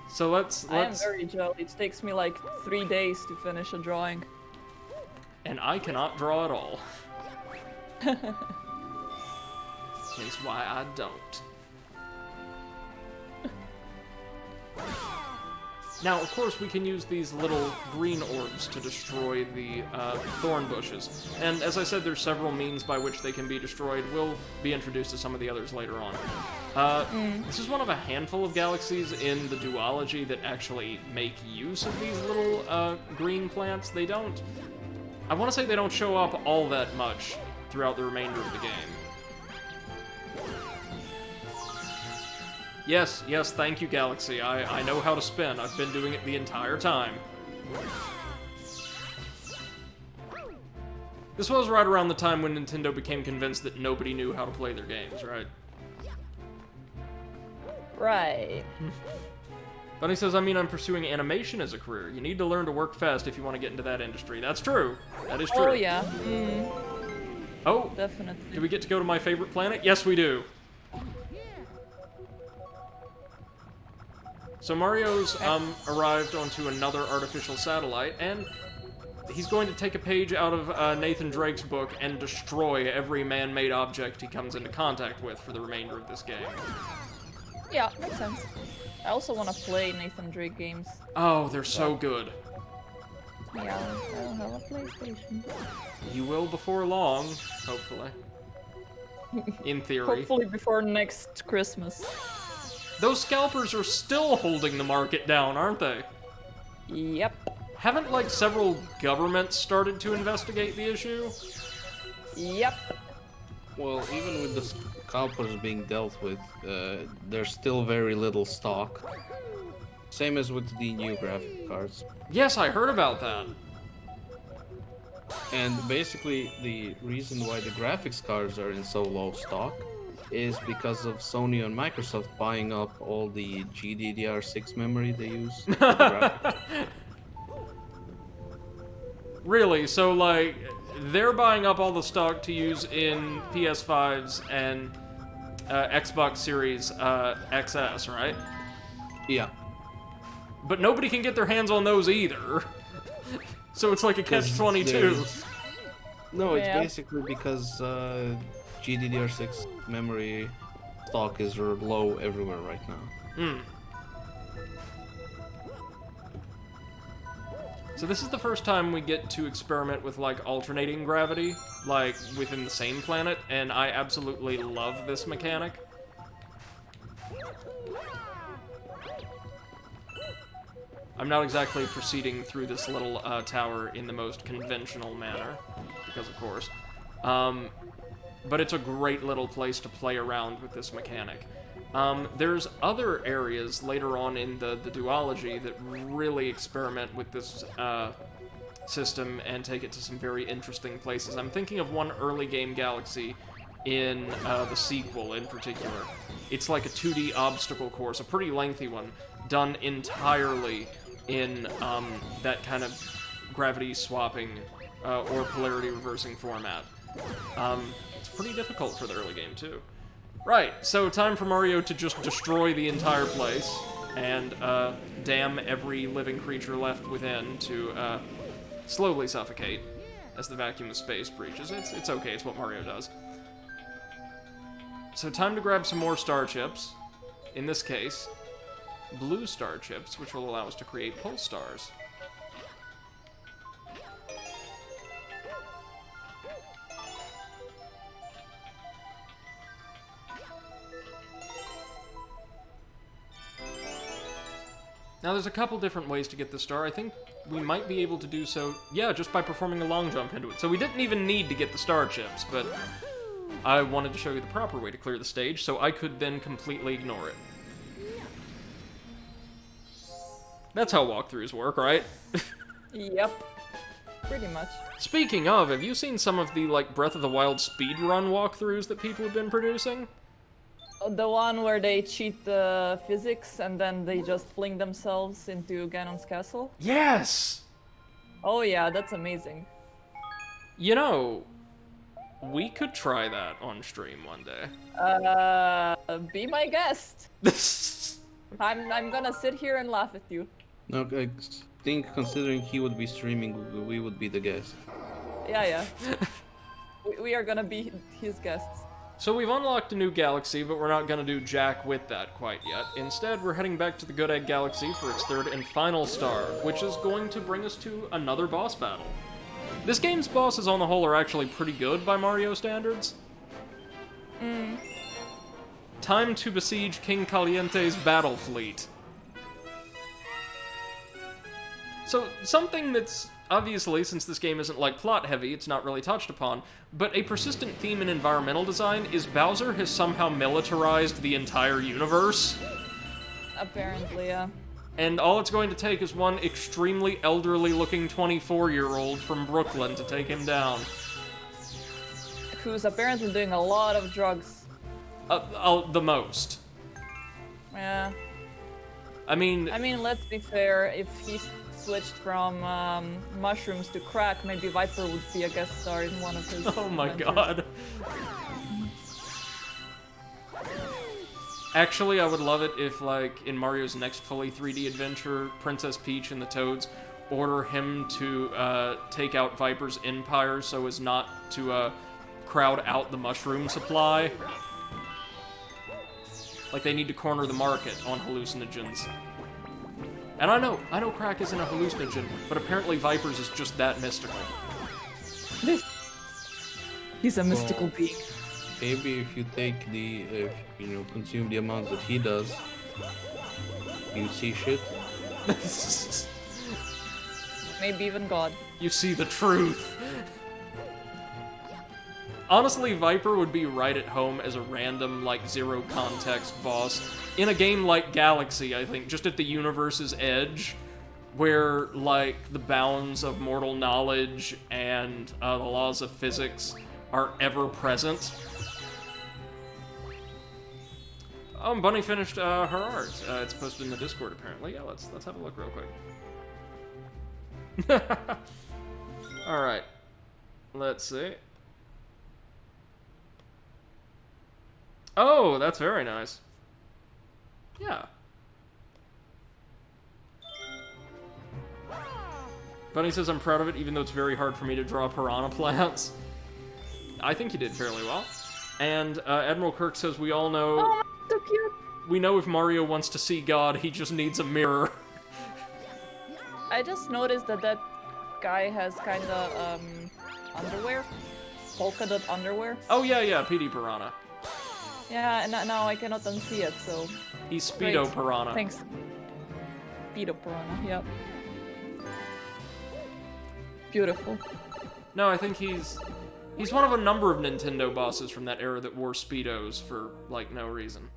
[SPEAKER 1] So let's...
[SPEAKER 2] I am very jealous. It takes me like 3 days to finish a drawing.
[SPEAKER 1] And I cannot draw at all. That's why I don't. Now, of course, we can use these little green orbs to destroy the thorn bushes. And as I said, there's several means by which they can be destroyed. We'll be introduced to some of the others later on. This is one of a handful of galaxies in the duology that actually make use of these little green plants. They don't... I want to say they don't show up all that much throughout the remainder of the game. Yes, thank you, Galaxy. I know how to spin. I've been doing it the entire time. This was right around the time when Nintendo became convinced that nobody knew how to play their games, right?
[SPEAKER 2] Right.
[SPEAKER 1] Bunny says, I mean, I'm pursuing animation as a career. You need to learn to work fast if you want to get into that industry. That's true. That is true.
[SPEAKER 2] Oh, yeah.
[SPEAKER 1] Oh,
[SPEAKER 2] Definitely.
[SPEAKER 1] do we get to go to my favorite planet? Yes, we do. So Mario's arrived onto another artificial satellite, and he's going to take a page out of Nathan Drake's book and destroy every man-made object he comes into contact with for the remainder of this game.
[SPEAKER 2] Yeah, makes sense. I also want to play Nathan Drake games.
[SPEAKER 1] Oh, they're so good.
[SPEAKER 2] Yeah, I don't have a PlayStation.
[SPEAKER 1] You will before long, hopefully. In theory.
[SPEAKER 2] Hopefully before next Christmas.
[SPEAKER 1] Those scalpers are still holding the market down, aren't they?
[SPEAKER 2] Yep.
[SPEAKER 1] Haven't, like, several governments started to investigate the issue?
[SPEAKER 2] Yep.
[SPEAKER 3] Well, even with the scalpers being dealt with, there's still very little stock. Same as with the new graphic cards.
[SPEAKER 1] Yes, I heard about that.
[SPEAKER 3] And basically, the reason why the graphics cards are in so low stock is because of Sony and Microsoft buying up all the GDDR6 memory they use. For the graphics.
[SPEAKER 1] Really? So, like, they're buying up all the stock to use in PS5s and Xbox Series XS, right?
[SPEAKER 3] Yeah.
[SPEAKER 1] But nobody can get their hands on those either. So it's like a catch-22.
[SPEAKER 3] No, it's
[SPEAKER 2] Yeah.
[SPEAKER 3] basically because GDDR6 memory stock is low everywhere right now.
[SPEAKER 1] So this is the first time we get to experiment with, like, alternating gravity, like, within the same planet, and I absolutely love this mechanic. I'm not exactly proceeding through this little tower in the most conventional manner, because of course. But it's a great little place to play around with this mechanic. There's other areas later on in the duology that really experiment with this system and take it to some very interesting places. I'm thinking of one early game galaxy in the sequel in particular. It's like a 2D obstacle course, a pretty lengthy one, done entirely in that kind of gravity swapping or polarity reversing format. It's pretty difficult for the early game too. Right, so time for Mario to just destroy the entire place and damn every living creature left within to slowly suffocate as the vacuum of space breaches. It's okay, it's what Mario does. So time to grab some more star chips. In this case, blue star chips, which will allow us to create pulse stars. Now there's a couple different ways to get the star. I think we might be able to do so, yeah, just by performing a long jump into it. So we didn't even need to get the star chips, but I wanted to show you the proper way to clear the stage, so I could then completely ignore it. That's how walkthroughs work, right?
[SPEAKER 2] Yep. Pretty much.
[SPEAKER 1] Speaking of, have you seen some of the, like, Breath of the Wild speedrun walkthroughs that people have been producing?
[SPEAKER 2] The one where they cheat the physics and then they just fling themselves into Ganon's castle?
[SPEAKER 1] Yes!
[SPEAKER 2] Oh yeah, that's amazing.
[SPEAKER 1] You know, we could try that on stream one day.
[SPEAKER 2] Be my guest. I'm gonna sit here and laugh at you.
[SPEAKER 3] No, I think considering he would be streaming, we would be the guest.
[SPEAKER 2] Yeah. we are gonna be his guests.
[SPEAKER 1] So we've unlocked a new galaxy, but we're not gonna do jack with that quite yet. Instead, we're heading back to the Good Egg Galaxy for its third and final star, which is going to bring us to another boss battle. This game's bosses on the whole are actually pretty good by Mario standards. Time to besiege King Caliente's battle fleet. So, something that's obviously, since this game isn't like plot heavy, it's not really touched upon, but a persistent theme in environmental design is Bowser has somehow militarized the entire universe.
[SPEAKER 2] Apparently, yeah.
[SPEAKER 1] And all it's going to take is one extremely elderly-looking 24-year-old from Brooklyn to take him down.
[SPEAKER 2] Who's apparently doing a lot of drugs.
[SPEAKER 1] The most.
[SPEAKER 2] Yeah.
[SPEAKER 1] I mean,
[SPEAKER 2] let's be fair, if he switched from mushrooms to crack, maybe Viper would be a guest star in one of his
[SPEAKER 1] oh my
[SPEAKER 2] adventures.
[SPEAKER 1] god. Actually, I would love it if, like, in Mario's next fully 3D adventure, Princess Peach and the Toads order him to take out Viper's empire so as not to crowd out the mushroom supply. Like, they need to corner the market on hallucinogens. And I know crack isn't a hallucinogen, but apparently Viper's is just that mystical.
[SPEAKER 2] He's a mystical being.
[SPEAKER 3] Maybe if you take consume the amount that he does, you see shit.
[SPEAKER 2] Maybe even God.
[SPEAKER 1] You see the truth. Honestly, Viper would be right at home as a random, like, zero context boss in a game like Galaxy, I think, just at the universe's edge, where, like, the bounds of mortal knowledge and the laws of physics are ever present. Bunny finished her art. It's posted in the Discord, apparently. Yeah, let's have a look real quick. Alright. Let's see. Oh, that's very nice. Yeah. Bunny says I'm proud of it, even though it's very hard for me to draw piranha plants. I think you did fairly well. And Admiral Kirk says we all know...
[SPEAKER 2] Oh, so cute!
[SPEAKER 1] We know if Mario wants to see God, he just needs a mirror.
[SPEAKER 2] I just noticed that guy has kinda, underwear? Polka dot underwear?
[SPEAKER 1] Oh yeah, PD Piranha.
[SPEAKER 2] Yeah, and now I cannot unsee it, so...
[SPEAKER 1] He's Speedo
[SPEAKER 2] Great.
[SPEAKER 1] Piranha.
[SPEAKER 2] Thanks. Speedo Piranha, yep. Beautiful.
[SPEAKER 1] No, I think he's one of a number of Nintendo bosses from that era that wore Speedos for, like, no reason.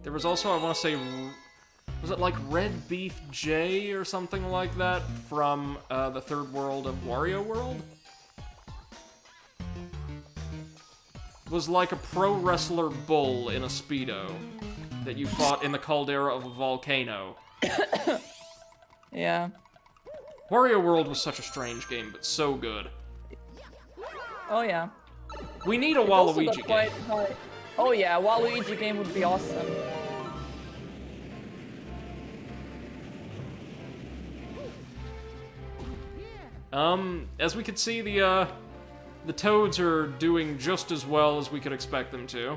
[SPEAKER 1] There was also, I want to say, was it like Red Beef J or something like that from the third world of Wario World? Was like a pro wrestler bull in a Speedo that you fought in the caldera of a volcano.
[SPEAKER 2] Yeah.
[SPEAKER 1] Wario World was such a strange game, but so good.
[SPEAKER 2] Oh yeah.
[SPEAKER 1] We need a
[SPEAKER 2] It also
[SPEAKER 1] Waluigi
[SPEAKER 2] got
[SPEAKER 1] game.
[SPEAKER 2] quite high. Oh yeah, Waluigi game would be awesome.
[SPEAKER 1] As we could see, the Toads are doing just as well as we could expect them to.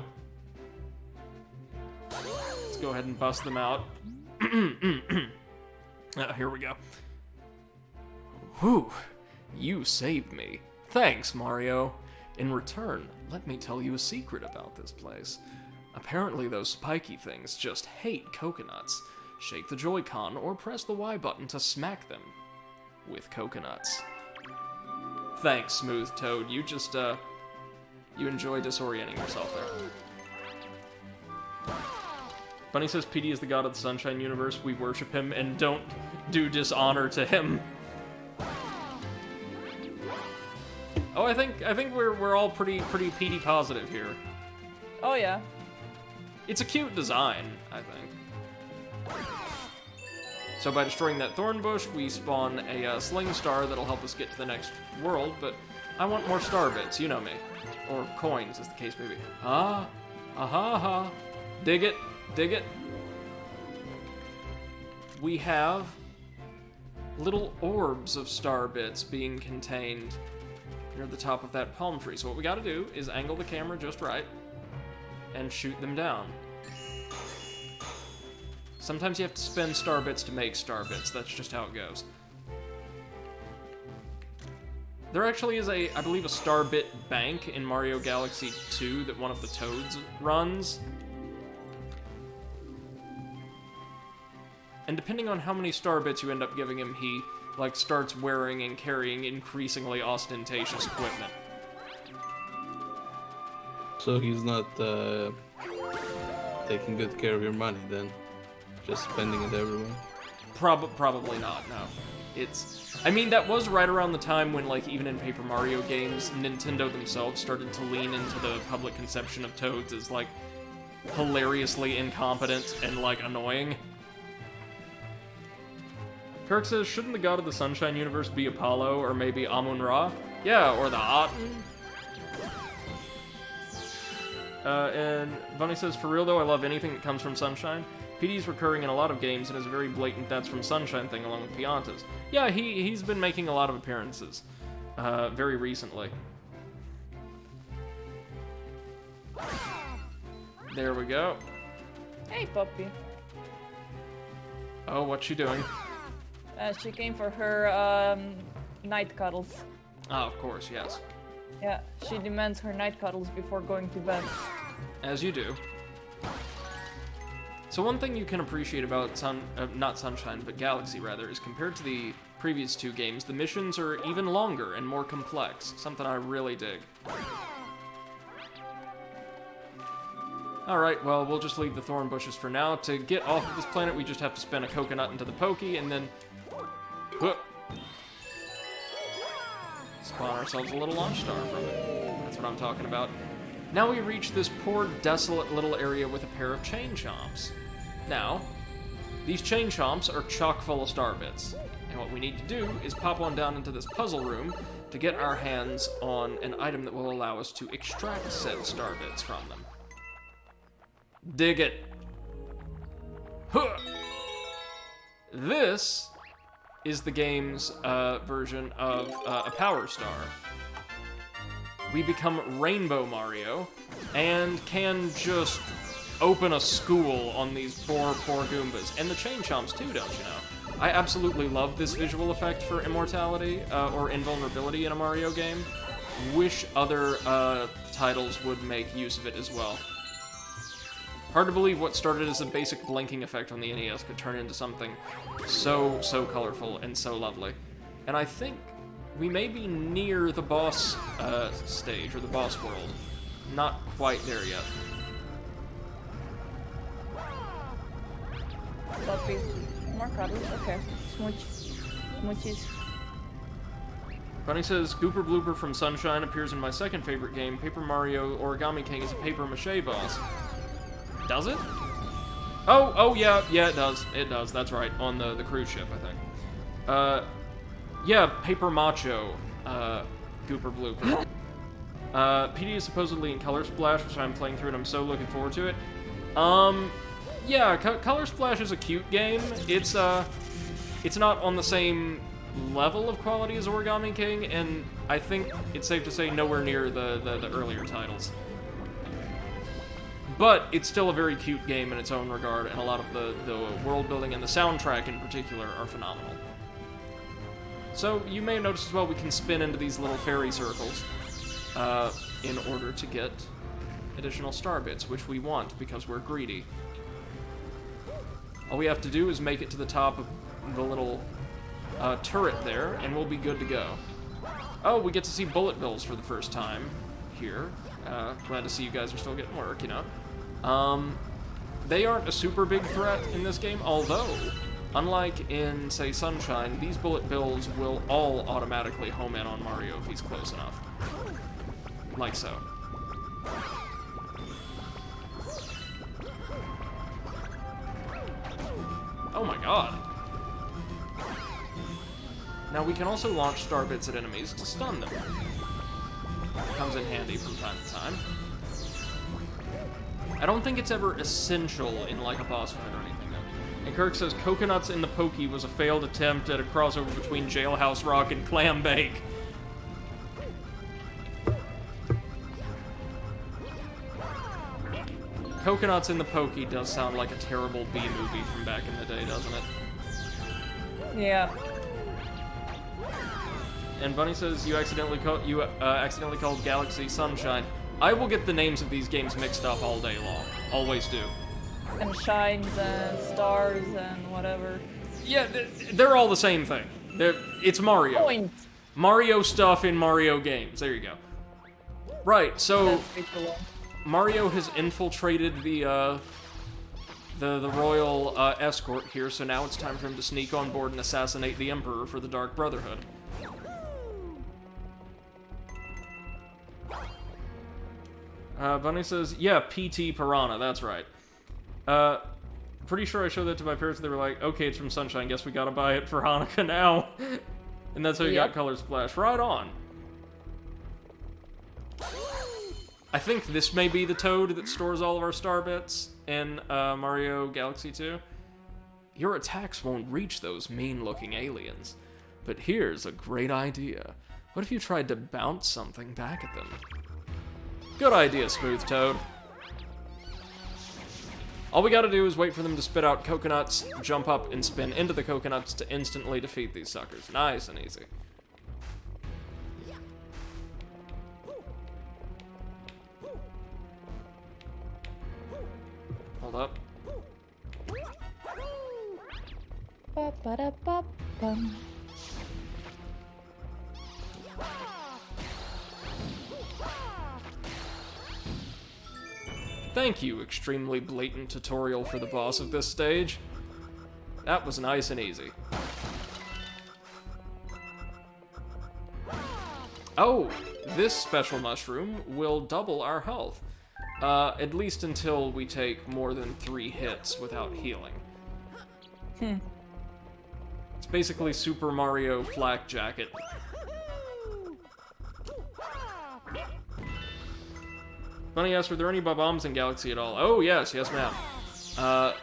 [SPEAKER 1] Let's go ahead and bust them out. Here we go. Whew, you saved me. Thanks, Mario. In return, let me tell you a secret about this place. Apparently those spiky things just hate coconuts. Shake the Joy-Con or press the Y button to smack them with coconuts. Thanks, Smooth Toad. You just, you enjoy disorienting yourself there. Bunny says Petey is the god of the Sunshine Universe. We worship him and don't do dishonor to him. Oh, I think we're all pretty Petey positive here.
[SPEAKER 2] Oh yeah.
[SPEAKER 1] It's a cute design, I think. So by destroying that thorn bush, we spawn a sling star that'll help us get to the next world, but I want more star bits, you know me. Or coins, as the case may be. Ah, aha, ha. Dig it, dig it. We have little orbs of star bits being contained near the top of that palm tree. So what we gotta do is angle the camera just right and shoot them down. Sometimes you have to spend star bits to make star bits. That's just how it goes. There actually is I believe, a star bit bank in Mario Galaxy 2 that one of the Toads runs. And depending on how many star bits you end up giving him, he, like, starts wearing and carrying increasingly ostentatious equipment.
[SPEAKER 3] So he's not taking good care of your money then? Just spending it everywhere?
[SPEAKER 1] Probably not, no. I mean, that was right around the time when, like, even in Paper Mario games, Nintendo themselves started to lean into the public conception of Toads as, like, hilariously incompetent and, like, annoying. Kirk says, shouldn't the god of the Sunshine Universe be Apollo, or maybe Amun-Ra? Yeah, or the Aten? And Bunny says, for real though, I love anything that comes from Sunshine. PD's recurring in a lot of games and is a very blatant That's from Sunshine thing along with Pianta's. Yeah, he's been making a lot of appearances, very recently. There we go.
[SPEAKER 2] Hey, puppy.
[SPEAKER 1] Oh, what's she doing?
[SPEAKER 2] She came for her night cuddles.
[SPEAKER 1] Ah, of course, yes.
[SPEAKER 2] Yeah, she demands her night cuddles before going to bed.
[SPEAKER 1] As you do. So one thing you can appreciate about not Sunshine, but Galaxy rather, is compared to the previous two games, the missions are even longer and more complex, something I really dig. Alright, well, we'll just leave the thorn bushes for now. To get off of this planet, we just have to spin a coconut into the pokey, and then... spawn ourselves a little launch star from it. That's what I'm talking about. Now we reach this poor, desolate little area with a pair of chain chomps. Now, these chain chomps are chock full of star bits, and what we need to do is pop on down into this puzzle room to get our hands on an item that will allow us to extract said star bits from them. Dig it. Huh. This is the game's version of a Power Star. We become Rainbow Mario and can just open a school on these poor Goombas. And the Chain Chomps too, don't you know? I absolutely love this visual effect for immortality or invulnerability in a Mario game. Wish other titles would make use of it as well. Hard to believe what started as a basic blinking effect on the NES could turn into something so colorful and so lovely. And I think we may be near the boss stage, or the boss world. Not quite there yet.
[SPEAKER 2] Copy. More cuddles. Okay. Smoochies.
[SPEAKER 1] Bunny says, Gooper Blooper from Sunshine appears in my second favorite game, Paper Mario Origami King is a paper mache boss. Does it? Oh, yeah, it does. It does, that's right, on the cruise ship, I think. Yeah, Paper Macho, Gooper Blooper. PD is supposedly in Color Splash, which I'm playing through and I'm so looking forward to it. Yeah, Color Splash is a cute game. It's not on the same level of quality as Origami King, and I think it's safe to say nowhere near the earlier titles. But it's still a very cute game in its own regard, and a lot of the world building and the soundtrack in particular are phenomenal. So you may notice as well we can spin into these little fairy circles in order to get additional star bits, which we want because we're greedy. All we have to do is make it to the top of the little turret there, and we'll be good to go. Oh, we get to see bullet bills for the first time here. Glad to see you guys are still getting work, you know. They aren't a super big threat in this game, although, unlike in, say, Sunshine, these bullet bills will all automatically home in on Mario if he's close enough. Like so. Oh my god. Now we can also launch star bits at enemies to stun them. Comes in handy from time to time. I don't think it's ever essential in like a boss fight or anything though. And Kirk says Coconuts in the Pokey was a failed attempt at a crossover between Jailhouse Rock and Clam Bake. Coconuts in the Pokey does sound like a terrible B-movie from back in the day, doesn't it?
[SPEAKER 2] Yeah.
[SPEAKER 1] And Bunny says you accidentally called Galaxy Sunshine. I will get the names of these games mixed up all day long. Always do.
[SPEAKER 2] And shines and stars and whatever.
[SPEAKER 1] Yeah, they're all the same thing. It's Mario.
[SPEAKER 2] Point.
[SPEAKER 1] Mario stuff in Mario games. There you go. Right, so Mario has infiltrated the royal escort here, so now it's time for him to sneak on board and assassinate the Emperor for the Dark Brotherhood. Bunny says, yeah, PT Piranha, that's right. Pretty sure I showed that to my parents, they were like, okay, it's from Sunshine, guess we gotta buy it for Hanukkah now. And that's how you got Color Splash. Right on. I think this may be the toad that stores all of our star bits in Mario Galaxy 2. Your attacks won't reach those mean-looking aliens. But here's a great idea. What if you tried to bounce something back at them? Good idea, Smooth Toad. All we gotta do is wait for them to spit out coconuts, jump up, and spin into the coconuts to instantly defeat these suckers. Nice and easy. Hold up.
[SPEAKER 2] Ba-ba-da-ba-bum.
[SPEAKER 1] Thank you, extremely blatant tutorial for the boss of this stage. That was nice and easy. Oh, this special mushroom will double our health. At least until we take more than 3 hits without healing. It's basically Super Mario Flak Jacket. Bunny asks, were there any Bob-ombs in Galaxy at all? Oh, yes, ma'am.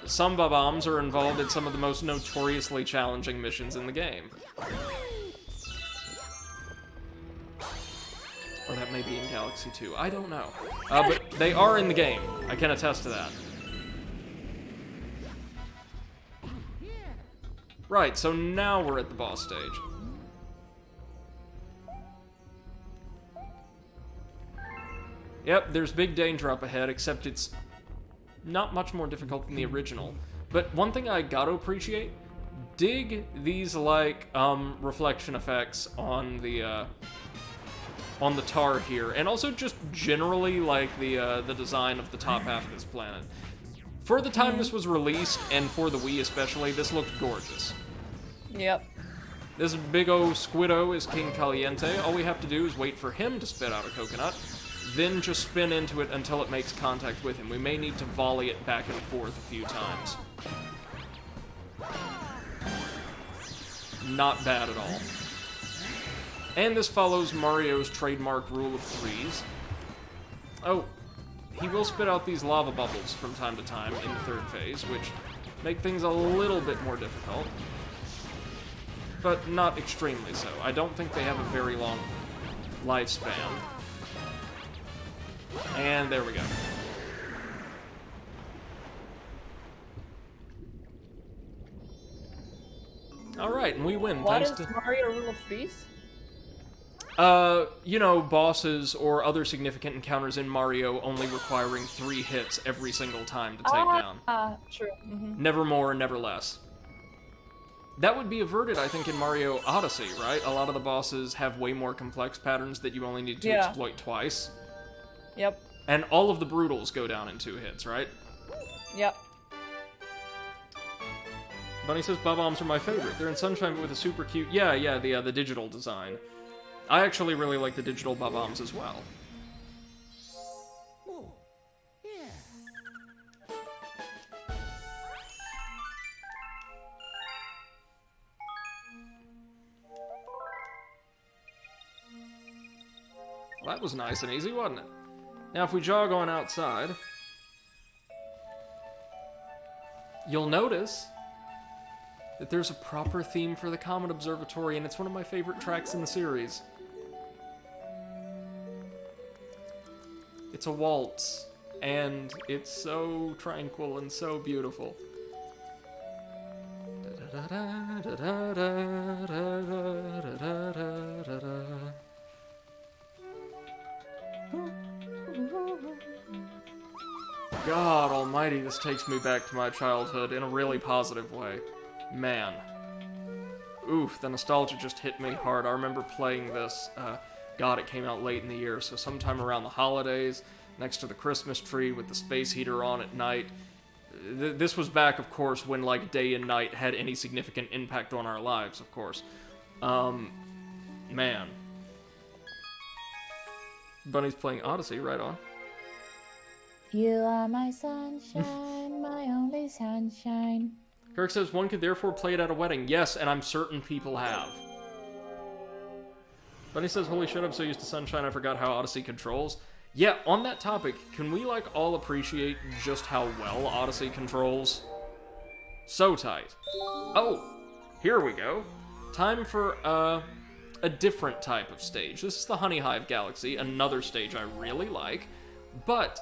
[SPEAKER 1] Some Bob-ombs are involved in some of the most notoriously challenging missions in the game. Or that may be in Galaxy 2. I don't know. But they are in the game. I can attest to that. Right, so now we're at the boss stage. Yep, there's big danger up ahead, except it's not much more difficult than the original. But one thing I gotta appreciate, dig these, like, reflection effects on the tar here, and also just generally, like, the design of the top half of this planet. For the time this was released, and for the Wii especially, this looked gorgeous.
[SPEAKER 2] Yep.
[SPEAKER 1] This big O Squiddo is King Caliente. All we have to do is wait for him to spit out a coconut, then just spin into it until it makes contact with him. We may need to volley it back and forth a few times. Not bad at all. And this follows Mario's trademark rule of threes. Oh, he will spit out these lava bubbles from time to time in the third phase, which make things a little bit more difficult. But not extremely so. I don't think they have a very long lifespan. And there we go. Alright, and we win,
[SPEAKER 2] What
[SPEAKER 1] thanks
[SPEAKER 2] is
[SPEAKER 1] to...
[SPEAKER 2] Mario Rule of Threes?
[SPEAKER 1] You know, bosses or other significant encounters in Mario only requiring 3 hits every single time to take down.
[SPEAKER 2] True. Mm-hmm.
[SPEAKER 1] Never more, never less. That would be averted, I think, in Mario Odyssey, right? A lot of the bosses have way more complex patterns that you only need to exploit twice.
[SPEAKER 2] Yep.
[SPEAKER 1] And all of the Brutals go down in 2 hits, right?
[SPEAKER 2] Yep.
[SPEAKER 1] Bunny says Bob-ombs are my favorite. They're in Sunshine but with a super cute... Yeah, the digital design. I actually really like the digital Bob-ombs as well. Well, that was nice and easy, wasn't it? Now, if we jog on outside, you'll notice that there's a proper theme for the Comet Observatory, and it's one of my favorite tracks in the series. It's a waltz, and it's so tranquil and so beautiful. God almighty, this takes me back to my childhood in a really positive way. Man. Oof, the nostalgia just hit me hard. I remember playing this, God, it came out late in the year, so sometime around the holidays, next to the Christmas tree with the space heater on at night. This was back, of course, when, like, day and night had any significant impact on our lives, of course. Man. Bunny's playing Odyssey, right on.
[SPEAKER 2] You are my sunshine, my only sunshine.
[SPEAKER 1] Kirk says one could therefore play it at a wedding. Yes, and I'm certain people have. Bunny says, holy shit, I'm so used to Sunshine, I forgot how Odyssey controls. Yeah, on that topic, can we, like, all appreciate just how well Odyssey controls? So tight. Oh, here we go. Time for, a different type of stage. This is the Honey Hive Galaxy, another stage I really like. But,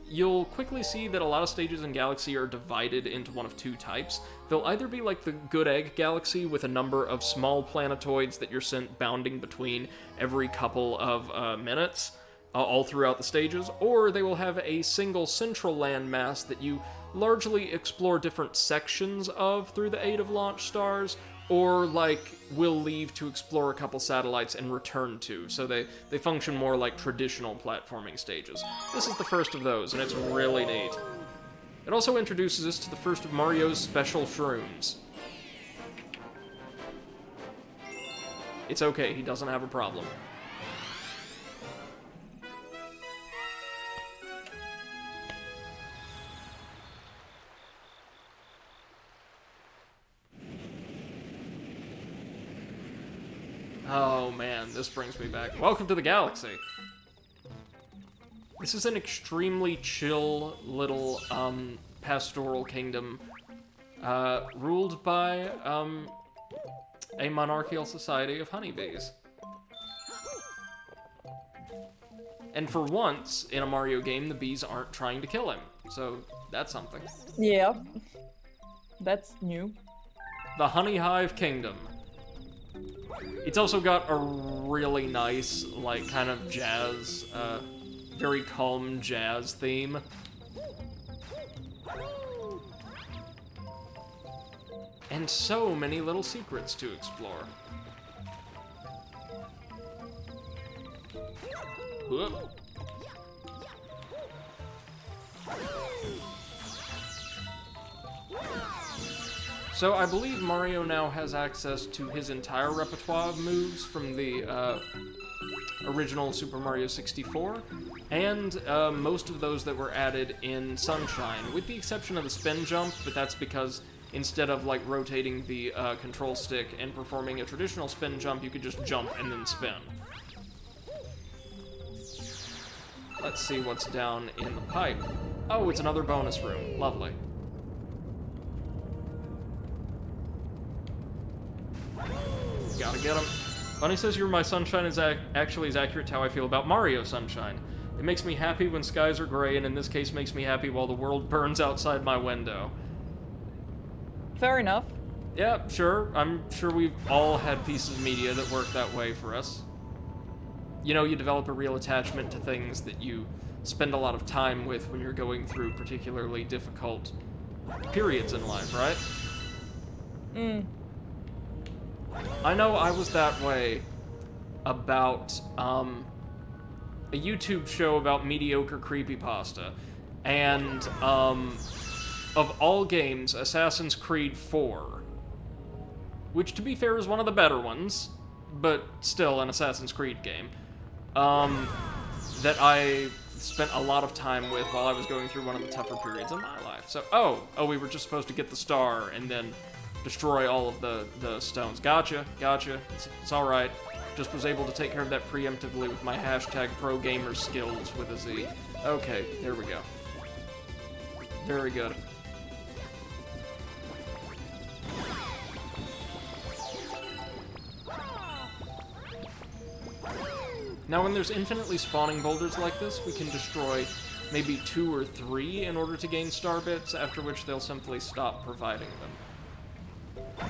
[SPEAKER 1] you'll quickly see that a lot of stages in Galaxy are divided into one of 2 types. They'll either be like the Good Egg Galaxy with a number of small planetoids that you're sent bounding between every couple of minutes, all throughout the stages, or they will have a single central landmass that you largely explore different sections of through the aid of launch stars, or, like, will leave to explore a couple satellites and return to, so they function more like traditional platforming stages. This is the first of those, and it's really neat. It also introduces us to the first of Mario's special shrooms. It's okay, he doesn't have a problem. Oh man, this brings me back. Welcome to the galaxy! This is an extremely chill little, pastoral kingdom, ruled by, a monarchical society of honeybees. And for once, in a Mario game, the bees aren't trying to kill him, so that's something.
[SPEAKER 2] Yeah. That's new.
[SPEAKER 1] The Honey Hive Kingdom. It's also got a really nice, like, kind of jazz, very calm jazz theme. and so many little secrets to explore. Whoop. So I believe Mario now has access to his entire repertoire of moves from the original Super Mario 64, and most of those that were added in Sunshine, with the exception of the spin jump, but that's because instead of like rotating the control stick and performing a traditional spin jump, you could just jump and then spin. Let's see what's down in the pipe. Oh, it's another bonus room. Lovely. Gotta get him. Bunny says You're My Sunshine is actually as accurate to how I feel about Mario Sunshine. It makes me happy when skies are gray, and in this case makes me happy while the world burns outside my window.
[SPEAKER 2] Fair enough.
[SPEAKER 1] Yeah, sure. I'm sure we've all had pieces of media that work that way for us. You know, you develop a real attachment to things that you spend a lot of time with when you're going through particularly difficult periods in life, right? I know I was that way about a YouTube show about mediocre creepypasta, and of all games, Assassin's Creed 4, which to be fair is one of the better ones, but still an Assassin's Creed game, that I spent a lot of time with while I was going through one of the tougher periods in my life. So, oh, we were just supposed to get the star and then destroy all of the stones. Gotcha. It's alright. Just was able to take care of that preemptively with my hashtag #ProGamer skills with a Z. Okay, there we go. Very good. Now, when there's infinitely spawning boulders like this, we can destroy maybe 2 or 3 in order to gain star bits, after which they'll simply stop providing them.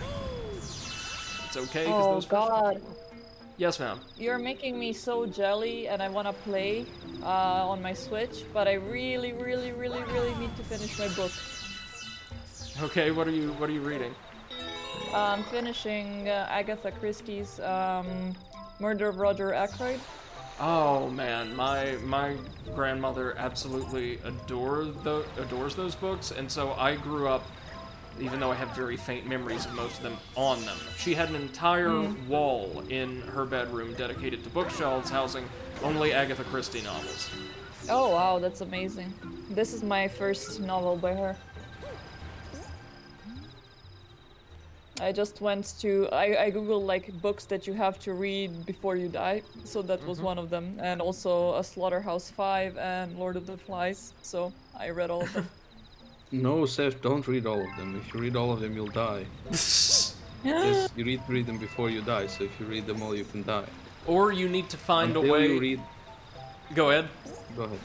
[SPEAKER 1] It's okay, because
[SPEAKER 2] Oh
[SPEAKER 1] those
[SPEAKER 2] god.
[SPEAKER 1] Yes, ma'am.
[SPEAKER 2] You're making me so jelly, and I want to play on my Switch, but I really need to finish my book.
[SPEAKER 1] Okay, what are you reading?
[SPEAKER 2] I'm finishing Agatha Christie's Murder of Roger Ackroyd.
[SPEAKER 1] Oh man, my grandmother absolutely adores those books, and so I grew up, even though I have very faint memories of most of them, on them. She had an entire wall in her bedroom dedicated to bookshelves housing only Agatha Christie novels.
[SPEAKER 2] Oh wow, that's amazing. This is my first novel by her. I just went to, I googled like books that you have to read before you die, so that was one of them, and also A Slaughterhouse 5 and Lord of the Flies, so I read all of them.
[SPEAKER 3] No, Seth, don't read all of them. If you read all of them, you'll die. Yes, you need to read them before you die, so if you read them all, you can die.
[SPEAKER 1] Or you need to find
[SPEAKER 3] Until
[SPEAKER 1] a way...
[SPEAKER 3] You read...
[SPEAKER 1] Go ahead.
[SPEAKER 3] Go ahead.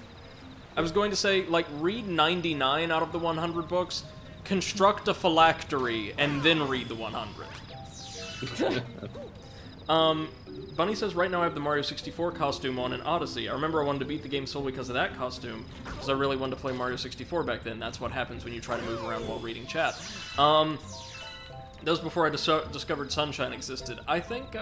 [SPEAKER 1] I was going to say, like, read 99 out of the 100 books, construct a phylactery, and then read the 100. Bunny says, right now I have the Mario 64 costume on in Odyssey. I remember I wanted to beat the game solely because of that costume, because I really wanted to play Mario 64 back then. That's what happens when you try to move around while reading chat. That was before I discovered Sunshine existed. I think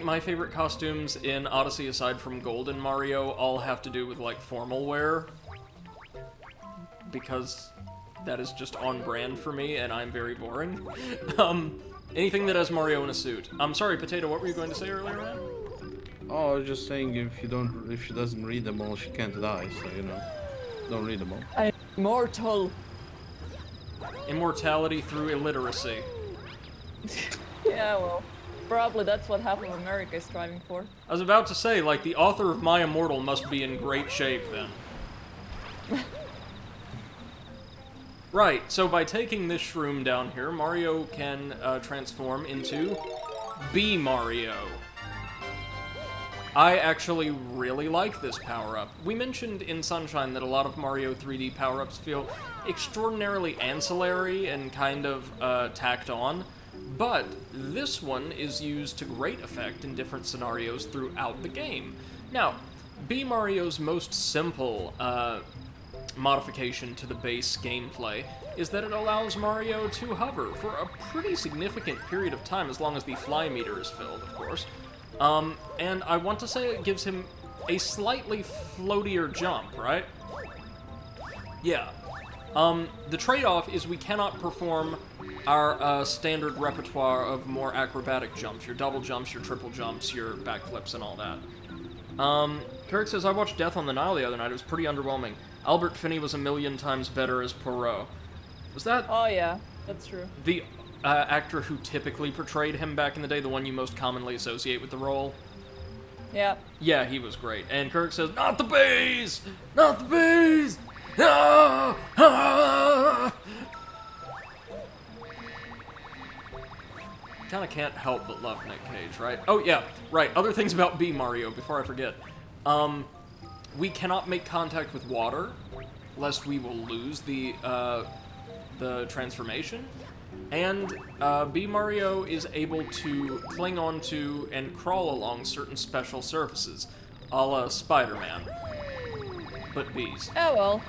[SPEAKER 1] my favorite costumes in Odyssey, aside from Golden Mario, all have to do with, like, formal wear, because that is just on brand for me, and I'm very boring. Anything that has Mario in a suit. I'm sorry, Potato, what were you going to say earlier, man?
[SPEAKER 3] Oh, I was just saying, if she doesn't read them all, she can't die, so, you know, don't read them all.
[SPEAKER 2] I'm immortal.
[SPEAKER 1] Immortality through illiteracy.
[SPEAKER 2] Yeah, well, probably that's what half of America is striving for.
[SPEAKER 1] I was about to say, like, the author of My Immortal must be in great shape, then. Right, so by taking this shroom down here, Mario can transform into B Mario. I actually really like this power-up. We mentioned in Sunshine that a lot of Mario 3D power-ups feel extraordinarily ancillary and kind of tacked on, but this one is used to great effect in different scenarios throughout the game. Now, B Mario's most simple modification to the base gameplay is that it allows Mario to hover for a pretty significant period of time, as long as the fly meter is filled, of course. And I want to say it gives him a slightly floatier jump, right? Yeah. The trade-off is we cannot perform our standard repertoire of more acrobatic jumps, your double jumps, your triple jumps, your backflips, and all that. Kirk says, I watched Death on the Nile the other night. It was pretty underwhelming. Albert Finney was a million times better as Poirot. Was that...
[SPEAKER 2] Oh yeah, that's true.
[SPEAKER 1] The actor who typically portrayed him back in the day, the one you most commonly associate with the role?
[SPEAKER 2] Yeah.
[SPEAKER 1] Yeah, he was great. And Kirk says, not the bees! Not the bees! Ah! Ah! Kinda can't help but love Nick Cage, right? Oh yeah, right, other things about B Mario, before I forget. We cannot make contact with water, lest we will lose the transformation. And B Mario is able to cling onto and crawl along certain special surfaces, a la Spider-Man. But bees.
[SPEAKER 2] Oh well.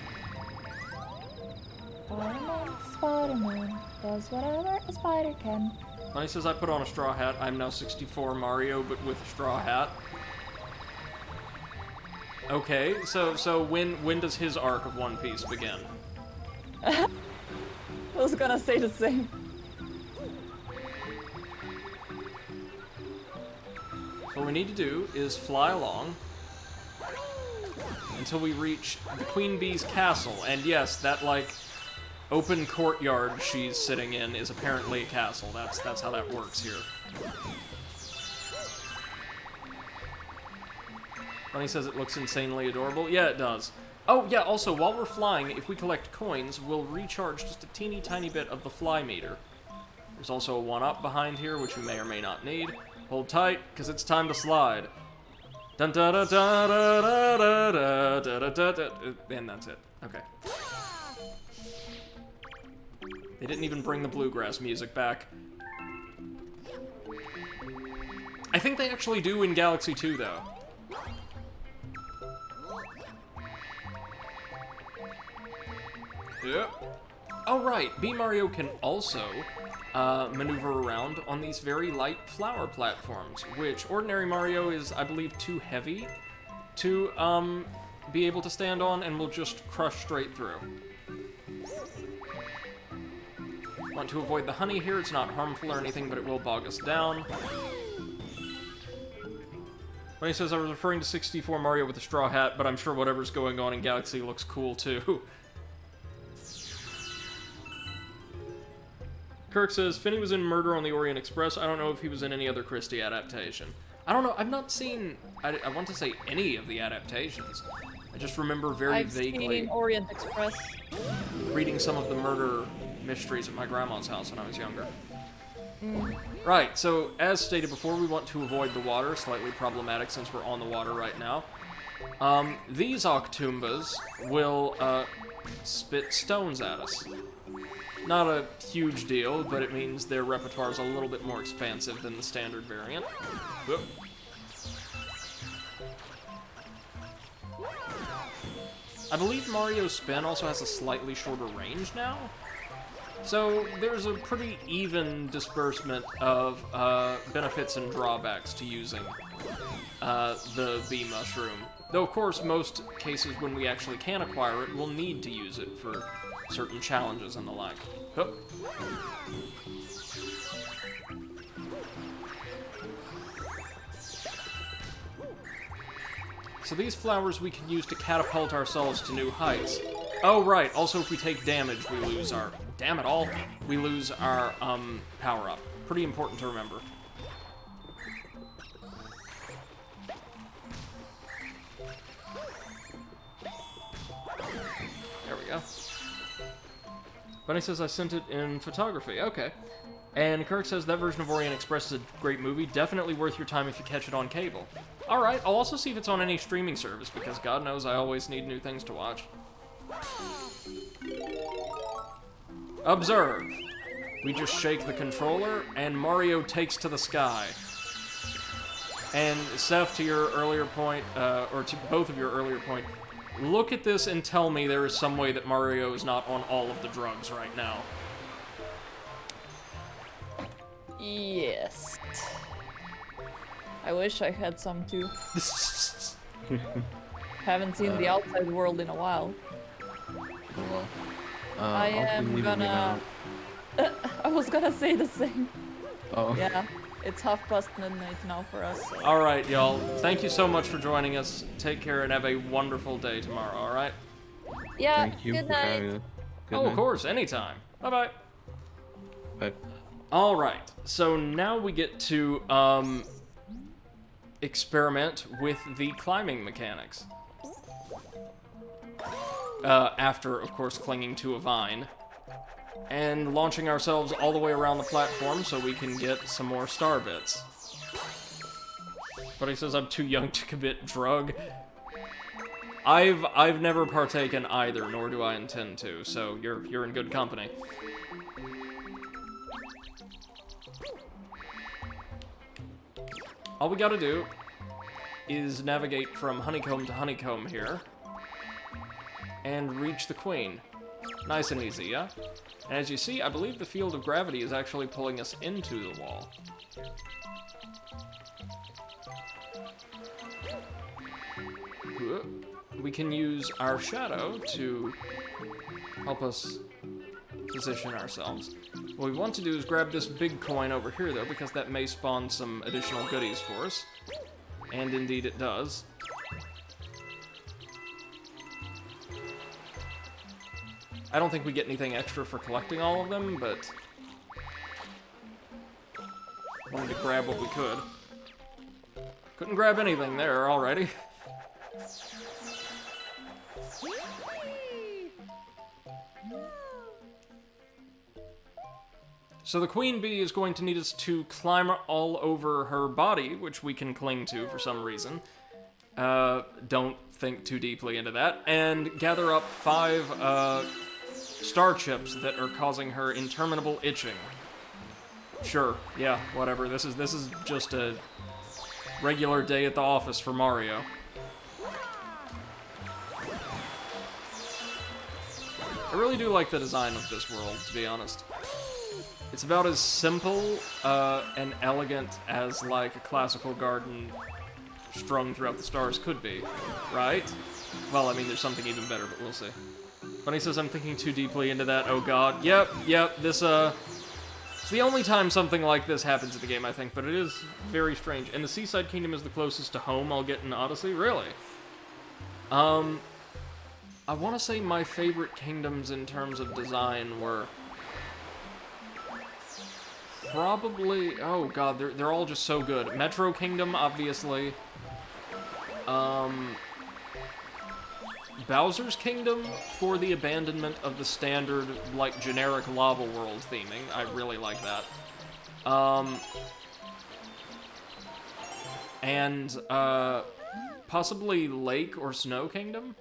[SPEAKER 2] Spider-Man does whatever a spider can.
[SPEAKER 1] He says, I put on a straw hat. I'm now 64 Mario, but with a straw hat. Okay, so when does his arc of One Piece begin?
[SPEAKER 2] I was gonna say the same.
[SPEAKER 1] So what we need to do is fly along until we reach the Queen Bee's castle. And yes, that, like, open courtyard she's sitting in is apparently a castle. That's how that works here. Bunny says it looks insanely adorable. Yeah, it does. Oh, yeah, also, while we're flying, if we collect coins, we'll recharge just a teeny tiny bit of the fly meter. There's also a 1-up behind here, which we may or may not need. Hold tight, because it's time to slide. Dun da da da da da da da da da da. And that's it. Okay. They didn't even bring the bluegrass music back. I think they actually do in Galaxy 2, though. Yep. Oh, right. B Mario can also maneuver around on these very light flower platforms, which ordinary Mario is, I believe, too heavy to be able to stand on, and will just crush straight through. Want to avoid the honey here. It's not harmful or anything, but it will bog us down. When he says I was referring to 64 Mario with a straw hat, but I'm sure whatever's going on in Galaxy looks cool too. Kirk says, Finney was in Murder on the Orient Express. I don't know if he was in any other Christie adaptation. I don't know. I've not seen, I want to say, any of the adaptations. I just remember very vaguely...
[SPEAKER 2] I've seen Orient Express.
[SPEAKER 1] Reading some of the murder mysteries at my grandma's house when I was younger. Right, so as stated before, we want to avoid the water. Slightly problematic since we're on the water right now. These Octoombas will spit stones at us. Not a huge deal, but it means their repertoire is a little bit more expansive than the standard variant. Whoop. I believe Mario's spin also has a slightly shorter range now. So there's a pretty even disbursement of benefits and drawbacks to using the bee mushroom. Though, of course, most cases when we actually can acquire it, we'll need to use it for certain challenges and the like. Hup. So these flowers we can use to catapult ourselves to new heights. Oh, right. Also, if we take damage, we lose our... Damn it all. We lose our, power-up. Pretty important to remember. There we go. Bunny says I sent it in photography. Okay. And Kirk says that version of Orient Express is a great movie. Definitely worth your time if you catch it on cable. Alright, I'll also see if it's on any streaming service, because God knows I always need new things to watch. Observe. We just shake the controller, and Mario takes to the sky. And Seth, to your earlier point, or to both of your earlier point, look at this and tell me there is some way that Mario is not on all of the drugs right now.
[SPEAKER 2] Yes. I wish I had some too. Haven't seen the outside world in a while.
[SPEAKER 3] Well,
[SPEAKER 2] I
[SPEAKER 3] I'll be
[SPEAKER 2] am
[SPEAKER 3] leaving you
[SPEAKER 2] gonna...
[SPEAKER 3] now.
[SPEAKER 2] I was gonna say the same.
[SPEAKER 3] Oh.
[SPEAKER 2] Yeah, it's midnight now for us. So.
[SPEAKER 1] Alright, y'all. Thank you so much for joining us. Take care and have a wonderful day tomorrow, alright?
[SPEAKER 2] Yeah,
[SPEAKER 3] Thank you
[SPEAKER 2] good
[SPEAKER 3] for
[SPEAKER 2] night.
[SPEAKER 3] having us. Good
[SPEAKER 1] Oh,
[SPEAKER 3] night.
[SPEAKER 1] of course, anytime. Bye-bye.
[SPEAKER 3] Bye.
[SPEAKER 1] Alright, so now we get to, experiment with the climbing mechanics. After, of course, clinging to a vine. And launching ourselves all the way around the platform so we can get some more star bits. But he says I'm too young to commit drug. I've never partaken either, nor do I intend to, so you're in good company. All we gotta do is navigate from honeycomb to honeycomb here and reach the queen. Nice and easy, yeah? And as you see, I believe the field of gravity is actually pulling us into the wall. We can use our shadow to help us position ourselves. What we want to do is grab this big coin over here, though, because that may spawn some additional goodies for us. And indeed it does. I don't think we get anything extra for collecting all of them, but wanted to grab what we could. Couldn't grab anything there already. So the queen bee is going to need us to climb all over her body, which we can cling to for some reason. Don't think too deeply into that. And gather up 5, star chips that are causing her interminable itching. Sure, yeah, whatever. This is just a regular day at the office for Mario. I really do like the design of this world, to be honest. It's about as simple and elegant as, like, a classical garden strung throughout the stars could be, right? Well, I mean, there's something even better, but we'll see. Bunny says I'm thinking too deeply into that. Oh god. Yep, this, it's the only time something like this happens in the game, I think, but it is very strange. And the Seaside Kingdom is the closest to home I'll get in Odyssey? Really? I want to say my favorite kingdoms in terms of design were probably... Oh god, they're all just so good. Metro Kingdom, obviously. Bowser's Kingdom for the abandonment of the standard, like, generic lava world theming. I really like that. And, possibly Lake or Snow Kingdom?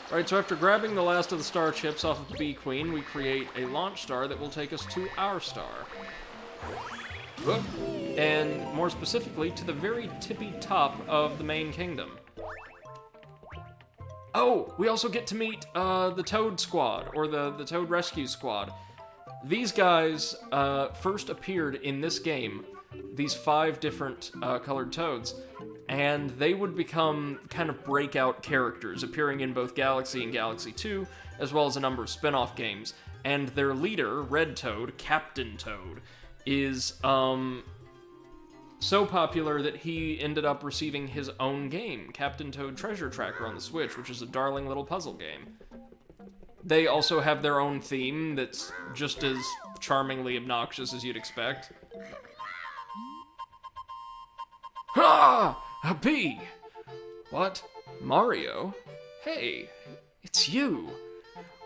[SPEAKER 1] Alright, so after grabbing the last of the star chips off of the Bee Queen, we create a launch star that will take us to our star. Whoop. And more specifically, to the very tippy top of the main kingdom. Oh, we also get to meet the Toad Squad, or the Toad Rescue Squad. These guys first appeared in this game, these 5 different colored toads, and they would become kind of breakout characters, appearing in both Galaxy and Galaxy 2, as well as a number of spin-off games. And their leader, Red Toad, Captain Toad, is so popular that he ended up receiving his own game, Captain Toad Treasure Tracker on the Switch, which is a darling little puzzle game. They also have their own theme that's just as charmingly obnoxious as you'd expect. Ha! A bee! What? Mario? Hey, it's you.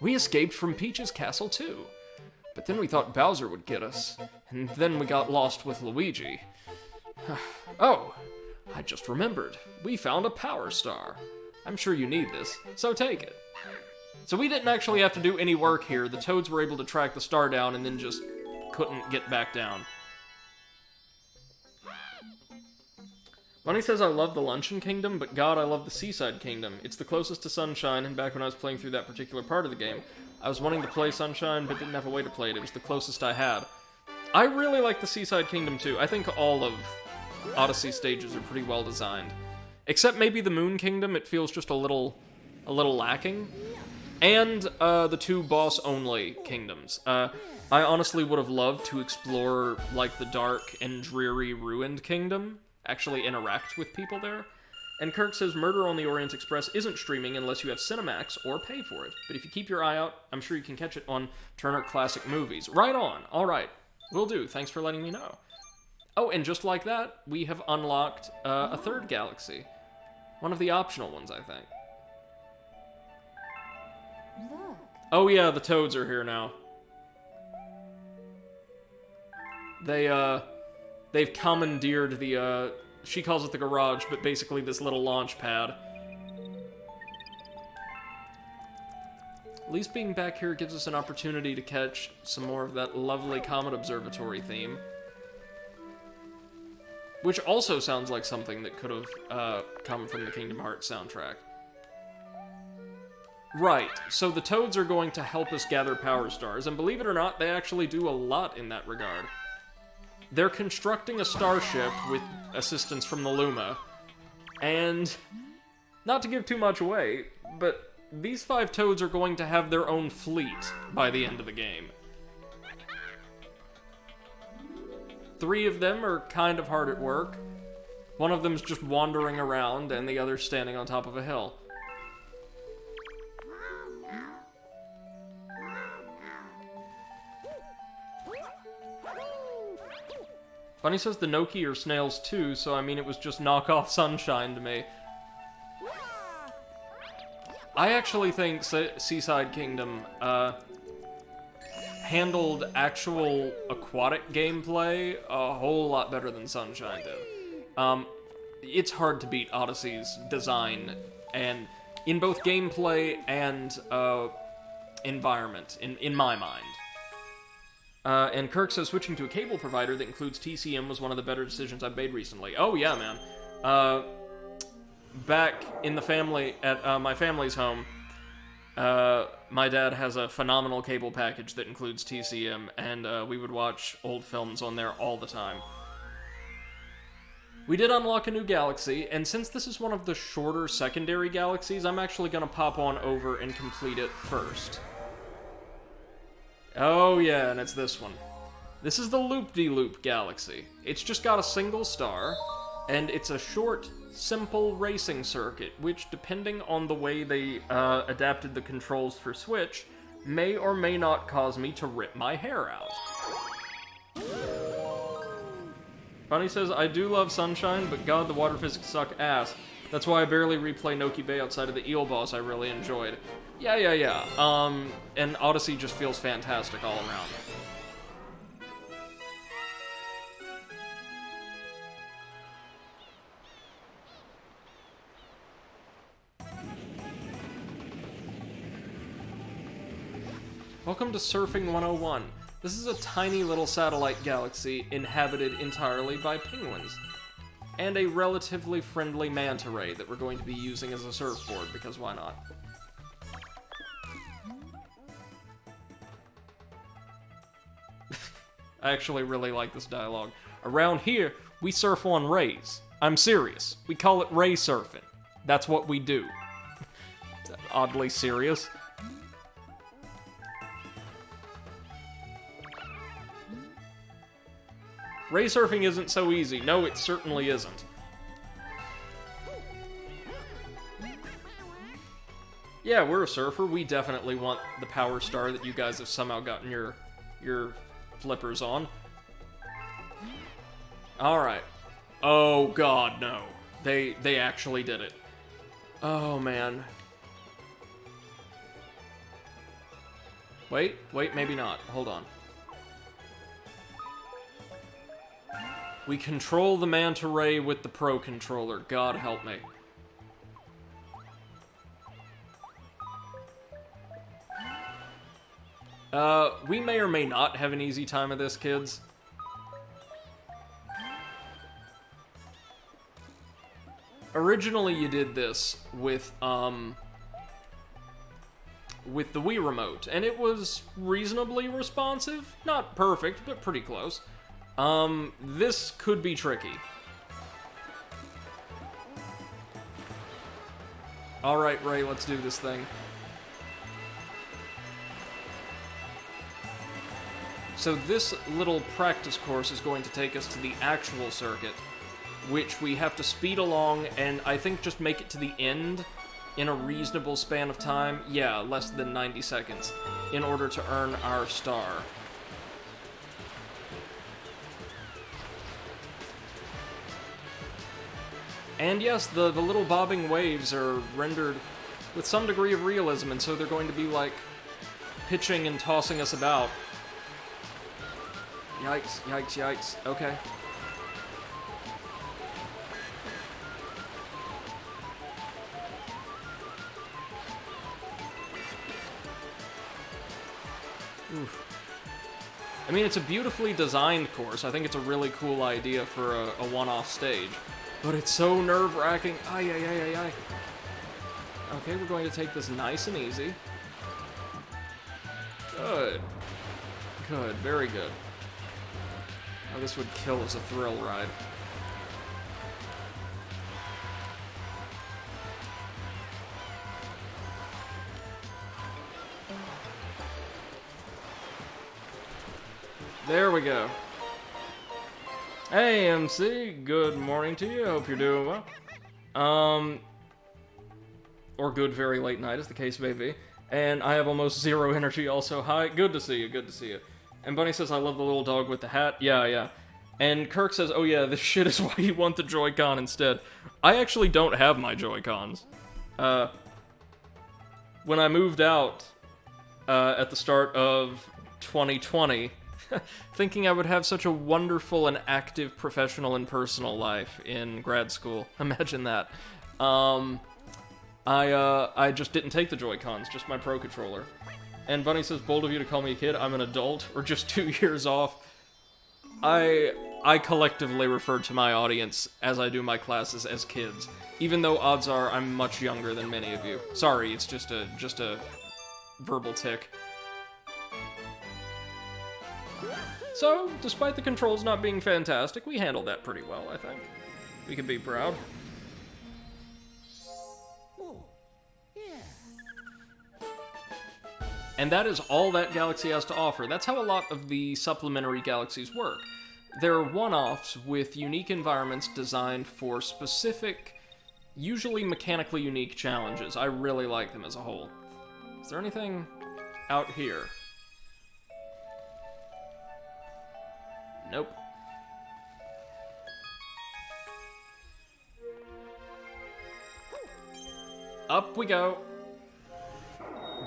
[SPEAKER 1] We escaped from Peach's castle too. But then we thought Bowser would get us, and then we got lost with Luigi. Oh, I just remembered. We found a power star. I'm sure you need this, so take it. So we didn't actually have to do any work here. The Toads were able to track the star down and then just couldn't get back down. Bunny says, I love the Luncheon Kingdom, but God, I love the Seaside Kingdom. It's the closest to Sunshine, and back when I was playing through that particular part of the game, I was wanting to play Sunshine, but didn't have a way to play it. It was the closest I had. I really like the Seaside Kingdom, too. I think all of Odyssey stages are pretty well designed. Except maybe the Moon Kingdom, it feels just a little lacking. And the two boss-only kingdoms. I honestly would have loved to explore, like, the dark and dreary Ruined Kingdom. Actually interact with people there. And Kirk says Murder on the Orient Express isn't streaming unless you have Cinemax or pay for it. But if you keep your eye out, I'm sure you can catch it on Turner Classic Movies. Right on. All right. Will do. Thanks for letting me know. Oh, and just like that, we have unlocked a third galaxy. One of the optional ones, I think.
[SPEAKER 4] Look.
[SPEAKER 1] Oh yeah, the toads are here now. They've commandeered the, she calls it the garage, but basically this little launch pad. At least being back here gives us an opportunity to catch some more of that lovely Comet Observatory theme. Which also sounds like something that could have come from the Kingdom Hearts soundtrack. Right, so the toads are going to help us gather power stars, and believe it or not, they actually do a lot in that regard. They're constructing a starship with assistance from the Luma, and not to give too much away, but these 5 toads are going to have their own fleet by the end of the game. 3 of them are kind of hard at work. One of them's just wandering around, and the other's standing on top of a hill. Bunny says the Noki are snails too, so I mean it was just knockoff Sunshine to me. I actually think Seaside Kingdom handled actual aquatic gameplay a whole lot better than Sunshine did. It's hard to beat Odyssey's design, and in both gameplay and environment, in my mind. And Kirk says switching to a cable provider that includes TCM was one of the better decisions I've made recently. Oh yeah, man. Back in the family, at my family's home, my dad has a phenomenal cable package that includes TCM, and we would watch old films on there all the time. We did unlock a new galaxy, and since this is one of the shorter secondary galaxies, I'm actually gonna pop on over and complete it first. Oh yeah, and it's this one. This is the Loop-de-Loop galaxy. It's just got a single star, and it's a short, simple racing circuit, which, depending on the way they adapted the controls for Switch, may or may not cause me to rip my hair out. Bunny says, I do love Sunshine, but god, the water physics suck ass. That's why I barely replay Noki Bay outside of the eel boss I really enjoyed. Yeah. And Odyssey just feels fantastic all around. Welcome to Surfing 101. This is a tiny little satellite galaxy inhabited entirely by penguins. And a relatively friendly manta ray that we're going to be using as a surfboard, because why not? I actually really like this dialogue. Around here, we surf on rays. I'm serious. We call it ray surfing. That's what we do. Oddly serious. Ray surfing isn't so easy. No, it certainly isn't. Yeah, we're a surfer. We definitely want the power star that you guys have somehow gotten your flippers on. Alright. Oh god, no. They actually did it. Oh man. Wait, maybe not. Hold on. We control the manta ray with the Pro Controller. God help me. We may or may not have an easy time of this, kids. originally you did this with the Wii Remote, and it was reasonably responsive. Not perfect, but pretty close. This could be tricky. Alright, Ray, let's do this thing. So this little practice course is going to take us to the actual circuit, which we have to speed along and I think just make it to the end in a reasonable span of time. Yeah, less than 90 seconds, in order to earn our star. And yes, the little bobbing waves are rendered with some degree of realism, and so they're going to be like pitching and tossing us about. Yikes, yikes, yikes. Okay. Oof. I mean, it's a beautifully designed course. I think it's a really cool idea for a one-off stage. But it's so nerve-wracking. Ay, ay, ay, ay, ay. Okay, we're going to take this nice and easy. Good. Good, very good. Oh, this would kill as a thrill ride. There we go. Hey, MC, good morning to you. Hope you're doing well. Or good very late night, as the case may be. And I have almost zero energy also. Hi, good to see you, good to see you. And Bunny says, I love the little dog with the hat. Yeah, yeah. And Kirk says, oh yeah, this shit is why you want the Joy-Con instead. I actually don't have my Joy-Cons. When I moved out at the start of 2020, thinking I would have such a wonderful and active professional and personal life in grad school. Imagine that. I just didn't take the Joy-Cons, just my Pro Controller. And Bunny says, bold of you to call me a kid, I'm an adult, or just 2 years off. I collectively refer to my audience, as I do my classes, as kids. Even though odds are I'm much younger than many of you. Sorry, it's just a verbal tick. So, despite the controls not being fantastic, we handled that pretty well, I think. We can be proud. And that is all that Galaxy has to offer. That's how a lot of the supplementary Galaxies work. They're one-offs with unique environments designed for specific, usually mechanically unique challenges. I really like them as a whole. Is there anything out here? Nope. Up we go.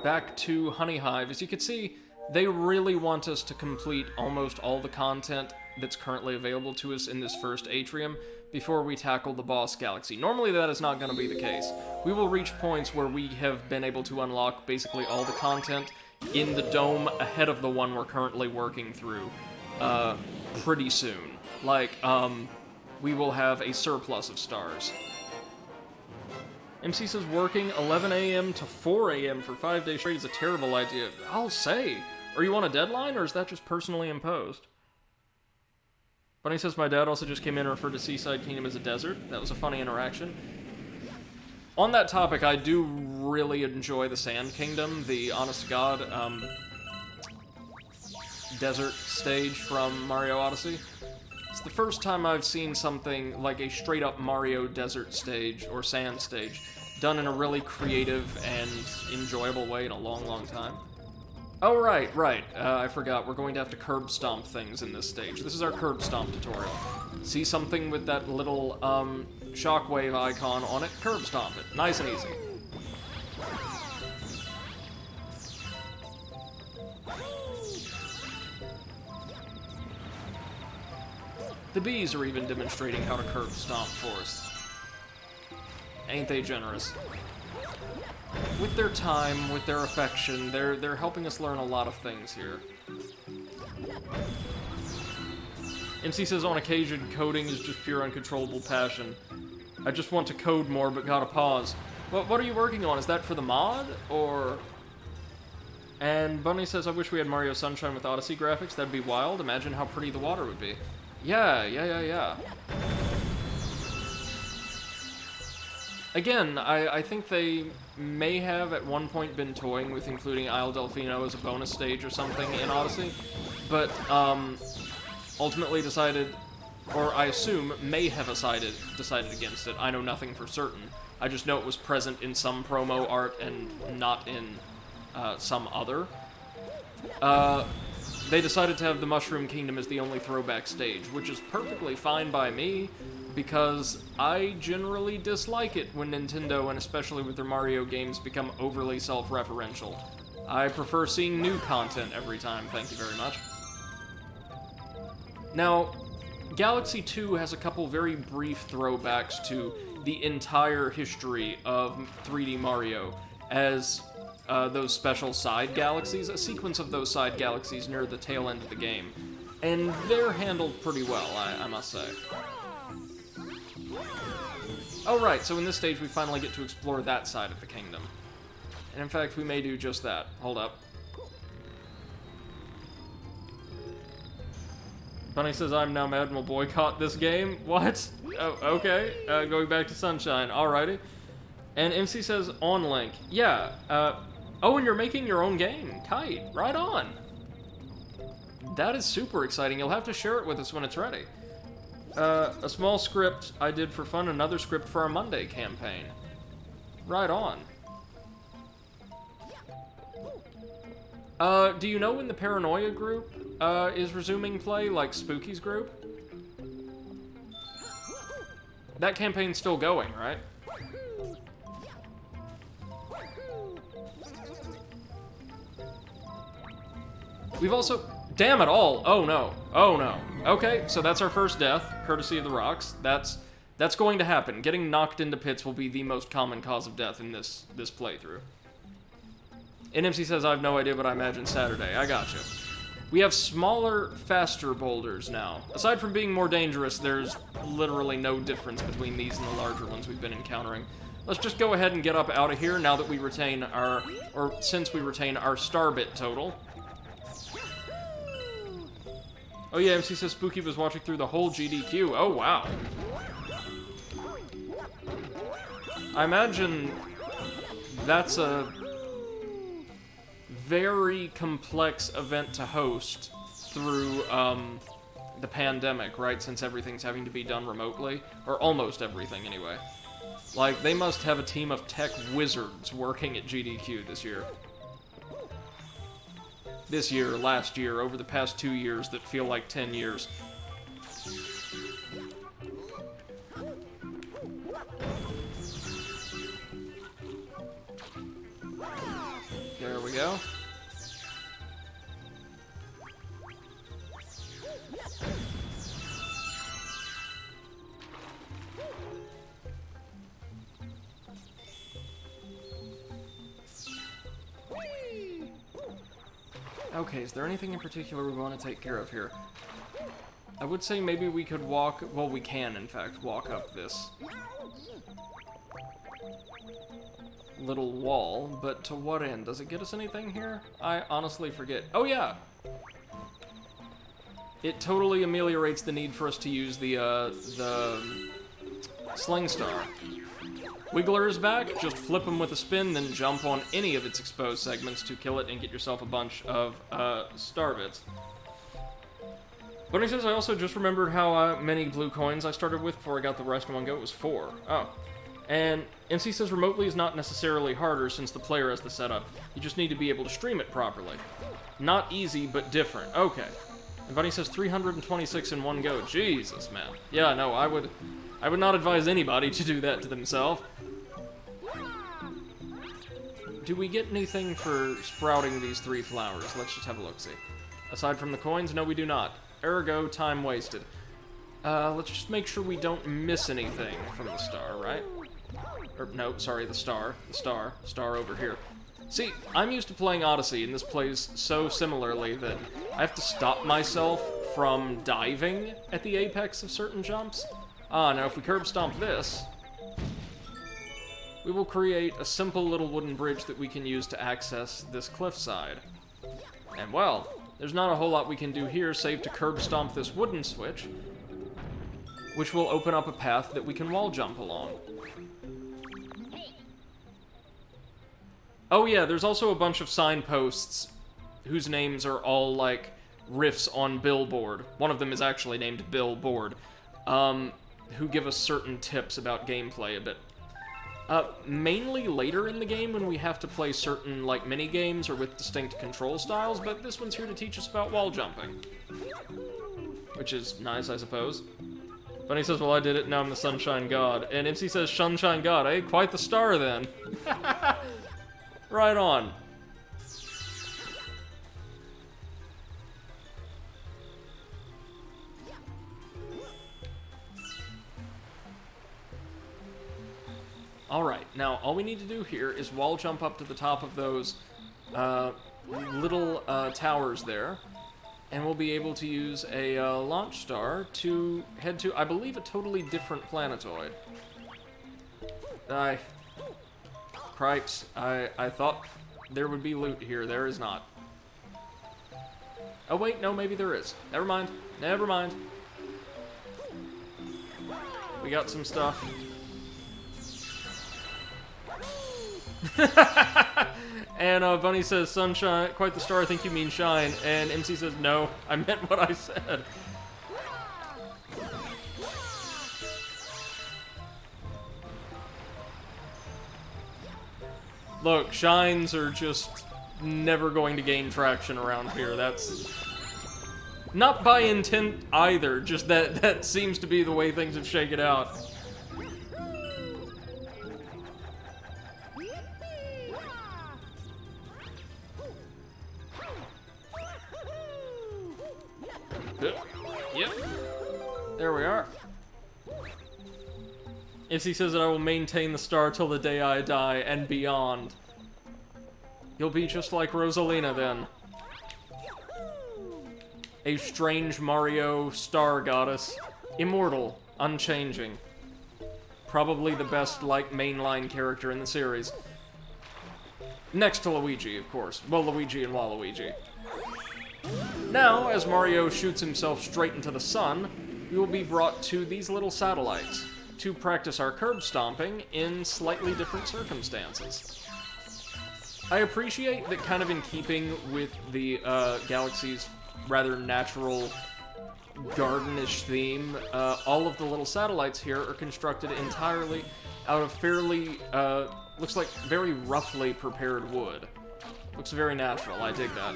[SPEAKER 1] Back to Honey Hive. As you can see, they really want us to complete almost all the content that's currently available to us in this first atrium before we tackle the boss galaxy. Normally that is not going to be the case. We will reach points where we have been able to unlock basically all the content in the dome ahead of the one we're currently working through pretty soon. Like, we will have a surplus of stars. MC says working 11 a.m. to 4 a.m. for 5 days straight is a terrible idea. I'll say. Are you on a deadline, or is that just personally imposed? Bunny says my dad also just came in and referred to Seaside Kingdom as a desert. That was a funny interaction. On that topic, I do really enjoy the Sand Kingdom, the honest-to-God desert stage from Mario Odyssey. It's the first time I've seen something like a straight-up Mario desert stage, or sand stage, done in a really creative and enjoyable way in a long, long time. Oh, right. I forgot. We're going to have to curb stomp things in this stage. This is our curb stomp tutorial. See something with that little, shockwave icon on it? Curb stomp it. Nice and easy. The bees are even demonstrating how to curb stomp for us. Ain't they generous? With their time, with their affection, they're helping us learn a lot of things here. MC says on occasion, coding is just pure uncontrollable passion. I just want to code more, but gotta pause. What are you working on? Is that for the mod, or...? And Bunny says, I wish we had Mario Sunshine with Odyssey graphics. That'd be wild. Imagine how pretty the water would be. Yeah. Again, I think they may have at one point been toying with including Isle Delfino as a bonus stage or something in Odyssey, but ultimately decided, or I assume may have decided against it. I know nothing for certain. I just know it was present in some promo art and not in some other. They decided to have the Mushroom Kingdom as the only throwback stage, which is perfectly fine by me, because I generally dislike it when Nintendo, and especially with their Mario games, become overly self-referential. I prefer seeing new content every time, thank you very much. Now, Galaxy 2 has a couple very brief throwbacks to the entire history of 3D Mario, as those special side galaxies, a sequence of those side galaxies near the tail end of the game. And they're handled pretty well, I must say. Oh right, so in this stage we finally get to explore that side of the kingdom. And in fact, we may do just that. Hold up. Bunny says, I'm now mad and will boycott this game. What? Oh, okay. Going back to Sunshine. Alrighty. And MC says, on Link. Yeah. Oh, and you're making your own game. Tight. Right on. That is super exciting. You'll have to share it with us when it's ready. A small script I did for fun, another script for our Monday campaign. Right on. Do you know when the Paranoia group is resuming play, like Spooky's group? That campaign's still going, right? We've also... Damn it all! Oh no. Oh no. Okay, so that's our first death, courtesy of the rocks. That's going to happen. Getting knocked into pits will be the most common cause of death in this playthrough. NMC says, I have no idea, but I imagine Saturday. I gotcha. We have smaller, faster boulders now. Aside from being more dangerous, there's literally no difference between these and the larger ones we've been encountering. Let's just go ahead and get up out of here now that we retain our... or since we retain our star bit total. Oh yeah, MC says Spooky was watching through the whole GDQ. Oh wow. I imagine that's a very complex event to host through the pandemic, right? Since everything's having to be done remotely, or almost everything anyway. Like, they must have a team of tech wizards working at GDQ this year. This year, last year, over the past 2 years that feel like 10 years. There we go. Okay, is there anything in particular we want to take care of here? I would say maybe we could walk... Well, we can, in fact, walk up this little wall, but to what end? Does it get us anything here? I honestly forget. Oh, yeah! It totally ameliorates the need for us to use the Sling Star. Wiggler is back, just flip him with a spin, then jump on any of its exposed segments to kill it and get yourself a bunch of star bits. Bunny says, I also just remembered how many blue coins I started with before I got the rest in one go. It was 4. Oh. And MC says remotely is not necessarily harder since the player has the setup. You just need to be able to stream it properly. Not easy, but different. Okay. And Bunny says 326 in one go. Jesus, man. Yeah, no, I would not advise anybody to do that to themselves. Do we get anything for sprouting these 3 flowers? Let's just have a look-see. Aside from the coins, no, we do not. Ergo, time wasted. Let's just make sure we don't miss anything from the star, right? Or, no, sorry, the star. The star. Star over here. See, I'm used to playing Odyssey, and this plays so similarly that I have to stop myself from diving at the apex of certain jumps. Ah, now if we curb stomp this, we will create a simple little wooden bridge that we can use to access this cliffside. And well, there's not a whole lot we can do here save to curb stomp this wooden switch, which will open up a path that we can wall jump along. Oh yeah, there's also a bunch of signposts whose names are all like riffs on Billboard. One of them is actually named Billboard, who give us certain tips about gameplay a bit. Mainly later in the game when we have to play certain, like, mini-games or with distinct control styles, but this one's here to teach us about wall jumping. Which is nice, I suppose. Bunny says, well, I did it, now I'm the Sunshine God. And MC says, Sunshine God, eh? Quite the star, then. Right on. Alright, now all we need to do here is wall jump up to the top of those little towers there, and we'll be able to use a launch star to head to, I believe, a totally different planetoid. Cripes, I thought there would be loot here. There is not. Oh wait, no, maybe there is. Never mind. Never mind. We got some stuff. And Bunny says, Sunshine, quite the star, I think you mean shine. And MC says, no, I meant what I said. Look, shines are just never going to gain traction around here. That's not by intent either, just that seems to be the way things have shaken out. Yep. There we are. MC says that I will maintain the star till the day I die and beyond. You'll be just like Rosalina then. A strange Mario star goddess. Immortal, unchanging. Probably the best, like, mainline character in the series. Next to Luigi, of course. Well, Luigi and Waluigi. Now, as Mario shoots himself straight into the sun, we will be brought to these little satellites to practice our curb stomping in slightly different circumstances. I appreciate that, kind of in keeping with the galaxy's rather natural gardenish theme, all of the little satellites here are constructed entirely out of fairly, looks like very roughly prepared wood. Looks very natural, I dig that.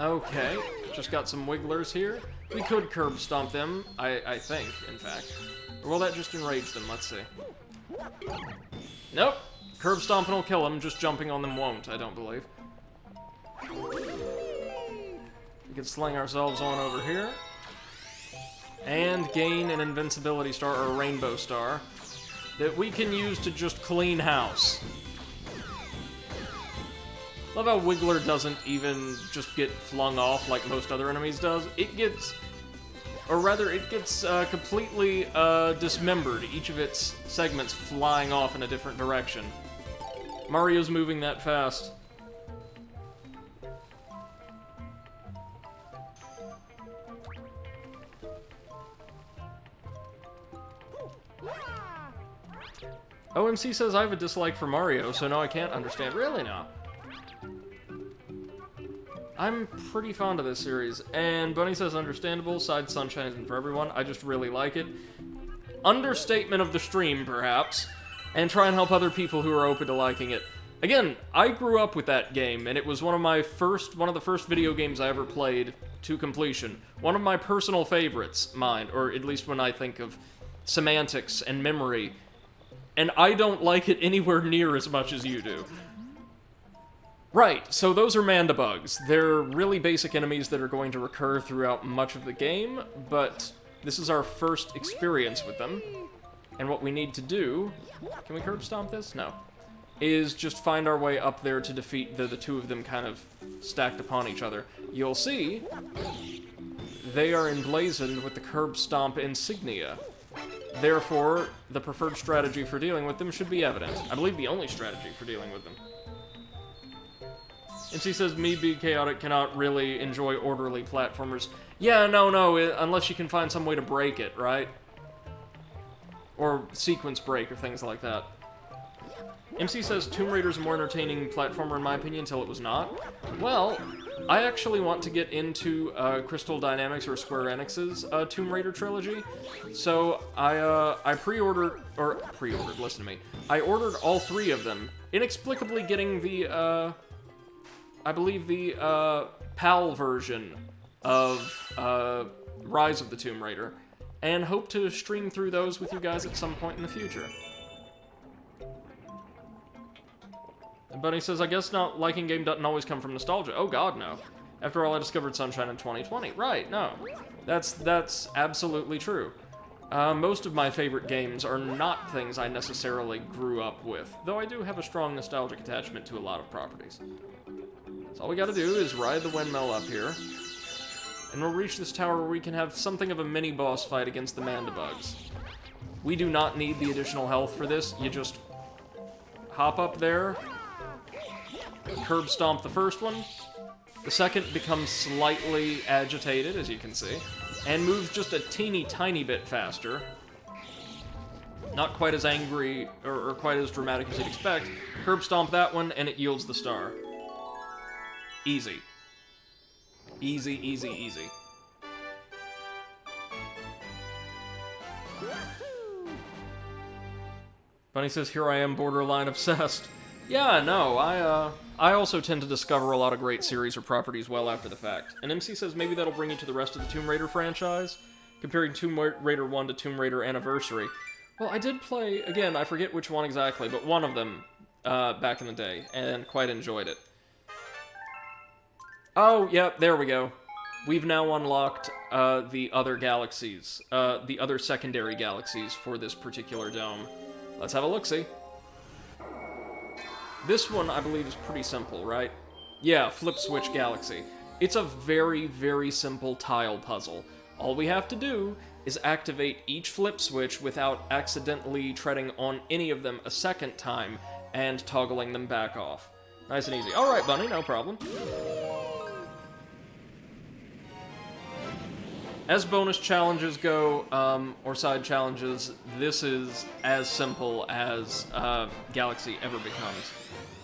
[SPEAKER 1] Okay, just got some wigglers here. We could curb stomp them, I think, in fact. Or will that just enrage them? Let's see. Nope. Curb stomping will kill them, just jumping on them won't, I don't believe. We can sling ourselves on over here. And gain an invincibility star, or a rainbow star, that we can use to just clean house. Love how Wiggler doesn't even just get flung off like most other enemies does. It gets, or rather, it gets completely dismembered, each of its segments flying off in a different direction. Mario's moving that fast. OMC says I have a dislike for Mario, so no, I can't understand. Really now? I'm pretty fond of this series, and Bunny says understandable, side Sunshine isn't for everyone, I just really like it. Understatement of the stream, perhaps, and try and help other people who are open to liking it. Again, I grew up with that game, and it was one of the first video games I ever played to completion. One of my personal favorites, mine, or at least when I think of semantics and memory, and I don't like it anywhere near as much as you do. Right, so those are Mandabugs. They're really basic enemies that are going to recur throughout much of the game, but this is our first experience with them. And what we need to do... Can we curb stomp this? No. is just find our way up there to defeat the two of them kind of stacked upon each other. You'll see they are emblazoned with the curb stomp insignia. Therefore, the preferred strategy for dealing with them should be evident. I believe the only strategy for dealing with them. And she says, me being chaotic cannot really enjoy orderly platformers. Yeah, no, unless you can find some way to break it, right? Or sequence break or things like that. MC says Tomb Raider's a more entertaining platformer in my opinion until it was not. Well, I actually want to get into Crystal Dynamics or Square Enix's Tomb Raider trilogy. So I pre-ordered, listen to me. I ordered all three of them, inexplicably getting the, I believe the PAL version of Rise of the Tomb Raider, and hope to stream through those with you guys at some point in the future. Bunny says, I guess not liking game doesn't always come from nostalgia. Oh god, no. After all, I discovered Sunshine in 2020. Right, no. That's absolutely true. Most of my favorite games are not things I necessarily grew up with, though I do have a strong nostalgic attachment to a lot of properties. So all we gotta do is ride the windmill up here, and we'll reach this tower where we can have something of a mini-boss fight against the Mandibugs. We do not need the additional health for this. You just hop up there, curb stomp the first one. The second becomes slightly agitated, as you can see, and moves just a teeny tiny bit faster. Not quite as angry or quite as dramatic as you'd expect. Curb stomp that one, and it yields the star. Easy. Easy, easy, easy. Bunny says, here I am borderline obsessed. Yeah, no, I also tend to discover a lot of great series or properties well after the fact. And MC says maybe that'll bring you to the rest of the Tomb Raider franchise, comparing Tomb Raider 1 to Tomb Raider Anniversary. Well, I did play, again, I forget which one exactly, but one of them back in the day, and quite enjoyed it. Oh, yeah, there we go. We've now unlocked the other galaxies, the other secondary galaxies for this particular dome. Let's have a look-see. This one, I believe, is pretty simple, right? Yeah, Flip Switch Galaxy. It's a very, very simple tile puzzle. All we have to do is activate each flip switch without accidentally treading on any of them a second time and toggling them back off. Nice and easy. Alright, Bunny, no problem. As bonus challenges go, or side challenges, this is as simple as Galaxy ever becomes.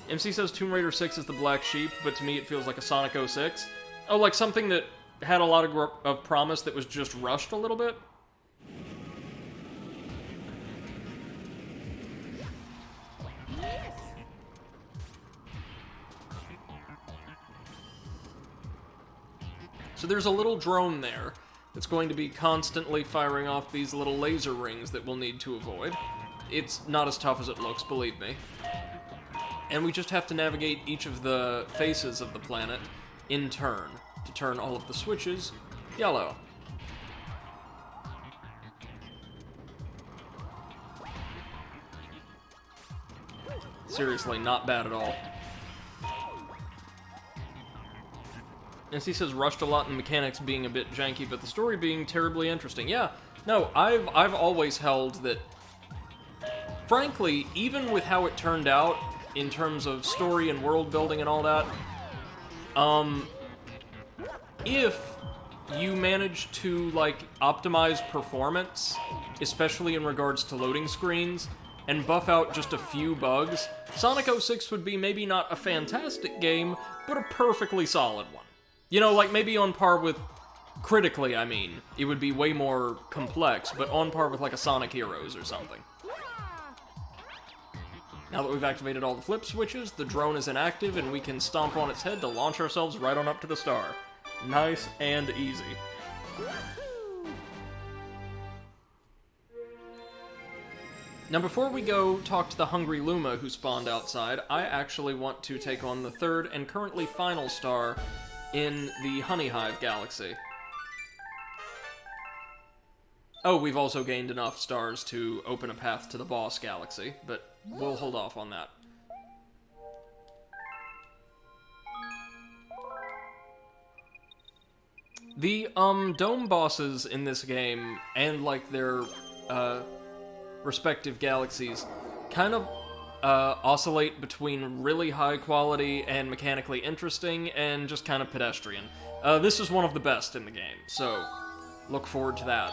[SPEAKER 1] MC says Tomb Raider 6 is the black sheep, but to me it feels like a Sonic 06. Oh, like something that had a lot of promise that was just rushed a little bit? So there's a little drone there that's going to be constantly firing off these little laser rings that we'll need to avoid. It's not as tough as it looks, believe me. And we just have to navigate each of the faces of the planet in turn to turn all of the switches yellow. Seriously, not bad at all. And he says rushed a lot in the mechanics being a bit janky, but the story being terribly interesting. Yeah, no, I've always held that, frankly, even with how it turned out in terms of story and world building and all that, if you manage to, like, optimize performance, especially in regards to loading screens, and buff out just a few bugs, Sonic 06 would be maybe not a fantastic game, but a perfectly solid one. You know, like, maybe on par with, critically, I mean, it would be way more complex, but on par with, like, a Sonic Heroes or something. Now that we've activated all the flip switches, the drone is inactive, and we can stomp on its head to launch ourselves right on up to the star. Nice and easy. Now before we go talk to the hungry Luma who spawned outside, I actually want to take on the third and currently final star in the Honey Hive Galaxy. Oh, we've also gained enough stars to open a path to the boss galaxy, but we'll hold off on that. The, dome bosses in this game, and, like, their, respective galaxies, kind of, oscillate between really high quality and mechanically interesting, and just kind of pedestrian. This is one of the best in the game, so look forward to that.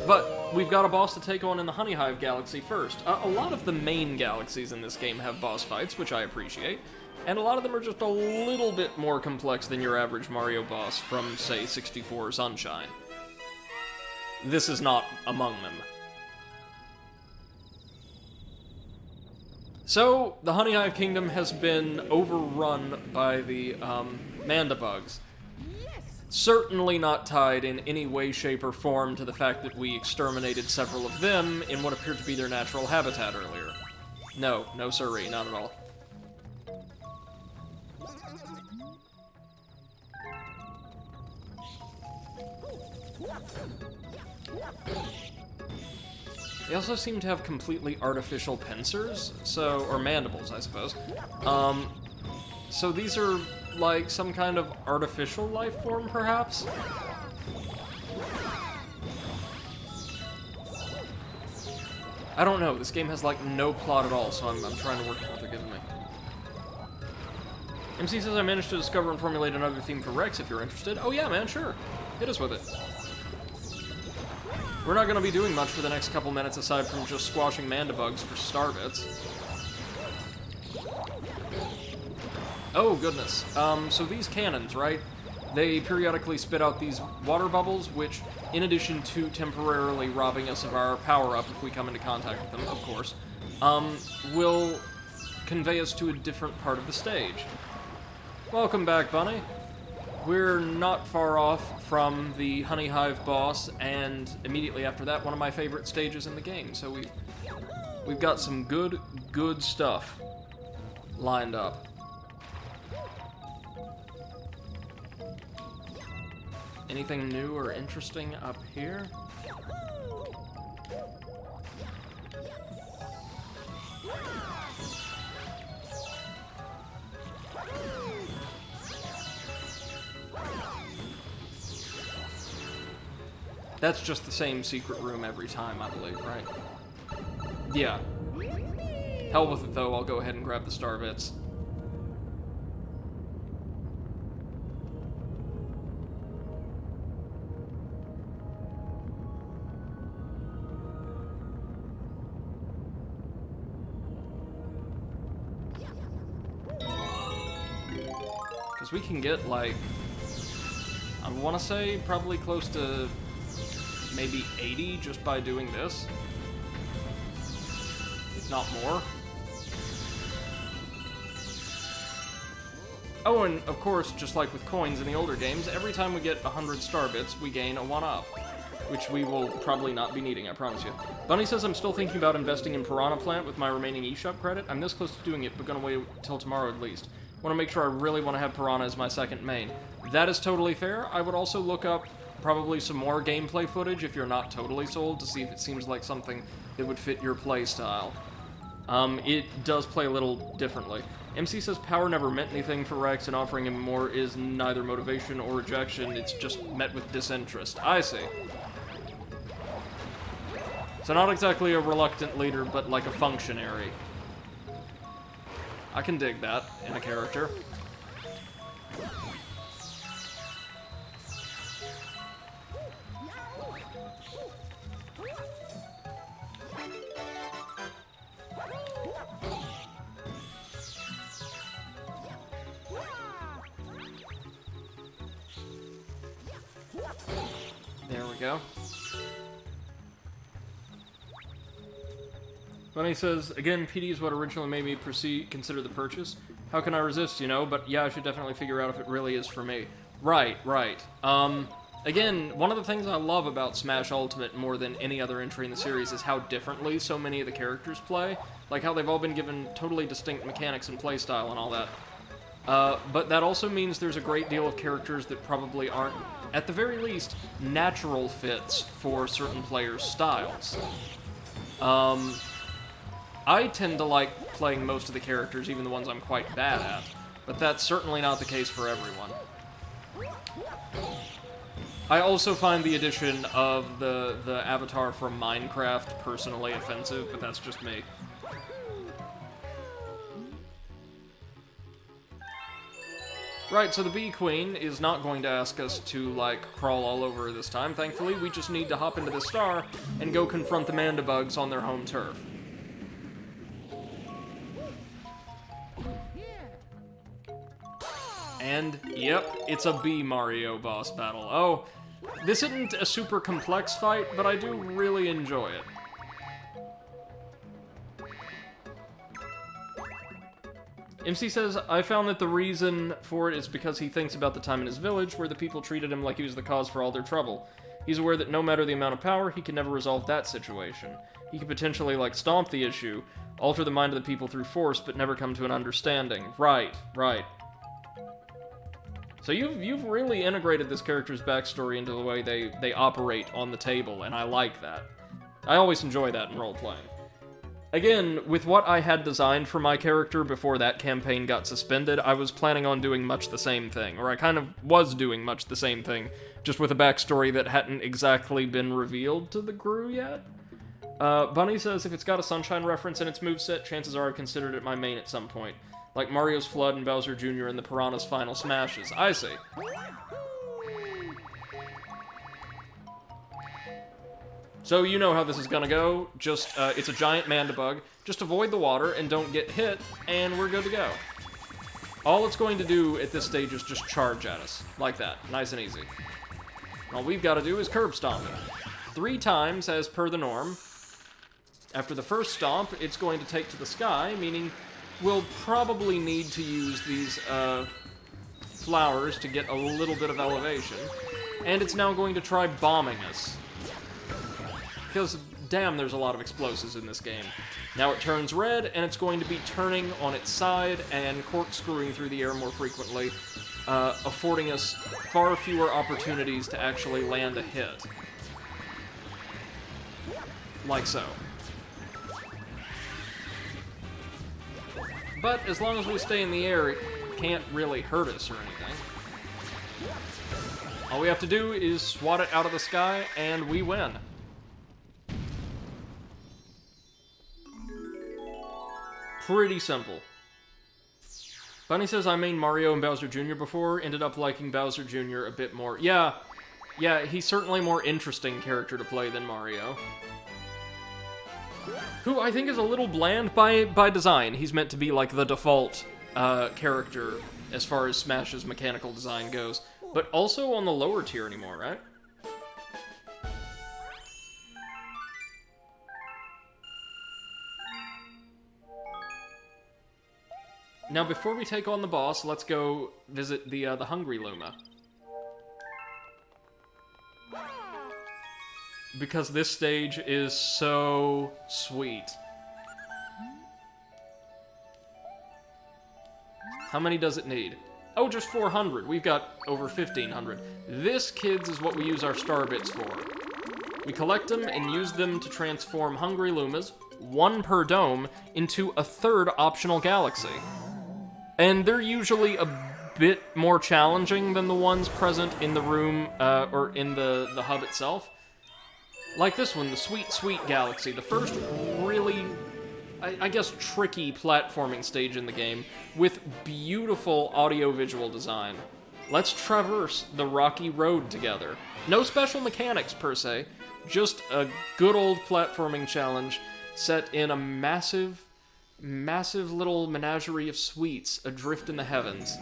[SPEAKER 1] But we've got a boss to take on in the Honey Hive Galaxy first. A lot of the main galaxies in this game have boss fights, which I appreciate, and a lot of them are just a little bit more complex than your average Mario boss from, say, 64 Sunshine. This is not among them. So, the Honey Hive Kingdom has been overrun by the, Mandabugs. Certainly not tied in any way, shape, or form to the fact that we exterminated several of them in what appeared to be their natural habitat earlier. No, no siree, not at all. They also seem to have completely artificial pincers, or mandibles, I suppose. So these are, like, some kind of artificial life form, perhaps? I don't know, this game has, like, no plot at all, so I'm trying to work with what they're giving me. MC says I managed to discover and formulate another theme for Rex, if you're interested. Oh yeah, man, sure. Hit us with it. We're not going to be doing much for the next couple minutes aside from just squashing Mandabugs for star bits. Oh, goodness. So these cannons, right? They periodically spit out these water bubbles, which, in addition to temporarily robbing us of our power-up if we come into contact with them, of course, will convey us to a different part of the stage. Welcome back, Bunny. We're not far off from the Honey Hive boss, and immediately after that, one of my favorite stages in the game. So we've got some good stuff lined up. Anything new or interesting up here? That's just the same secret room every time, I believe, right? Yeah. Hell with it, though. I'll go ahead and grab the star bits. Because we can get, like, I want to say probably close to maybe 80 just by doing this. If not more. Oh, and of course, just like with coins in the older games, every time we get 100 star bits, we gain a 1-up. Which we will probably not be needing, I promise you. Bunny says I'm still thinking about investing in Piranha Plant with my remaining eShop credit. I'm this close to doing it, but gonna wait till tomorrow at least. Want to make sure I really want to have Piranha as my second main. That is totally fair. I would also look up probably some more gameplay footage if you're not totally sold to see if it seems like something that would fit your play style. It does play a little differently. MC says power never meant anything for Rex, and offering him more is neither motivation or rejection, it's just met with disinterest. I see. So not exactly a reluctant leader, but like a functionary. I can dig that in a character. There we go. Bunny says, again, PD is what originally made me consider the purchase. How can I resist, you know? But yeah, I should definitely figure out if it really is for me. Right. Again, one of the things I love about Smash Ultimate more than any other entry in the series is how differently so many of the characters play. Like how they've all been given totally distinct mechanics and playstyle and all that. But that also means there's a great deal of characters that probably aren't, at the very least, natural fits for certain players' styles. I tend to like playing most of the characters, even the ones I'm quite bad at, but that's certainly not the case for everyone. I also find the addition of the avatar from Minecraft personally offensive, but that's just me. Right, so the Bee Queen is not going to ask us to, like, crawl all over her this time. Thankfully, we just need to hop into the star and go confront the Mandibugs on their home turf. And, yep, it's a Bee Mario boss battle. Oh, this isn't a super complex fight, but I do really enjoy it. MC says, I found that the reason for it is because he thinks about the time in his village where the people treated him like he was the cause for all their trouble. He's aware that no matter the amount of power, he can never resolve that situation. He could potentially, like, stomp the issue, alter the mind of the people through force, but never come to an understanding. Right, right. So you've really integrated this character's backstory into the way they operate on the table, and I like that. I always enjoy that in role-playing. Again, with what I had designed for my character before that campaign got suspended, I was planning on doing much the same thing, or I kind of was doing much the same thing, just with a backstory that hadn't exactly been revealed to the crew yet. Bunny says, if it's got a Sunshine reference in its moveset, chances are I've considered it my main at some point. Like Mario's Flood and Bowser Jr. and the Piranha's Final Smashes. I see. So you know how this is gonna go. Just, it's a giant Mandibug. Just avoid the water and don't get hit, and we're good to go. All it's going to do at this stage is just charge at us. Like that. Nice and easy. All we've got to do is curb stomp it. 3 times, as per the norm. After the first stomp, it's going to take to the sky, meaning we'll probably need to use these, flowers to get a little bit of elevation. And it's now going to try bombing us. Because, damn, there's a lot of explosives in this game. Now it turns red, and it's going to be turning on its side and corkscrewing through the air more frequently, affording us far fewer opportunities to actually land a hit. Like so. But as long as we stay in the air, it can't really hurt us or anything. All we have to do is swat it out of the sky, and we win. Pretty simple. Bunny says, I mained Mario and Bowser Jr. before, ended up liking Bowser Jr. a bit more. Yeah, he's certainly a more interesting character to play than Mario. Who I think is a little bland by design. He's meant to be like the default character as far as Smash's mechanical design goes, but also on the lower tier anymore, right? Now, before we take on the boss, let's go visit the Hungry Luma. Because this stage is so sweet. How many does it need? Oh, just 400. We've got over 1,500. This, kids, is what we use our star bits for. We collect them and use them to transform Hungry Lumas, 1 per dome, into a 3rd optional galaxy. And they're usually a bit more challenging than the ones present in the room, or in the hub itself. Like this one, the Sweet Sweet Galaxy, the first really, I guess, tricky platforming stage in the game, with beautiful audio-visual design. Let's traverse the rocky road together. No special mechanics, per se, just a good old platforming challenge set in a massive little menagerie of sweets adrift in the heavens.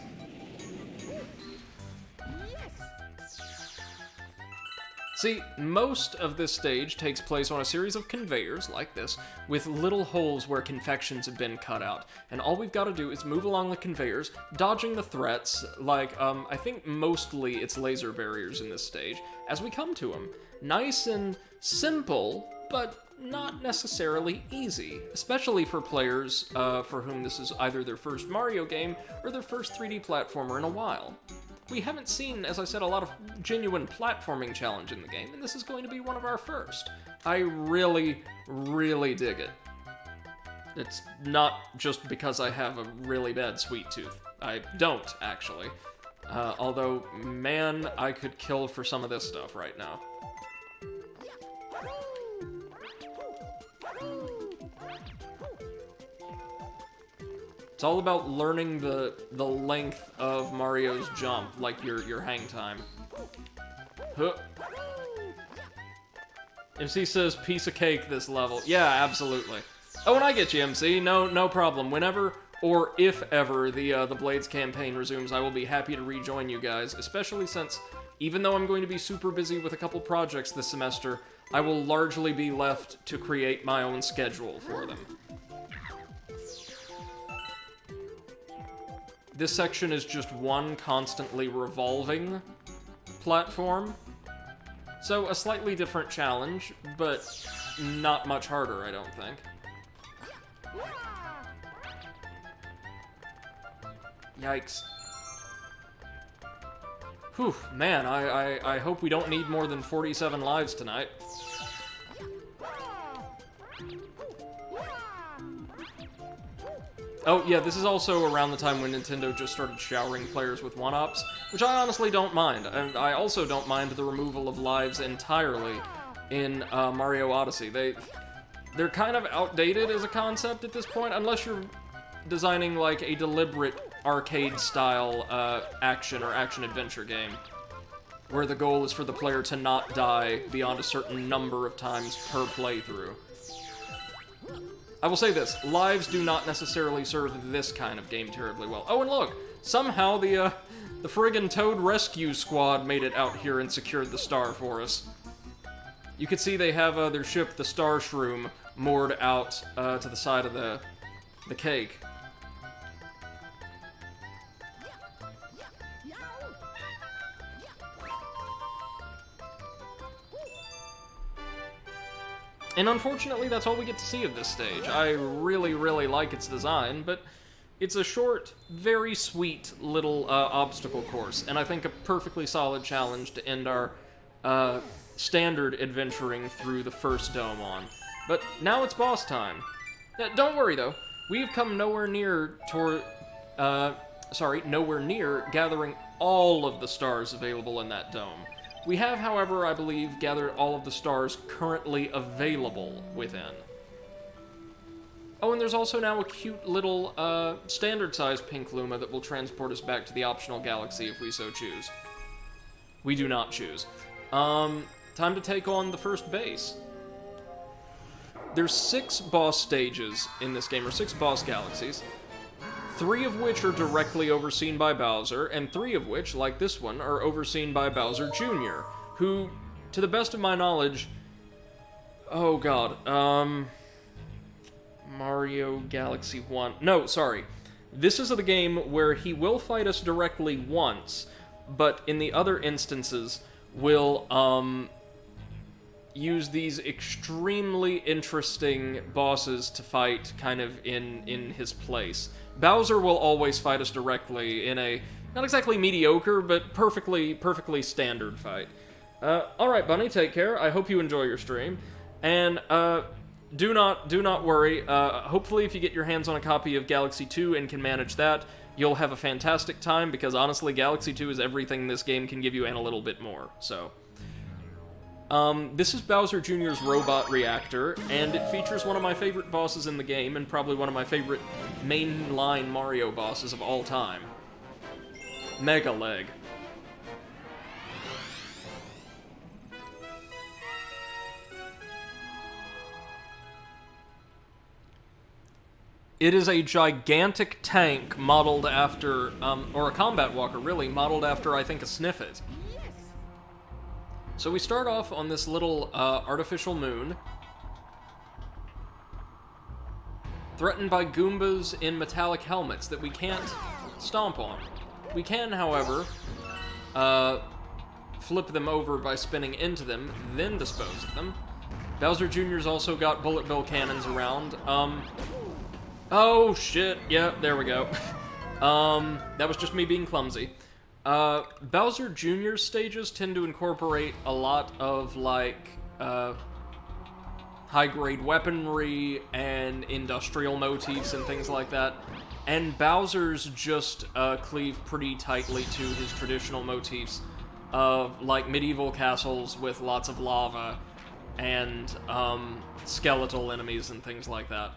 [SPEAKER 1] See, most of this stage takes place on a series of conveyors, like this, with little holes where confections have been cut out. And all we've got to do is move along the conveyors, dodging the threats, like, I think mostly it's laser barriers in this stage, as we come to them. Nice and simple, but not necessarily easy, especially for players for whom this is either their first Mario game or their first 3D platformer in a while. We haven't seen, as I said, a lot of genuine platforming challenge in the game, and this is going to be one of our first. I really, really dig it. It's not just because I have a really bad sweet tooth. I don't, actually. Although, man, I could kill for some of this stuff right now. It's all about learning the length of Mario's jump, like your hang time. Huh. MC says, piece of cake this level. Yeah, absolutely. Oh, and I get you, MC. No problem. Whenever or if ever the Blades campaign resumes, I will be happy to rejoin you guys, especially since, even though I'm going to be super busy with a couple projects this semester, I will largely be left to create my own schedule for them. This section is just one constantly revolving platform. So, a slightly different challenge, but not much harder, I don't think. Yikes. Whew, man, I hope we don't need more than 47 lives tonight. Oh, yeah, this is also around the time when Nintendo just started showering players with one-ups, which I honestly don't mind. And I also don't mind the removal of lives entirely in Mario Odyssey. They're kind of outdated as a concept at this point, unless you're designing, like, a deliberate arcade-style action or action-adventure game, where the goal is for the player to not die beyond a certain number of times per playthrough. I will say this, lives do not necessarily serve this kind of game terribly well. Oh, and look, somehow the friggin' Toad Rescue Squad made it out here and secured the star for us. You can see they have their ship, the Star Shroom, moored out to the side of the cake. And unfortunately, that's all we get to see of this stage. I really, really like its design, but it's a short, very sweet little obstacle course, and I think a perfectly solid challenge to end our standard adventuring through the first dome on. But now it's boss time. Don't worry, though. We've come nowhere near nowhere near gathering all of the stars available in that dome. We have, however, I believe, gathered all of the stars currently available within. Oh, and there's also now a cute little, standard-sized pink Luma that will transport us back to the optional galaxy if we so choose. We do not choose. Time to take on the first base. There's 6 boss stages in this game, or 6 boss galaxies. 3 of which are directly overseen by Bowser, and 3 of which, like this one, are overseen by Bowser Jr., who, to the best of my knowledge... Oh god, Mario Galaxy 1... No, sorry. This is the game where he will fight us directly once, but in the other instances will, use these extremely interesting bosses to fight kind of in his place. Bowser will always fight us directly in a, not exactly mediocre, but perfectly standard fight. Alright, Bunny, take care. I hope you enjoy your stream. And, do not worry. Hopefully if you get your hands on a copy of Galaxy 2 and can manage that, you'll have a fantastic time, because honestly, Galaxy 2 is everything this game can give you and a little bit more, so... this is Bowser Jr.'s Robot Reactor, and it features one of my favorite bosses in the game, and probably one of my favorite mainline Mario bosses of all time. Mega Leg. It is a gigantic tank modeled after, or a combat walker, really, modeled after, I think, a Sniffet. So we start off on this little artificial moon, threatened by Goombas in metallic helmets that we can't stomp on. We can, however, flip them over by spinning into them, then dispose of them. Bowser Jr.'s also got bullet bill cannons around. Oh shit, yeah, there we go. That was just me being clumsy. Bowser Jr.'s stages tend to incorporate a lot of, like, high-grade weaponry and industrial motifs and things like that. And Bowser's just cleave pretty tightly to his traditional motifs of, like, medieval castles with lots of lava and skeletal enemies and things like that.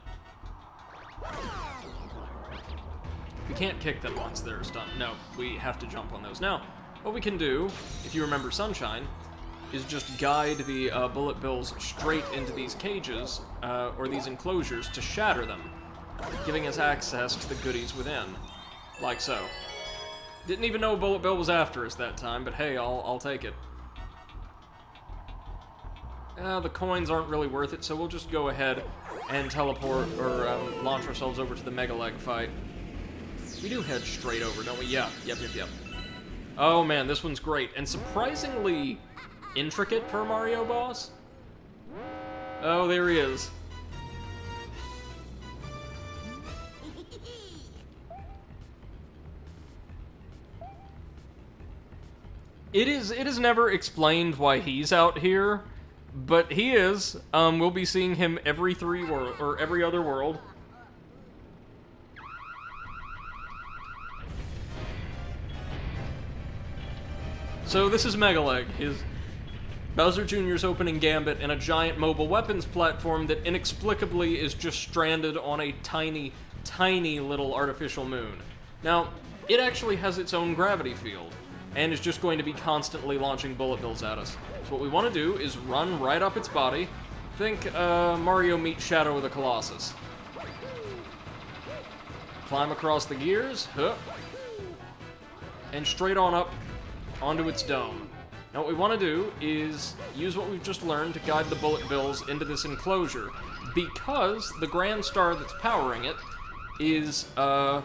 [SPEAKER 1] We can't kick them once they're stunned. No, we have to jump on those. Now, what we can do, if you remember Sunshine, is just guide the bullet bills straight into these cages, or these enclosures, to shatter them, giving us access to the goodies within. Like so. Didn't even know Bullet Bill was after us that time, but hey, I'll take it. The coins aren't really worth it, so we'll just go ahead and teleport, or launch ourselves over to the Mega Leg fight. We do head straight over, don't we? Yeah, yep. Oh man, this one's great, and surprisingly intricate for a Mario boss. Oh, there he is. It is never explained why he's out here, but he is. We'll be seeing him every every other world. So this is Mega Leg, his Bowser Jr.'s opening gambit in a giant mobile weapons platform that inexplicably is just stranded on a tiny, tiny little artificial moon. Now, it actually has its own gravity field, and is just going to be constantly launching bullet bills at us. So what we want to do is run right up its body. Think Mario meets Shadow of the Colossus. Climb across the gears, and straight on up onto its dome. Now what we want to do is use what we've just learned to guide the bullet bills into this enclosure, because the Grand Star that's powering it is right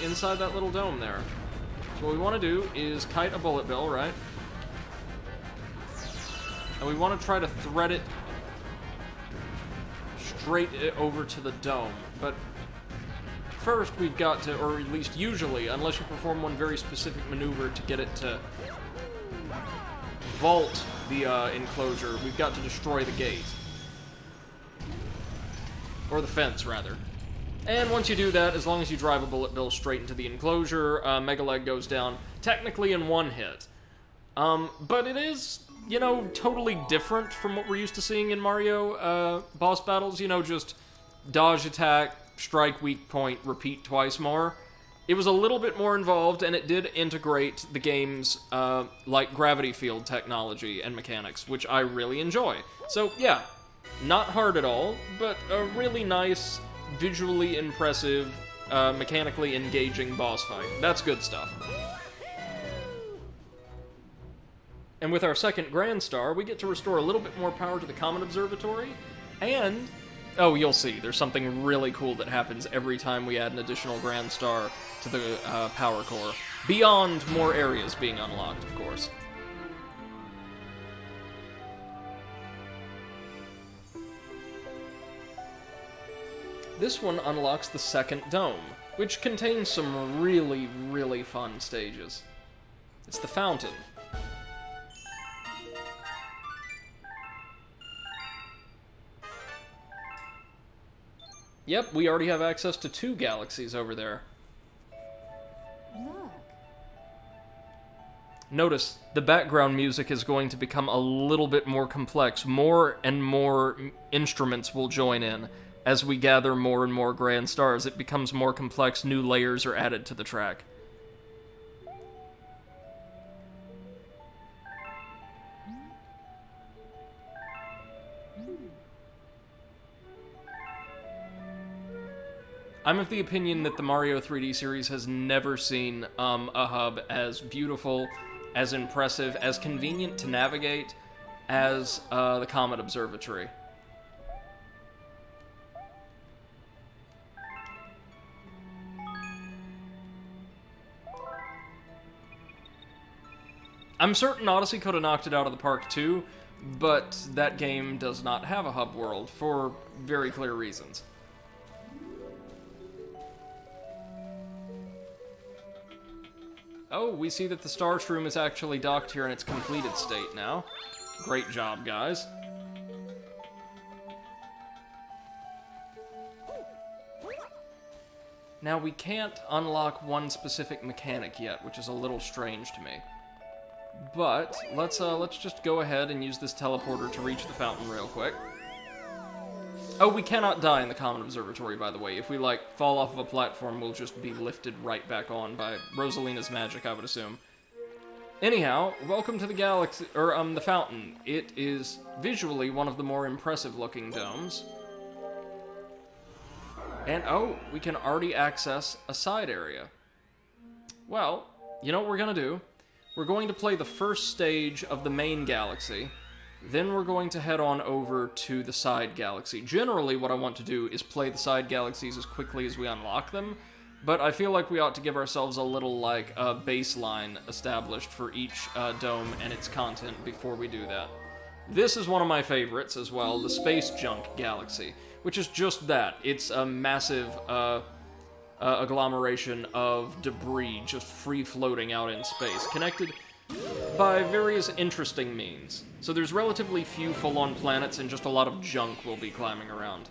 [SPEAKER 1] inside that little dome there. So what we want to do is kite a bullet bill, right? And we want to try to thread it straight over to the dome. But first we've got to, or at least usually, unless you perform one very specific maneuver to get it to vault the enclosure, we've got to destroy the gate. Or the fence, rather. And once you do that, as long as you drive a bullet bill straight into the enclosure, Mega Leg goes down, technically in one hit. But it is, you know, totally different from what we're used to seeing in Mario boss battles. You know, just dodge attack, strike weak point, repeat twice more. It was a little bit more involved, and it did integrate the game's, like, gravity field technology and mechanics, which I really enjoy. So, yeah, not hard at all, but a really nice, visually impressive, mechanically engaging boss fight. That's good stuff. And with our second Grand Star, we get to restore a little bit more power to the Comet Observatory, and oh, you'll see, there's something really cool that happens every time we add an additional Grand Star to the power core. Beyond more areas being unlocked, of course. This one unlocks the second dome, which contains some really, really fun stages. It's the fountain. Yep, we already have access to 2 galaxies over there.
[SPEAKER 4] Look.
[SPEAKER 1] Notice, the background music is going to become a little bit more complex. More and more instruments will join in. As we gather more and more Grand Stars, it becomes more complex, new layers are added to the track. I'm of the opinion that the Mario 3D series has never seen a hub as beautiful, as impressive, as convenient to navigate as the Comet Observatory. I'm certain Odyssey could have knocked it out of the park too, but that game does not have a hub world for very clear reasons. Oh, we see that the Star Shroom is actually docked here in its completed state now. Great job, guys. Now, we can't unlock one specific mechanic yet, which is a little strange to me. But, let's just go ahead and use this teleporter to reach the fountain real quick. Oh, we cannot die in the Common Observatory, by the way. If we, like, fall off of a platform, we'll just be lifted right back on by Rosalina's magic, I would assume. Anyhow, welcome to the galaxy, or, the fountain. It is visually one of the more impressive-looking domes. And, oh, we can already access a side area. Well, you know what we're gonna do? We're going to play the first stage of the main galaxy, then we're going to head on over to the side galaxy. Generally, what I want to do is play the side galaxies as quickly as we unlock them, but I feel like we ought to give ourselves a little, like, baseline established for each dome and its content before we do that. This is one of my favorites as well, the Space Junk Galaxy, which is just that. It's a massive agglomeration of debris just free-floating out in space, connected by various interesting means. So there's relatively few full-on planets and just a lot of junk we'll be climbing around.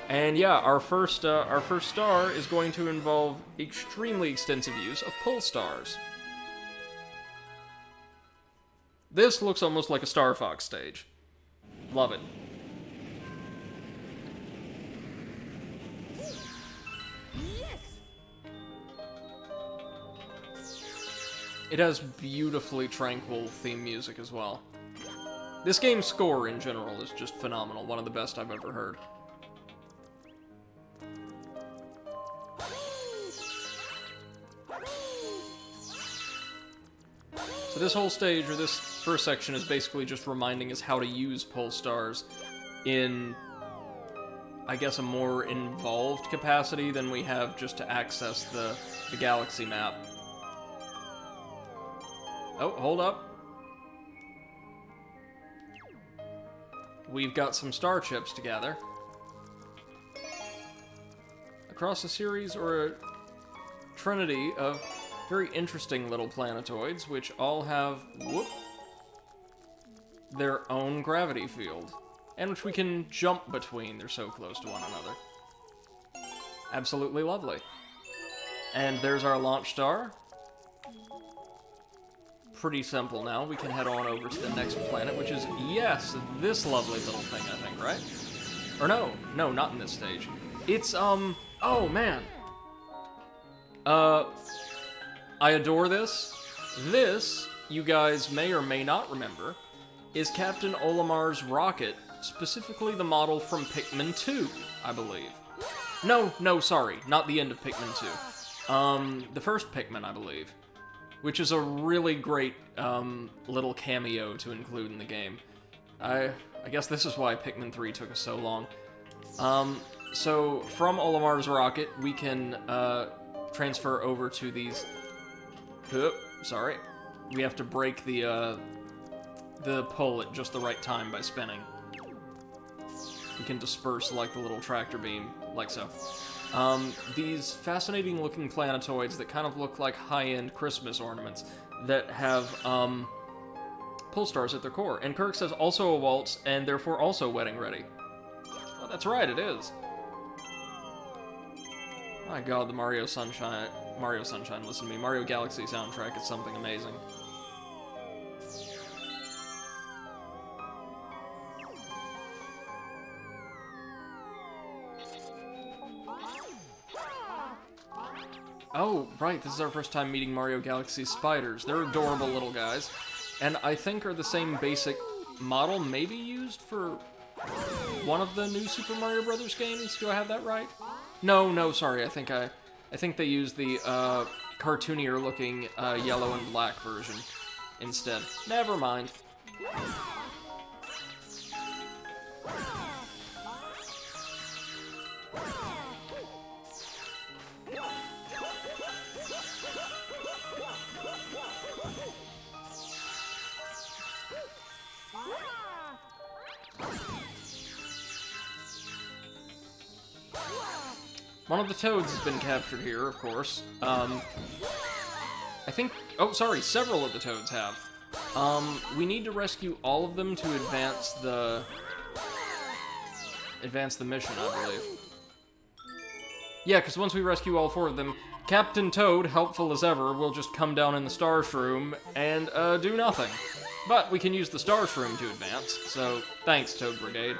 [SPEAKER 1] And yeah, our first star is going to involve extremely extensive use of pull stars. This looks almost like a Star Fox stage. Love it. It has beautifully tranquil theme music as well. This game's score in general is just phenomenal, one of the best I've ever heard. So this whole stage, or this first section, is basically just reminding us how to use pull stars in, I guess, a more involved capacity than we have just to access the galaxy map. Oh, hold up. We've got some star chips to gather. Across a series or a trinity of very interesting little planetoids, which all have, their own gravity field, and which we can jump between. They're so close to one another. Absolutely lovely. And there's our launch star. Pretty simple now. We can head on over to the next planet, which is, yes, this lovely little thing, I think, right? Or no, not in this stage. It's, oh, man. I adore this. This, you guys may or may not remember, is Captain Olimar's rocket, specifically the model from Pikmin 2, I believe. No, sorry, not the end of Pikmin 2. The first Pikmin, I believe. Which is a really great, little cameo to include in the game. I guess this is why Pikmin 3 took us so long. So, from Olimar's rocket, we can, transfer over to these... sorry. We have to break the pull at just the right time by spinning. We can disperse, like, the little tractor beam, like so. These fascinating-looking planetoids that kind of look like high-end Christmas ornaments that have, pull stars at their core. And Kirk says also a waltz, and therefore also wedding ready. Well, that's right, it is. My god, the Mario Sunshine, listen to me, Mario Galaxy soundtrack is something amazing. Oh, right, this is our first time meeting Mario Galaxy's spiders. They're adorable little guys, and I think are the same basic model maybe used for one of the new Super Mario Brothers games. Do I have that right? No, sorry, I think they used the, cartoonier looking, yellow and black version instead. Never mind. One of the toads has been captured here, of course. I think... Oh, sorry, several of the toads have. We need to rescue all of them to advance the... mission, I believe. Yeah, because once we rescue all 4 of them, Captain Toad, helpful as ever, will just come down in the Star Shroom and, do nothing. But we can use the Star Shroom to advance, so thanks, Toad Brigade.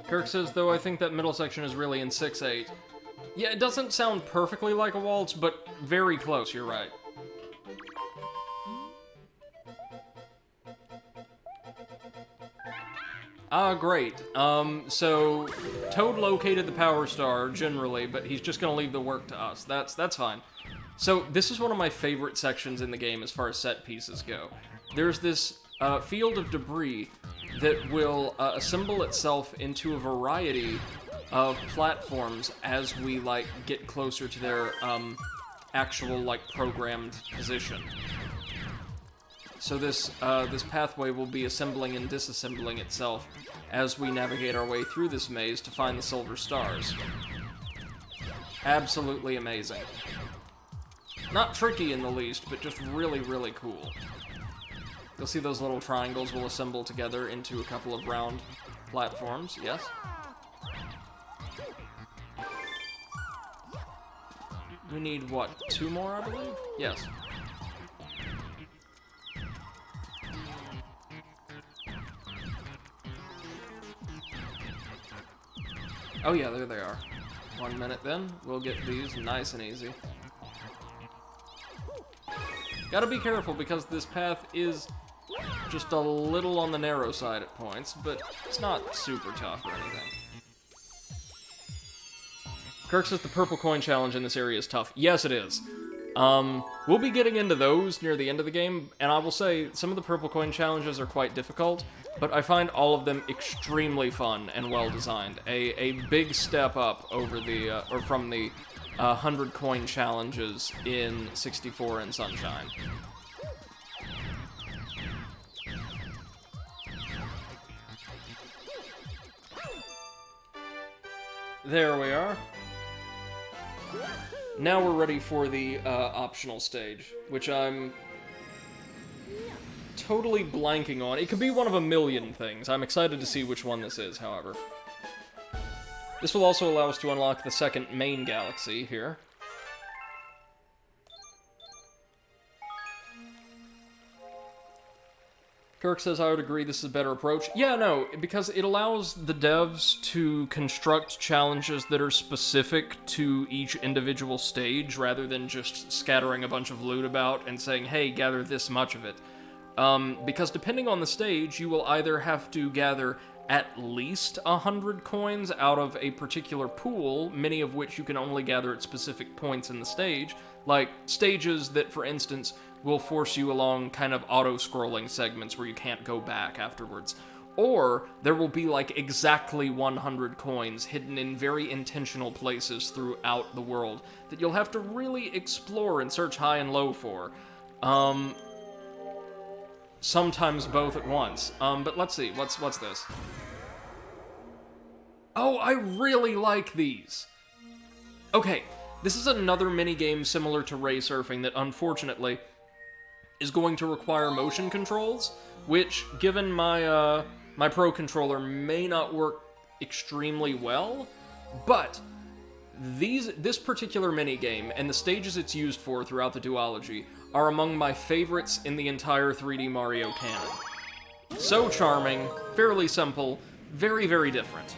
[SPEAKER 1] Kirk says, though I think that middle section is really in 6-8. Yeah, it doesn't sound perfectly like a waltz, but very close, you're right. Ah, great. So Toad located the power star, generally, but he's just gonna leave the work to us. That's fine. So this is one of my favorite sections in the game as far as set pieces go. There's this field of debris that will assemble itself into a variety of platforms as we, like, get closer to their actual, like, programmed position. So this pathway will be assembling and disassembling itself as we navigate our way through this maze to find the silver stars. Absolutely amazing. Not tricky in the least, but just really, really cool. You'll see those little triangles will assemble together into a couple of round platforms, yes? We need, what, 2 more, I believe? Yes. Oh yeah, there they are. 1 minute then, we'll get these nice and easy. Gotta be careful because this path is just a little on the narrow side at points, but it's not super tough or anything. Kirk says the purple coin challenge in this area is tough. Yes, it is. We'll be getting into those near the end of the game, and I will say some of the purple coin challenges are quite difficult, but I find all of them extremely fun and well designed. A big step up over the or from the 100 coin challenges in 64 and Sunshine. There we are. Now we're ready for the optional stage, which I'm totally blanking on. It could be one of a million things. I'm excited to see which one this is, however. This will also allow us to unlock the second main galaxy here. Kirk says, I would agree this is a better approach. Yeah, no, because it allows the devs to construct challenges that are specific to each individual stage, rather than just scattering a bunch of loot about and saying, hey, gather this much of it. Because depending on the stage, you will either have to gather at least 100 coins out of a particular pool, many of which you can only gather at specific points in the stage, like stages that, for instance, will force you along kind of auto-scrolling segments where you can't go back afterwards. Or there will be like exactly 100 coins hidden in very intentional places throughout the world that you'll have to really explore and search high and low for. Sometimes both at once. But let's see, what's this? Oh, I really like these! Okay, this is another minigame similar to Ray Surfing that, unfortunately, is going to require motion controls, which, given my, my Pro Controller, may not work extremely well, but this particular minigame, and the stages it's used for throughout the duology, are among my favorites in the entire 3D Mario canon. So charming, fairly simple, very, very different.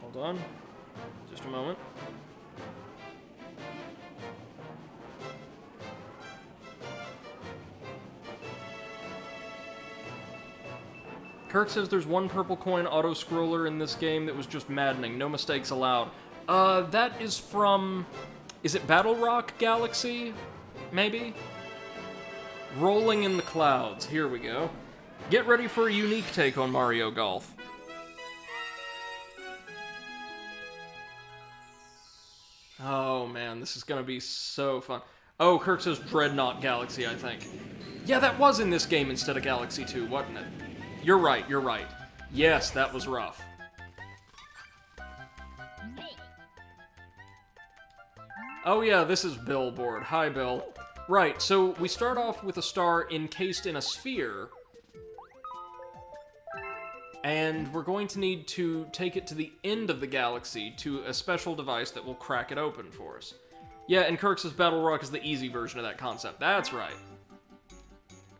[SPEAKER 1] Hold on, just a moment. Kirk says there's one purple coin auto-scroller in this game that was just maddening. No mistakes allowed. That is from... Is it Battle Rock Galaxy? Maybe? Rolling in the Clouds. Here we go. Get ready for a unique take on Mario Golf. Oh man, this is gonna be so fun. Oh, Kirk says Dreadnought Galaxy, I think. Yeah, that was in this game instead of Galaxy 2, wasn't it? You're right, you're right. Yes, that was rough. Oh yeah, this is Billboard. Hi, Bill. Right, so we start off with a star encased in a sphere, and we're going to need to take it to the end of the galaxy to a special device that will crack it open for us. Yeah, and Kirk says Battle Rock is the easy version of that concept. That's right.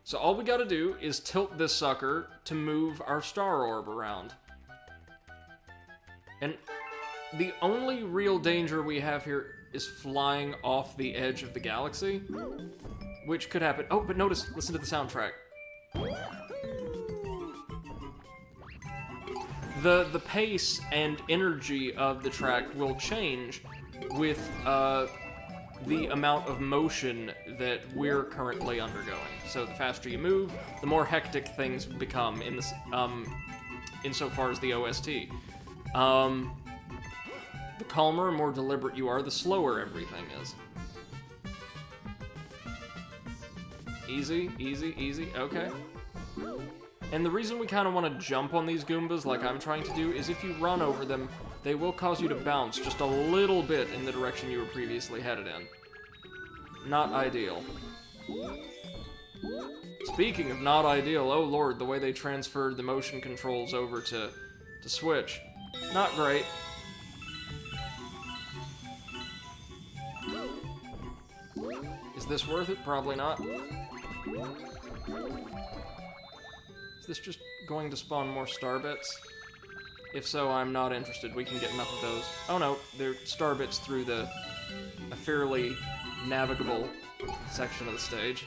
[SPEAKER 1] So all we gotta do is tilt this sucker to move our star orb around. And the only real danger we have here is flying off the edge of the galaxy, which could happen. Oh, but notice, listen to the soundtrack. The pace and energy of the track will change with the amount of motion that we're currently undergoing. So the faster you move, the more hectic things become in this, insofar as the OST. The calmer and more deliberate you are, the slower everything is. Easy, easy, easy, okay. And the reason we kind of want to jump on these Goombas, like I'm trying to do, is if you run over them, they will cause you to bounce just a little bit in the direction you were previously headed in. Not ideal. Speaking of not ideal, oh lord, the way they transferred the motion controls over to Switch. Not great. Is this worth it? Probably not. Is this just going to spawn more star bits? If so, I'm not interested. We can get enough of those. Oh no, they're star bits through a fairly navigable section of the stage.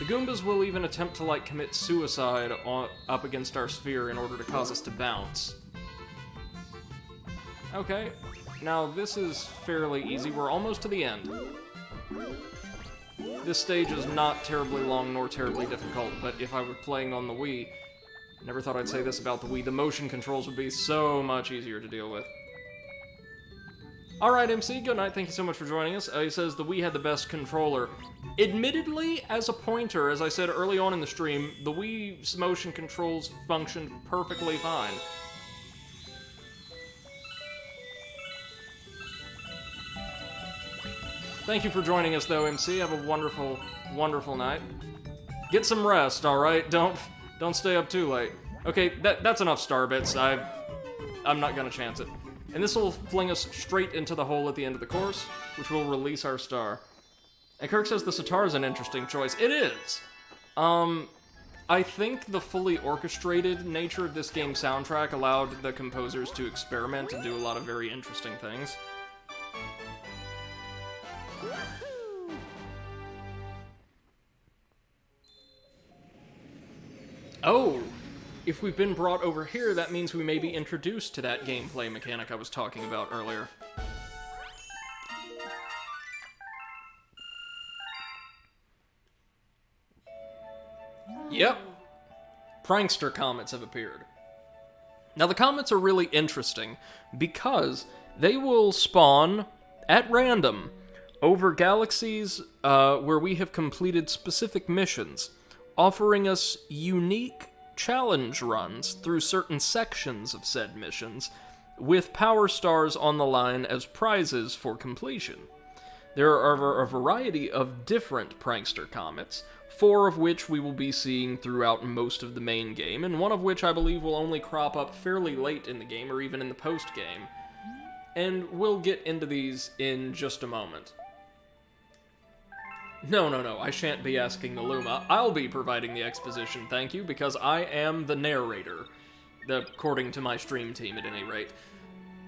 [SPEAKER 1] The Goombas will even attempt to, like, commit suicide up against our sphere in order to cause us to bounce. Okay, now this is fairly easy. We're almost to the end. This stage is not terribly long nor terribly difficult, but if I were playing on the Wii, never thought I'd say this about the Wii, the motion controls would be so much easier to deal with. Alright, MC, good night. Thank you so much for joining us. He says the Wii had the best controller. Admittedly, as a pointer, as I said early on in the stream, the Wii's motion controls functioned perfectly fine. Thank you for joining us, though, MC. Have a wonderful, wonderful night. Get some rest, alright? Don't stay up too late. Okay, that's enough star bits. I'm not gonna chance it. And this will fling us straight into the hole at the end of the course, which will release our star. And Kirk says the sitar is an interesting choice. It is! I think the fully orchestrated nature of this game's soundtrack allowed the composers to experiment and do a lot of very interesting things. Oh! If we've been brought over here, that means we may be introduced to that gameplay mechanic I was talking about earlier. Yep. Prankster comets have appeared. Now, the comets are really interesting because they will spawn at random over galaxies where we have completed specific missions, offering us unique challenge runs through certain sections of said missions, with power stars on the line as prizes for completion. There are a variety of different prankster comets, 4 of which we will be seeing throughout most of the main game, and one of which I believe will only crop up fairly late in the game, or even in the post-game. And we'll get into these in just a moment. No, I shan't be asking the Luma. I'll be providing the exposition, thank you, because I am the narrator, according to my stream team at any rate.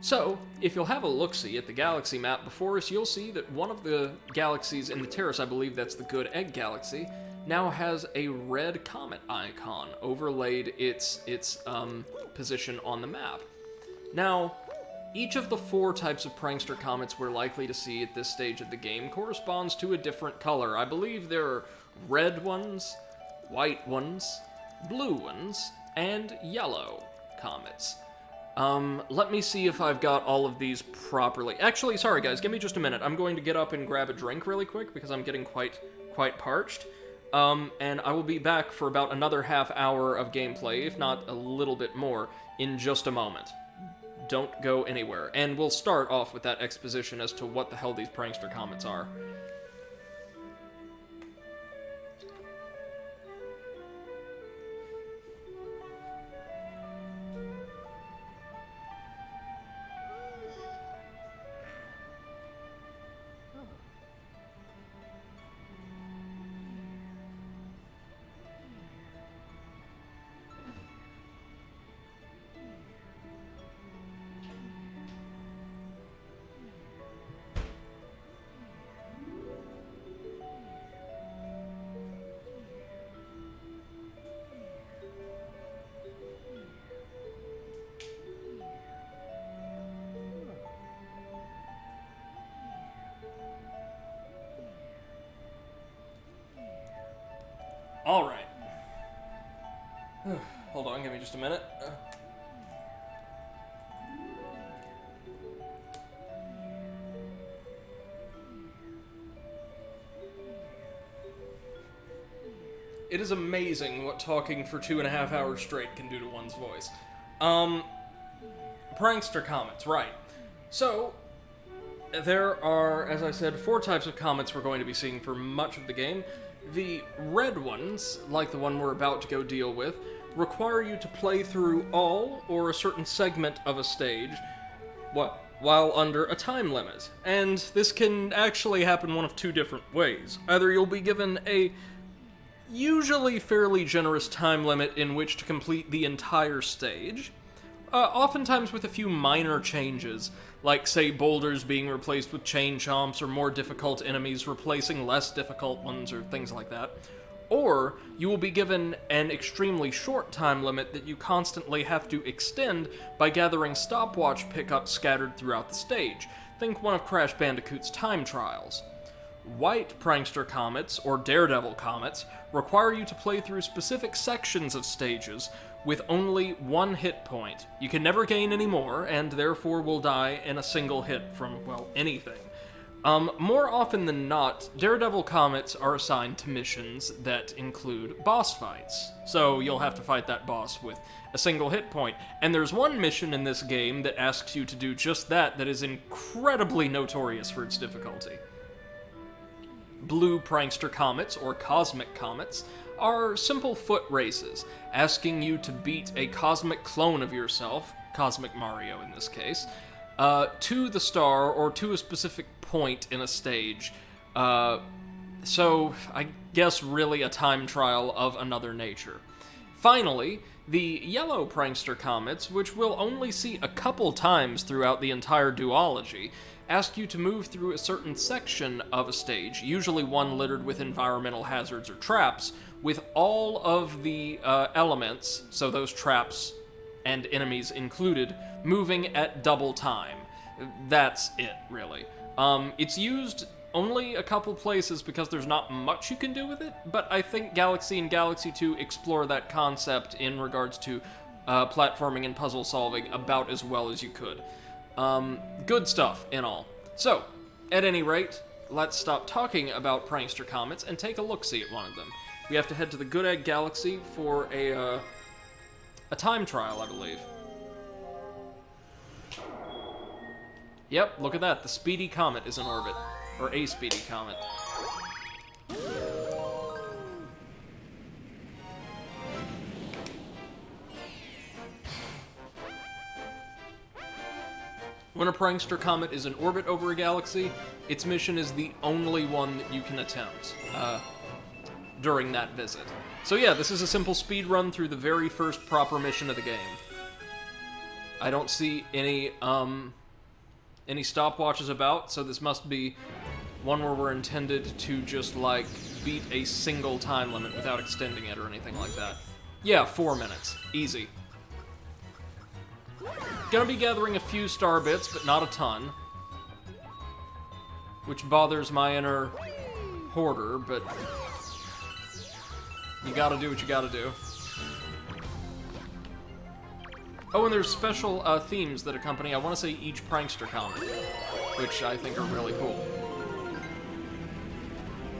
[SPEAKER 1] So, if you'll have a look-see at the galaxy map before us, you'll see that one of the galaxies in the terrace, I believe that's the Good Egg Galaxy, now has a red comet icon overlaid its position on the map. Now, each of the 4 types of prankster comets we're likely to see at this stage of the game corresponds to a different color. I believe there are red ones, white ones, blue ones, and yellow comets. Let me see if I've got all of these properly. Actually, sorry guys, give me just a minute. I'm going to get up and grab a drink really quick because I'm getting quite parched. And I will be back for about another half hour of gameplay, if not a little bit more, in just a moment. Don't go anywhere. And we'll start off with that exposition as to what the hell these prankster comets are. All right. Hold on, give me just a minute. It is amazing what talking for 2.5 hours straight can do to one's voice. Prankster comets, right. So, there are, as I said, 4 types of comets we're going to be seeing for much of the game. The red ones, like the one we're about to go deal with, require you to play through all or a certain segment of a stage while under a time limit. And this can actually happen one of 2 different ways. Either you'll be given a usually fairly generous time limit in which to complete the entire stage, oftentimes with a few minor changes, like, say, boulders being replaced with chain chomps, or more difficult enemies replacing less difficult ones, or things like that. Or you will be given an extremely short time limit that you constantly have to extend by gathering stopwatch pickups scattered throughout the stage. Think one of Crash Bandicoot's time trials. White prankster comets, or daredevil comets, require you to play through specific sections of stages with only 1 hit point. You can never gain any more, and therefore will die in a single hit from, well, anything. More often than not, daredevil comets are assigned to missions that include boss fights, so you'll have to fight that boss with a single hit point. And there's one mission in this game that asks you to do just that is incredibly notorious for its difficulty. Blue prankster comets, or cosmic comets, are simple foot races, asking you to beat a cosmic clone of yourself, Cosmic Mario in this case, to the star or to a specific point in a stage. So, I guess really a time trial of another nature. Finally, the yellow prankster comets, which we'll only see a couple times throughout the entire duology, ask you to move through a certain section of a stage, usually one littered with environmental hazards or traps, with all of the elements, so those traps and enemies included, moving at double time. That's it, really. It's used only a couple places because there's not much you can do with it, but I think Galaxy and Galaxy 2 explore that concept in regards to platforming and puzzle solving about as well as you could. Good stuff, in all. So, at any rate, let's stop talking about prankster comets and take a look-see at one of them. We have to head to the Good Egg Galaxy for a time trial, I believe. Yep, look at that. The Speedy Comet is in orbit. Or a Speedy Comet. When a prankster comet is in orbit over a galaxy, its mission is the only one that you can attempt during that visit. So yeah, this is a simple speed run through the very first proper mission of the game. I don't see any stopwatches about, so this must be one where we're intended to just, like, beat a single time limit without extending it or anything like that. Yeah, 4 minutes. Easy. Gonna be gathering a few star bits, but not a ton. Which bothers my inner hoarder, but you gotta do what you gotta do. Oh, and there's special themes that accompany, I want to say, each prankster comic, which I think are really cool.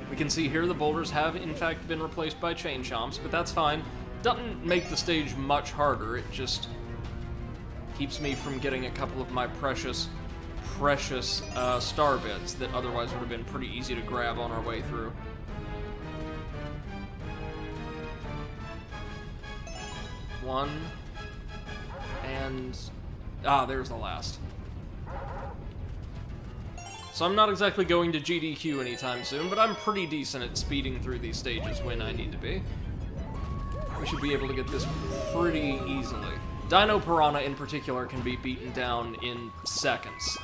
[SPEAKER 1] We can see here the boulders have, in fact, been replaced by chain chomps, but that's fine. Doesn't make the stage much harder, it just keeps me from getting a couple of my precious star bits that otherwise would have been pretty easy to grab on our way through. One, and there's the last. So I'm not exactly going to GDQ anytime soon, but I'm pretty decent at speeding through these stages when I need to be. We should be able to get this pretty easily. Dino Piranha in particular can be beaten down in seconds.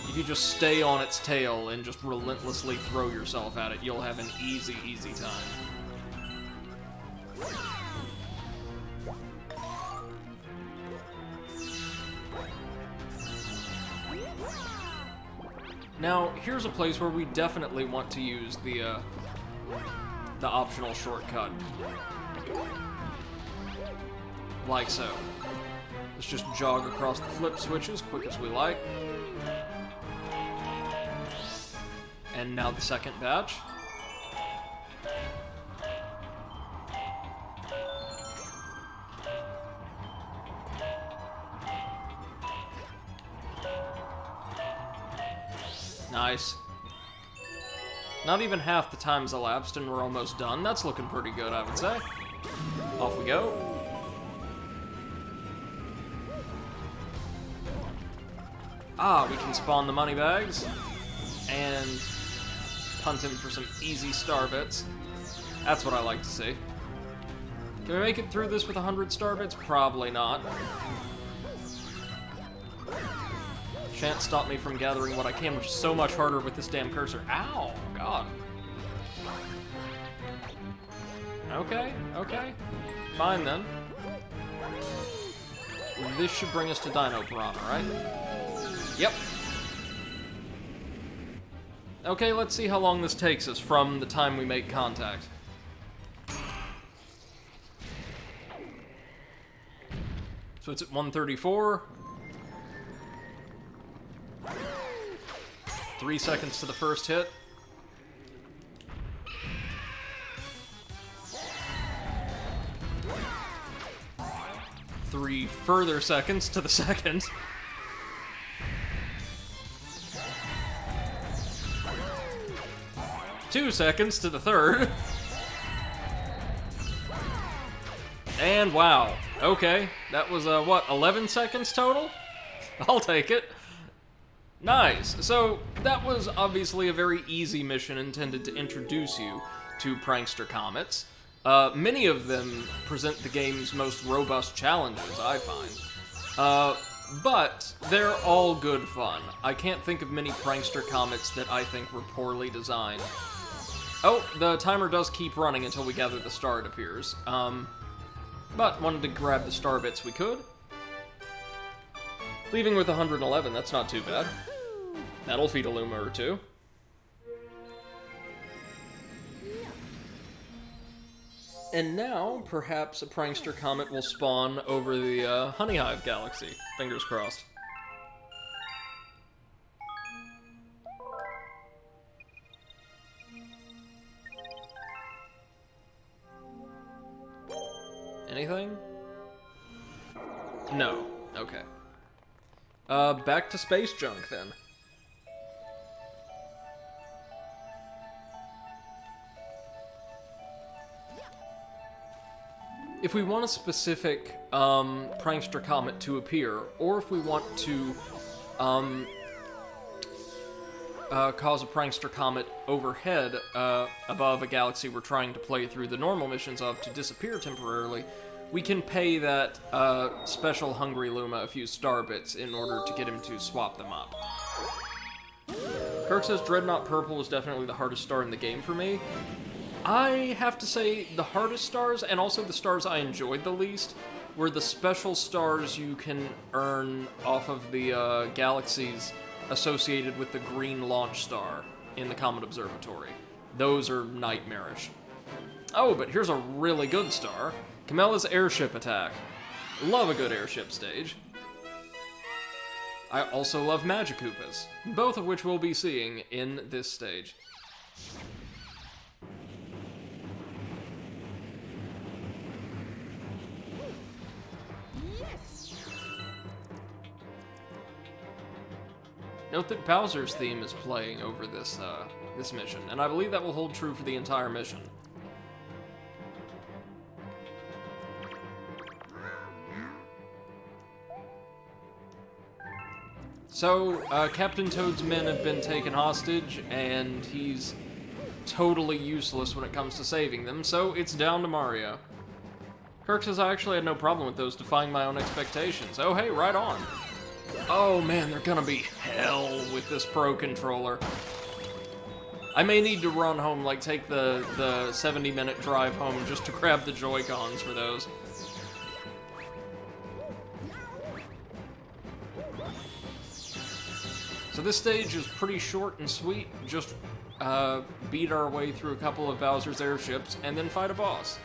[SPEAKER 1] If you just stay on its tail and just relentlessly throw yourself at it, you'll have an easy, easy time. Now, here's a place where we definitely want to use the optional shortcut. Like so. Let's just jog across the flip switches quick as we like. And now the second batch. Nice. Not even half the time's elapsed and we're almost done. That's looking pretty good, I would say. Off we go. We can spawn the money bags and punt him for some easy star bits. That's what I like to see. Can we make it through this with 100 star bits? Probably not. Shan't stop me from gathering what I can, which is so much harder with this damn cursor. Ow! God. Okay, okay. Fine then. This should bring us to Dino Piranha, right? Yep. Okay, let's see how long this takes us from the time we make contact. So it's at 134. 3 seconds to the first hit. 3 further seconds to the second. 2 seconds to the third. And wow. Okay, that was, what, 11 seconds total? I'll take it. Nice. So, that was obviously a very easy mission intended to introduce you to Prankster Comets. Many of them present the game's most robust challenges, I find. But they're all good fun. I can't think of many Prankster Comets that I think were poorly designed. Oh, the timer does keep running until we gather the star, it appears. But wanted to grab the star bits we could. Leaving with 111, that's not too bad. That'll feed a Luma or two. And now, perhaps a Prankster Comet will spawn over the Honey Hive Galaxy. Fingers crossed. Anything? No. Okay. Back to space junk, then. If we want a specific Prankster Comet to appear, or if we want to cause a Prankster Comet overhead above a galaxy we're trying to play through the normal missions of to disappear temporarily, we can pay that special Hungry Luma a few star bits in order to get him to swap them up. Kirk says Dreadnought Purple was definitely the hardest star in the game for me. I have to say the hardest stars, and also the stars I enjoyed the least, were the special stars you can earn off of the galaxies associated with the green launch star in the Comet Observatory. Those are nightmarish. Oh, but here's a really good star. Camella's airship attack. Love a good airship stage. I also love Magikoopas, both of which we'll be seeing in this stage. Note that Bowser's theme is playing over this this mission, and I believe that will hold true for the entire mission. So, Captain Toad's men have been taken hostage, and he's totally useless when it comes to saving them, so it's down to Mario. Kirk says I actually had no problem with those, defying my own expectations. Oh hey, right on. Oh man, they're gonna be hell with this Pro Controller. I may need to run home, like take the 70-minute drive home just to grab the Joy-Cons for those. So this stage is pretty short and sweet, just beat our way through a couple of Bowser's airships and then fight a boss.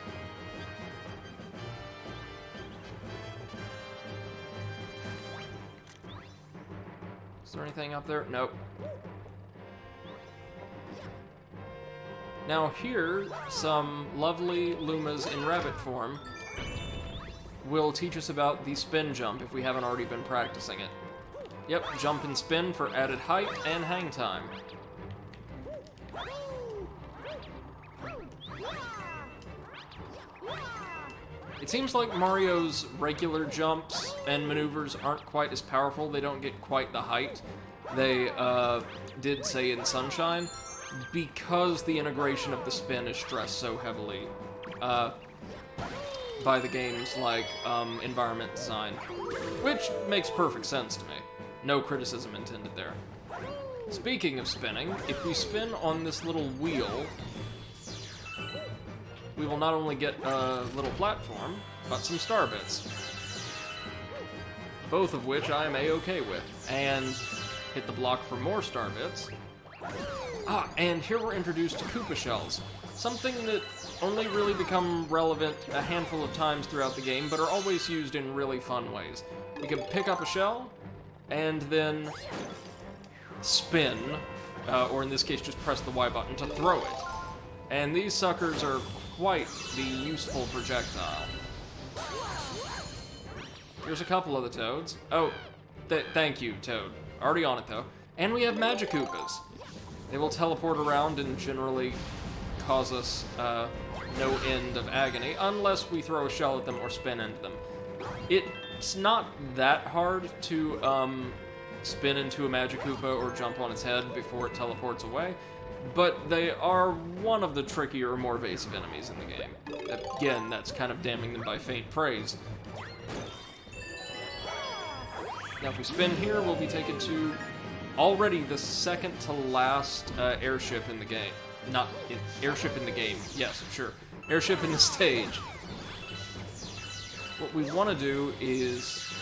[SPEAKER 1] Is there anything up there? Nope. Now here, some lovely Lumas in rabbit form will teach us about the spin jump if we haven't already been practicing it. Yep, jump and spin for added height and hang time. It seems like Mario's regular jumps and maneuvers aren't quite as powerful. They don't get quite the height they did, say, in Sunshine, because the integration of the spin is stressed so heavily by the game's, like, environment design, which makes perfect sense to me. No criticism intended there. Speaking of spinning, if we spin on this little wheel, we will not only get a little platform, but some star bits. Both of which I am A-okay with. And hit the block for more star bits. Ah, and here we're introduced to Koopa shells. Something that only really become relevant a handful of times throughout the game, but are always used in really fun ways. You can pick up a shell, and then spin, or in this case just press the Y button to throw it. And these suckers are quite the useful projectile. Here's a couple of the Toads. Oh, thank you, Toad. Already on it, though. And we have Magikoopas. They will teleport around and generally cause us no end of agony, unless we throw a shell at them or spin into them. It's not that hard to spin into a Magikoopa or jump on its head before it teleports away, but they are one of the trickier, more evasive enemies in the game. Again, that's kind of damning them by faint praise. Now if we spin here, we'll be taken to already the second to last airship in the game. Airship in the game, yes, sure. Airship in the stage. What we want to do is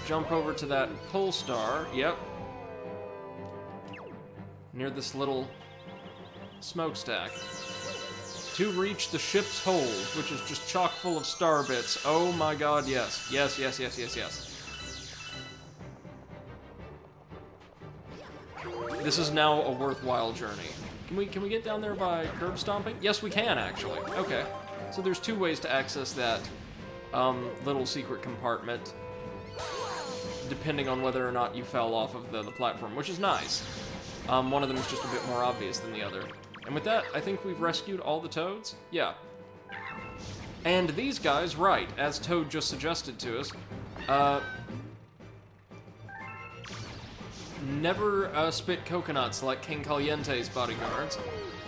[SPEAKER 1] jump over to that pole star, yep, near this little smokestack, to reach the ship's hold, which is just chock full of star bits. Oh my god, yes. Yes, yes, yes, yes, yes. This is now a worthwhile journey. Can we get down there by curb stomping? Yes, we can, actually. Okay. So there's two ways to access that little secret compartment, depending on whether or not you fell off of the platform, which is nice. One of them is just a bit more obvious than the other. And with that, I think we've rescued all the Toads? Yeah. And these guys, right, as Toad just suggested to us, never spit coconuts like King Caliente's bodyguards,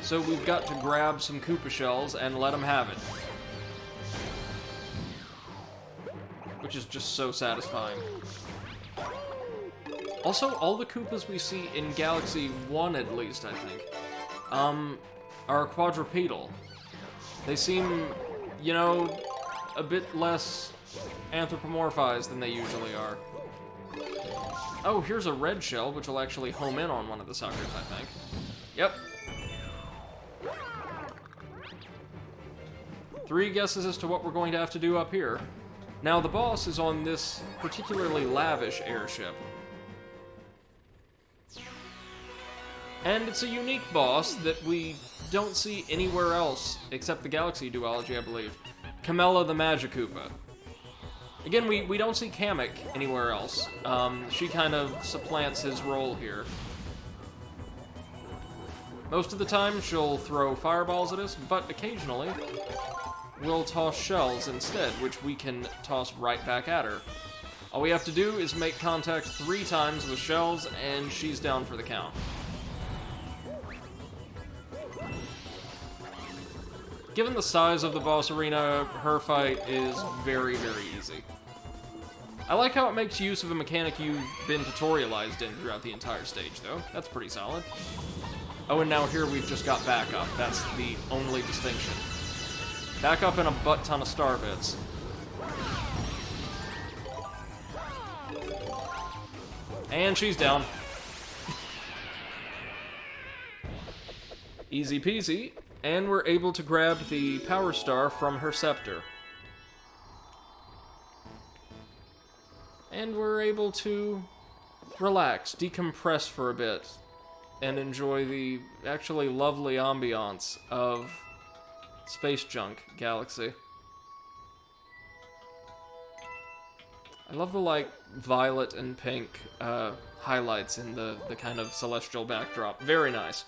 [SPEAKER 1] so we've got to grab some Koopa shells and let them have it. Which is just so satisfying. Also, all the Koopas we see in Galaxy 1, at least, I think, are quadrupedal. They seem, you know, a bit less anthropomorphized than they usually are. Oh, here's a red shell, which will actually home in on one of the suckers, I think. Yep. 3 guesses as to what we're going to have to do up here. Now, the boss is on this particularly lavish airship. And it's a unique boss that we don't see anywhere else except the Galaxy duology, I believe. Camella the Magikoopa. Again, we don't see Kamek anywhere else. She kind of supplants his role here. Most of the time, she'll throw fireballs at us, but occasionally, we'll toss shells instead, which we can toss right back at her. All we have to do is make contact 3 times with shells, and she's down for the count. Given the size of the boss arena, her fight is very, very easy. I like how it makes use of a mechanic you've been tutorialized in throughout the entire stage, though. That's pretty solid. Oh, and now here we've just got backup. That's the only distinction. Backup and a butt ton of star bits. And she's down. Easy peasy. And we're able to grab the power star from her scepter. And we're able to relax, decompress for a bit, and enjoy the actually lovely ambiance of Space Junk Galaxy. I love the, like, violet and pink highlights in the kind of celestial backdrop. Very nice.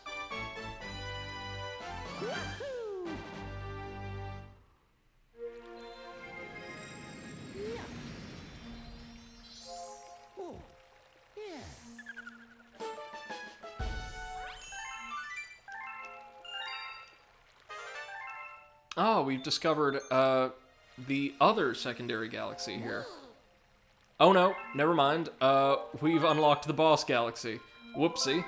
[SPEAKER 1] Oh, we've discovered the other secondary galaxy here. Oh no, never mind. We've unlocked the boss galaxy. Whoopsie.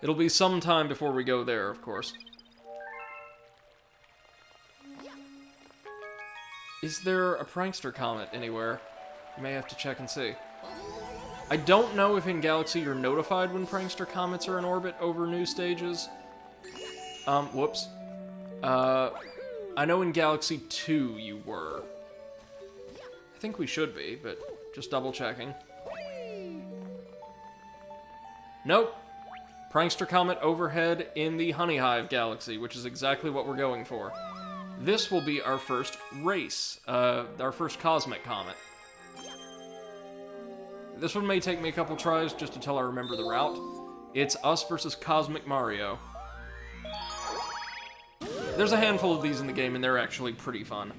[SPEAKER 1] It'll be some time before we go there, of course. Is there a prankster comet anywhere? You may have to check and see. I don't know if in Galaxy you're notified when prankster comets are in orbit over new stages. Whoops. I know in Galaxy 2 you were. I think we should be, but just double checking. Nope. Prankster Comet overhead in the Honey Hive Galaxy, which is exactly what we're going for. This will be our first race, our first Cosmic Comet. This one may take me a couple tries just until I remember the route. It's us versus Cosmic Mario. There's a handful of these in the game, and they're actually pretty fun.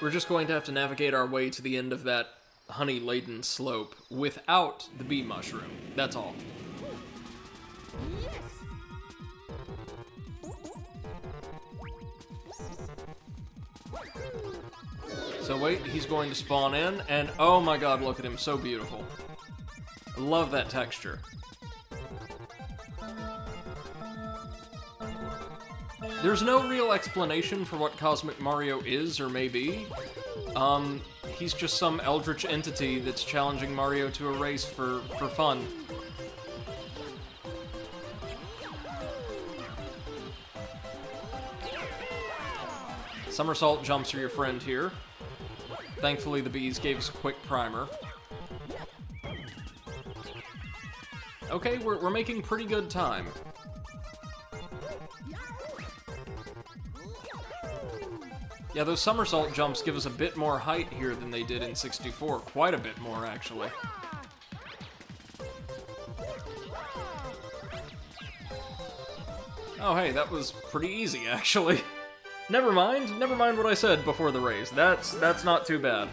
[SPEAKER 1] We're just going to have to navigate our way to the end of that honey-laden slope without the bee mushroom. That's all. So wait, he's going to spawn in, and oh my god, look at him, so beautiful. I love that texture. There's no real explanation for what Cosmic Mario is or may be. He's just some eldritch entity that's challenging Mario to a race for fun. Somersault jumps are your friend here. Thankfully, the bees gave us a quick primer. Okay, we're making pretty good time. Yeah, those somersault jumps give us a bit more height here than they did in 64. Quite a bit more, actually. Oh, hey, that was pretty easy, actually. Never mind what I said before the race. That's not too bad.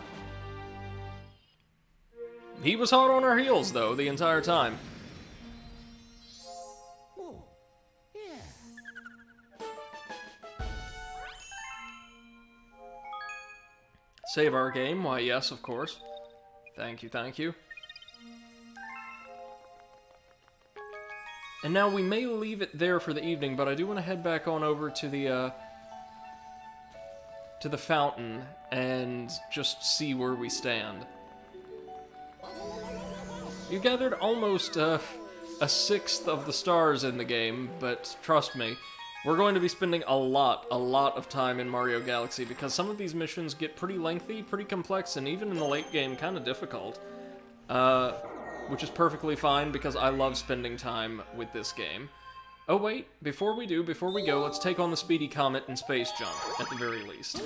[SPEAKER 1] He was hot on our heels, though, the entire time. Save our game? Why, yes, of course. Thank you, thank you. And now we may leave it there for the evening, but I do want to head back on over to the to the fountain and just see where we stand. You gathered almost a sixth of the stars in the game, but trust me, we're going to be spending a lot of time in Mario Galaxy because some of these missions get pretty lengthy, pretty complex, and even in the late game, kind of difficult. Which is perfectly fine because I love spending time with this game. Oh wait, before we go, let's take on the Speedy Comet and Space Jump, at the very least.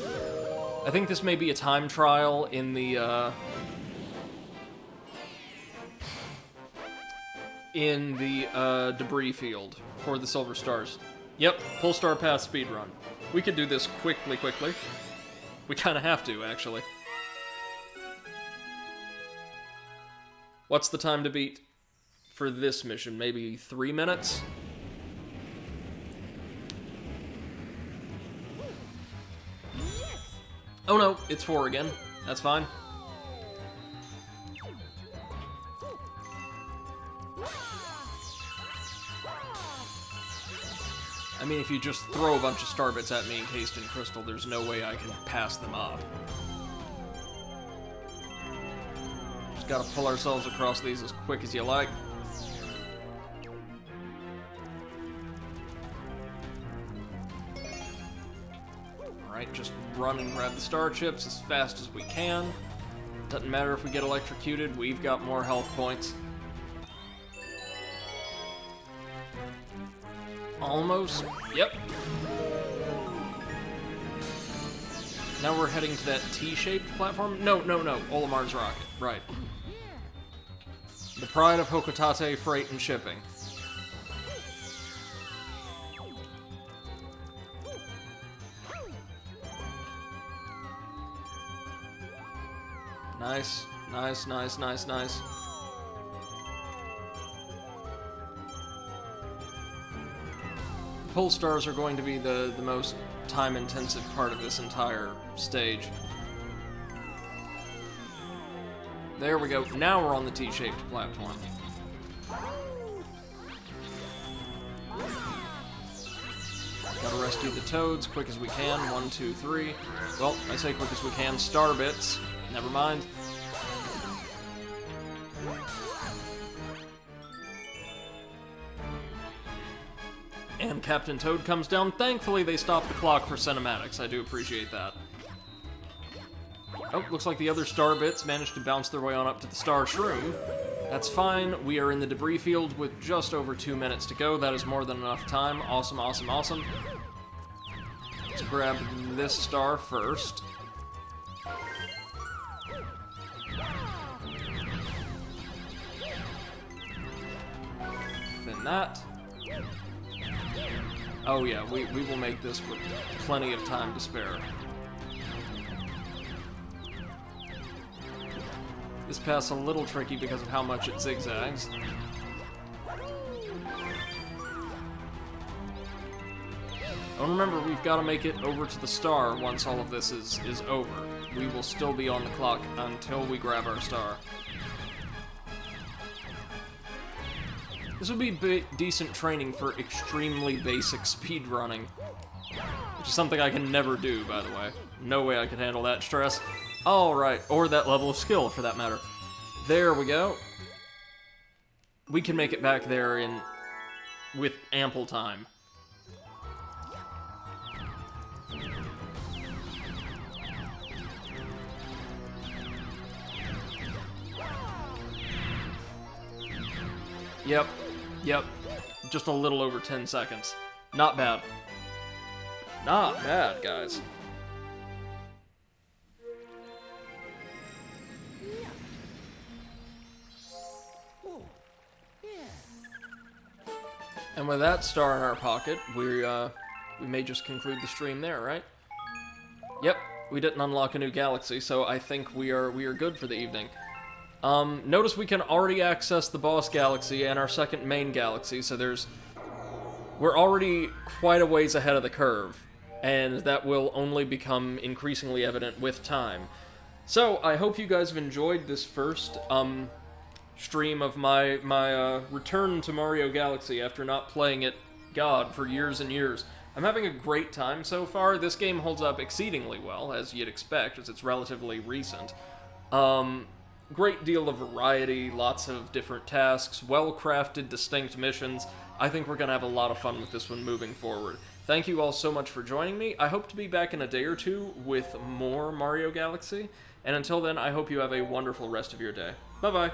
[SPEAKER 1] I think this may be a time trial in the, debris field for the Silver Stars. Yep, Pull Star Path speedrun. We could do this quickly. We kind of have to, actually. What's the time to beat for this mission? Maybe 3 minutes? Oh no, it's 4 again. That's fine. I mean, if you just throw a bunch of star bits at me encased in crystal, there's no way I can pass them up. Just gotta pull ourselves across these as quick as you like. Alright, just run and grab the star chips as fast as we can. Doesn't matter if we get electrocuted, we've got more health points. Almost. Yep. Now we're heading to that T-shaped platform? No. Olimar's rocket. Right. The pride of Hokotate Freight and Shipping. Nice. Pull stars are going to be the most time-intensive part of this entire stage. There we go. Now we're on the T-shaped platform. Gotta rescue the toads quick as we can. 1, 2, 3. Well, I say quick as we can. Star bits. Never mind. And Captain Toad comes down. Thankfully, they stopped the clock for cinematics. I do appreciate that. Oh, looks like the other star bits managed to bounce their way on up to the star shroom. That's fine. We are in the debris field with just over 2 minutes to go. That is more than enough time. Awesome. Let's grab this star first. Then that. Oh yeah, we will make this with plenty of time to spare. This path's a little tricky because of how much it zigzags. Oh, remember, we've got to make it over to the star once all of this is over. We will still be on the clock until we grab our star. This would be decent training for extremely basic speedrunning, which is something I can never do, by the way. No way I could handle that stress. Alright, or that level of skill, for that matter. There we go. We can make it back there with ample time. Yep. Just a little over 10 seconds. Not bad. Not bad, guys. And with that star in our pocket, we may just conclude the stream there, right? Yep, we didn't unlock a new galaxy, so I think we are good for the evening. Notice we can already access the boss galaxy and our second main galaxy, so we're already quite a ways ahead of the curve, and that will only become increasingly evident with time. So, I hope you guys have enjoyed this first, stream of my return to Mario Galaxy after not playing it, God, for years and years. I'm having a great time so far. This game holds up exceedingly well, as you'd expect, as it's relatively recent. Great deal of variety, lots of different tasks, well-crafted, distinct missions. I think we're going to have a lot of fun with this one moving forward. Thank you all so much for joining me. I hope to be back in a day or two with more Mario Galaxy, and until then, I hope you have a wonderful rest of your day. Bye-bye.